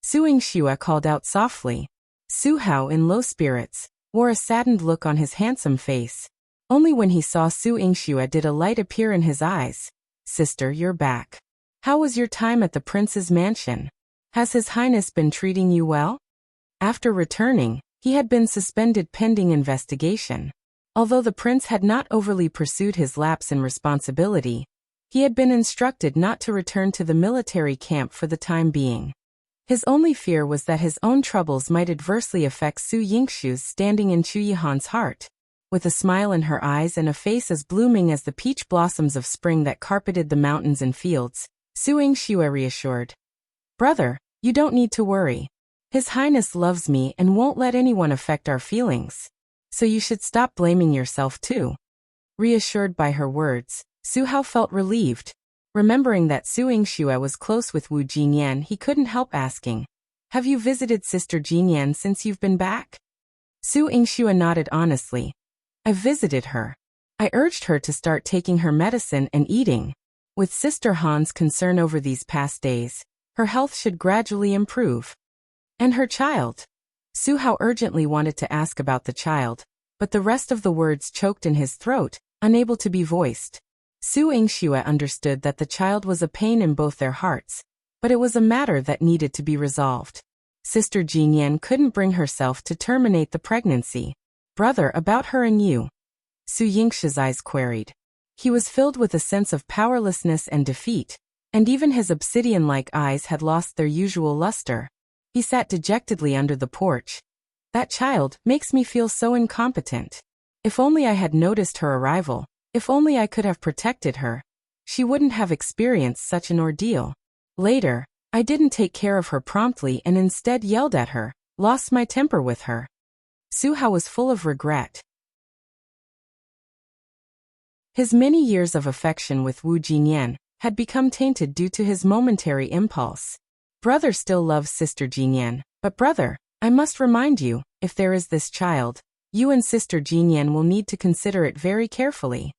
Speaker 1: Su Yingxue called out softly. Su Hao, in low spirits, wore a saddened look on his handsome face. Only when he saw Su Yingxue did a light appear in his eyes. "Sister, you're back. How was your time at the prince's mansion? Has His Highness been treating you well?" After returning, he had been suspended pending investigation. Although the prince had not overly pursued his lapse in responsibility, he had been instructed not to return to the military camp for the time being. His only fear was that his own troubles might adversely affect Su Yingxue's standing in Chu Yihan's heart. with a smile in her eyes and a face as blooming as the peach blossoms of spring that carpeted the mountains and fields. Su Yingxue reassured. Brother, you don't need to worry. His Highness loves me and won't let anyone affect our feelings. So you should stop blaming yourself too. Reassured by her words, Su Hao felt relieved. Remembering that Su Yingxue was close with Wu Jinyan, he couldn't help asking, have you visited Sister Jinyan since you've been back? Su Yingxue nodded honestly. I've visited her. I urged her to start taking her medicine and eating. With Sister Han's concern over these past days, her health should gradually improve. And her child? Su Hao urgently wanted to ask about the child, but the rest of the words choked in his throat, unable to be voiced. Su Yingxue understood that the child was a pain in both their hearts, but it was a matter that needed to be resolved. Sister Jinyan couldn't bring herself to terminate the pregnancy. Brother, about her and you? Su Yingxue's eyes queried. He was filled with a sense of powerlessness and defeat, and even his obsidian-like eyes had lost their usual luster. He sat dejectedly under the porch. That child makes me feel so incompetent. If only I had noticed her arrival. If only I could have protected her. She wouldn't have experienced such an ordeal. Later, I didn't take care of her promptly and instead yelled at her, lost my temper with her. Su Hao was full of regret. His many years of affection with Wu Jinyan had become tainted due to his momentary impulse. Brother still loves Sister Jinyan, but brother, I must remind you, if there is this child, you and Sister Jinyan will need to consider it very carefully.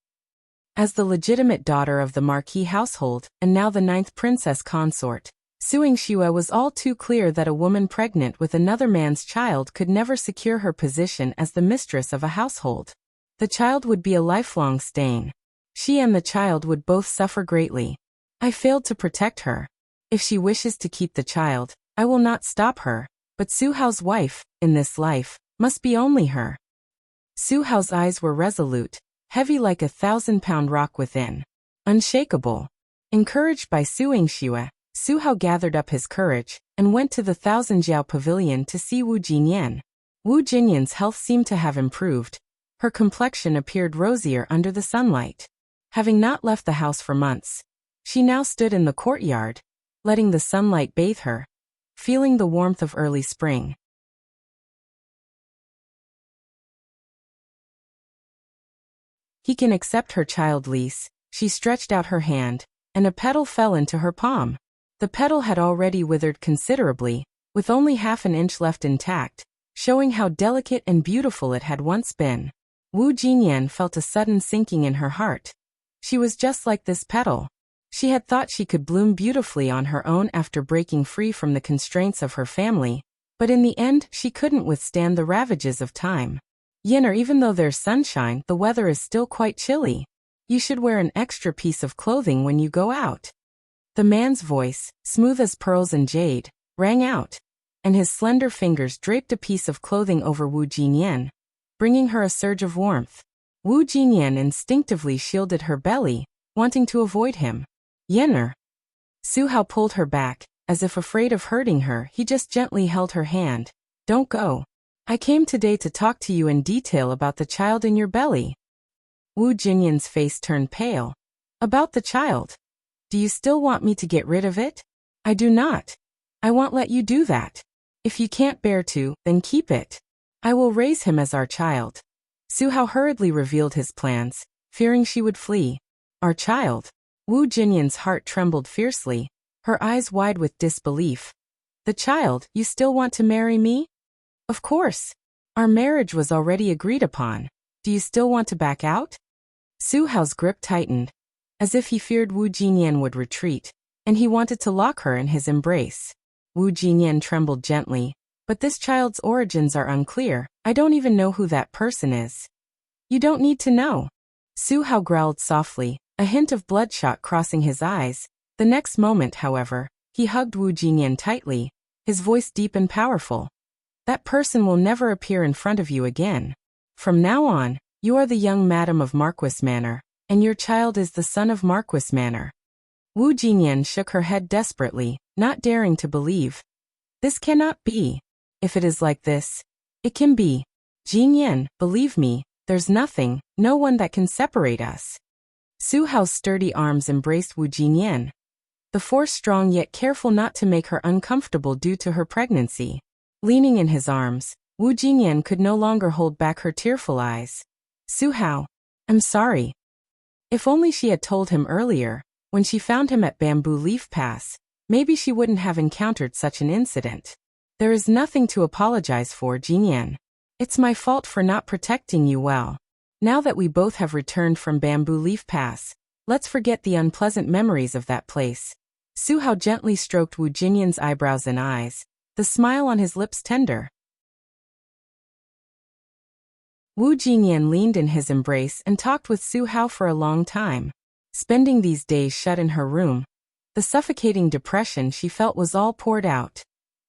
Speaker 1: As the legitimate daughter of the Marquis household, and now the 9th princess consort, Su Yingxue was all too clear that a woman pregnant with another man's child could never secure her position as the mistress of a household. The child would be a lifelong stain. She and the child would both suffer greatly. I failed to protect her. If she wishes to keep the child, I will not stop her, but Su Hao's wife, in this life, must be only her. Su Hao's eyes were resolute, heavy like a 1,000-pound rock within. Unshakable. Encouraged by Su Yingxue, Su Hao gathered up his courage and went to the 1,000-jiao pavilion to see Wu Jinyan. Wu Jinyan's health seemed to have improved. Her complexion appeared rosier under the sunlight. Having not left the house for months, she now stood in the courtyard, letting the sunlight bathe her, feeling the warmth of early spring. He can accept her child lease. She stretched out her hand, and a petal fell into her palm. The petal had already withered considerably, with only half an inch left intact, showing how delicate and beautiful it had once been. Wu Jinyan felt a sudden sinking in her heart. She was just like this petal. She had thought she could bloom beautifully on her own after breaking free from the constraints of her family, but in the end she couldn't withstand the ravages of time. Yinner, even though there's sunshine, the weather is still quite chilly. You should wear an extra piece of clothing when you go out. The man's voice, smooth as pearls and jade, rang out, and his slender fingers draped a piece of clothing over Wu Jinyan, bringing her a surge of warmth. Wu Jinyan instinctively shielded her belly, wanting to avoid him. Yinner. Su Hao pulled her back, as if afraid of hurting her. He just gently held her hand. Don't go. I came today to talk to you in detail about the child in your belly. Wu Jinyan's face turned pale. About the child? Do you still want me to get rid of it? I do not. I won't let you do that. If you can't bear to, then keep it. I will raise him as our child. Su Hao hurriedly revealed his plans, fearing she would flee. Our child? Wu Jinyan's heart trembled fiercely, her eyes wide with disbelief. The child? You still want to marry me? Of course. Our marriage was already agreed upon. Do you still want to back out? Su Hao's grip tightened, as if he feared Wu Jinyan would retreat, and he wanted to lock her in his embrace. Wu Jinyan trembled gently. But this child's origins are unclear. I don't even know who that person is. You don't need to know. Su Hao growled softly, a hint of bloodshot crossing his eyes. The next moment, however, he hugged Wu Jinyan tightly, his voice deep and powerful. That person will never appear in front of you again. From now on, you are the young madam of Marquis Manor, and your child is the son of Marquis Manor. Wu Jinyan shook her head desperately, not daring to believe. This cannot be. If it is like this, it can be. Jinyan, believe me, There's nothing, no one that can separate us. Su Hao's sturdy arms embraced Wu Jinyan, the force strong yet careful not to make her uncomfortable due to her pregnancy. Leaning in his arms, Wu Jinyan could no longer hold back her tearful eyes. Su Hao, I'm sorry. If only she had told him earlier, when she found him at Bamboo Leaf Pass, maybe she wouldn't have encountered such an incident. There is nothing to apologize for, Jinyan. It's my fault for not protecting you well. Now that we both have returned from Bamboo Leaf Pass, let's forget the unpleasant memories of that place. Su Hao gently stroked Wu Jinyan's eyebrows and eyes, the smile on his lips tender. Wu Jinyan leaned in his embrace and talked with Su Hao for a long time. Spending these days shut in her room, the suffocating depression she felt was all poured out.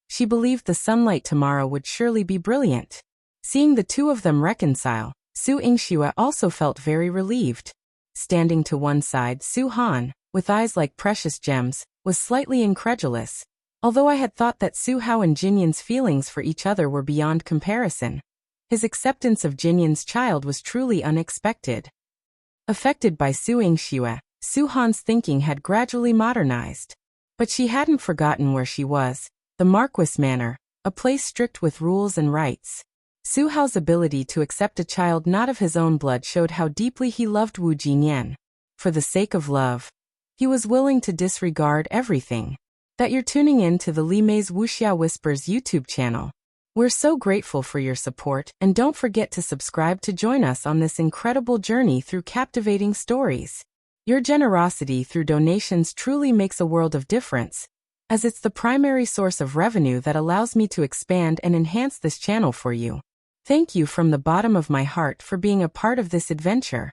Speaker 1: She believed the sunlight tomorrow would surely be brilliant. Seeing the two of them reconcile, Su Yingxue also felt very relieved. Standing to one side, Su Han, with eyes like precious gems, was slightly incredulous. Although I had thought that Su Hao and Jinyan's feelings for each other were beyond comparison, his acceptance of Jinyan's child was truly unexpected. Affected by Su Yingxue, Su Han's thinking had gradually modernized. But she hadn't forgotten where she was, the Marquis Manor, a place strict with rules and rights. Su Hao's ability to accept a child not of his own blood showed how deeply he loved Wu Jinyan. For the sake of love, he was willing to disregard everything. That you're tuning in to the Li Mei's Wuxia Whispers YouTube channel. We're so grateful for your support, and don't forget to subscribe to join us on this incredible journey through captivating stories. Your generosity through donations truly makes a world of difference, as it's the primary source of revenue that allows me to expand and enhance this channel for you. Thank you from the bottom of my heart for being a part of this adventure.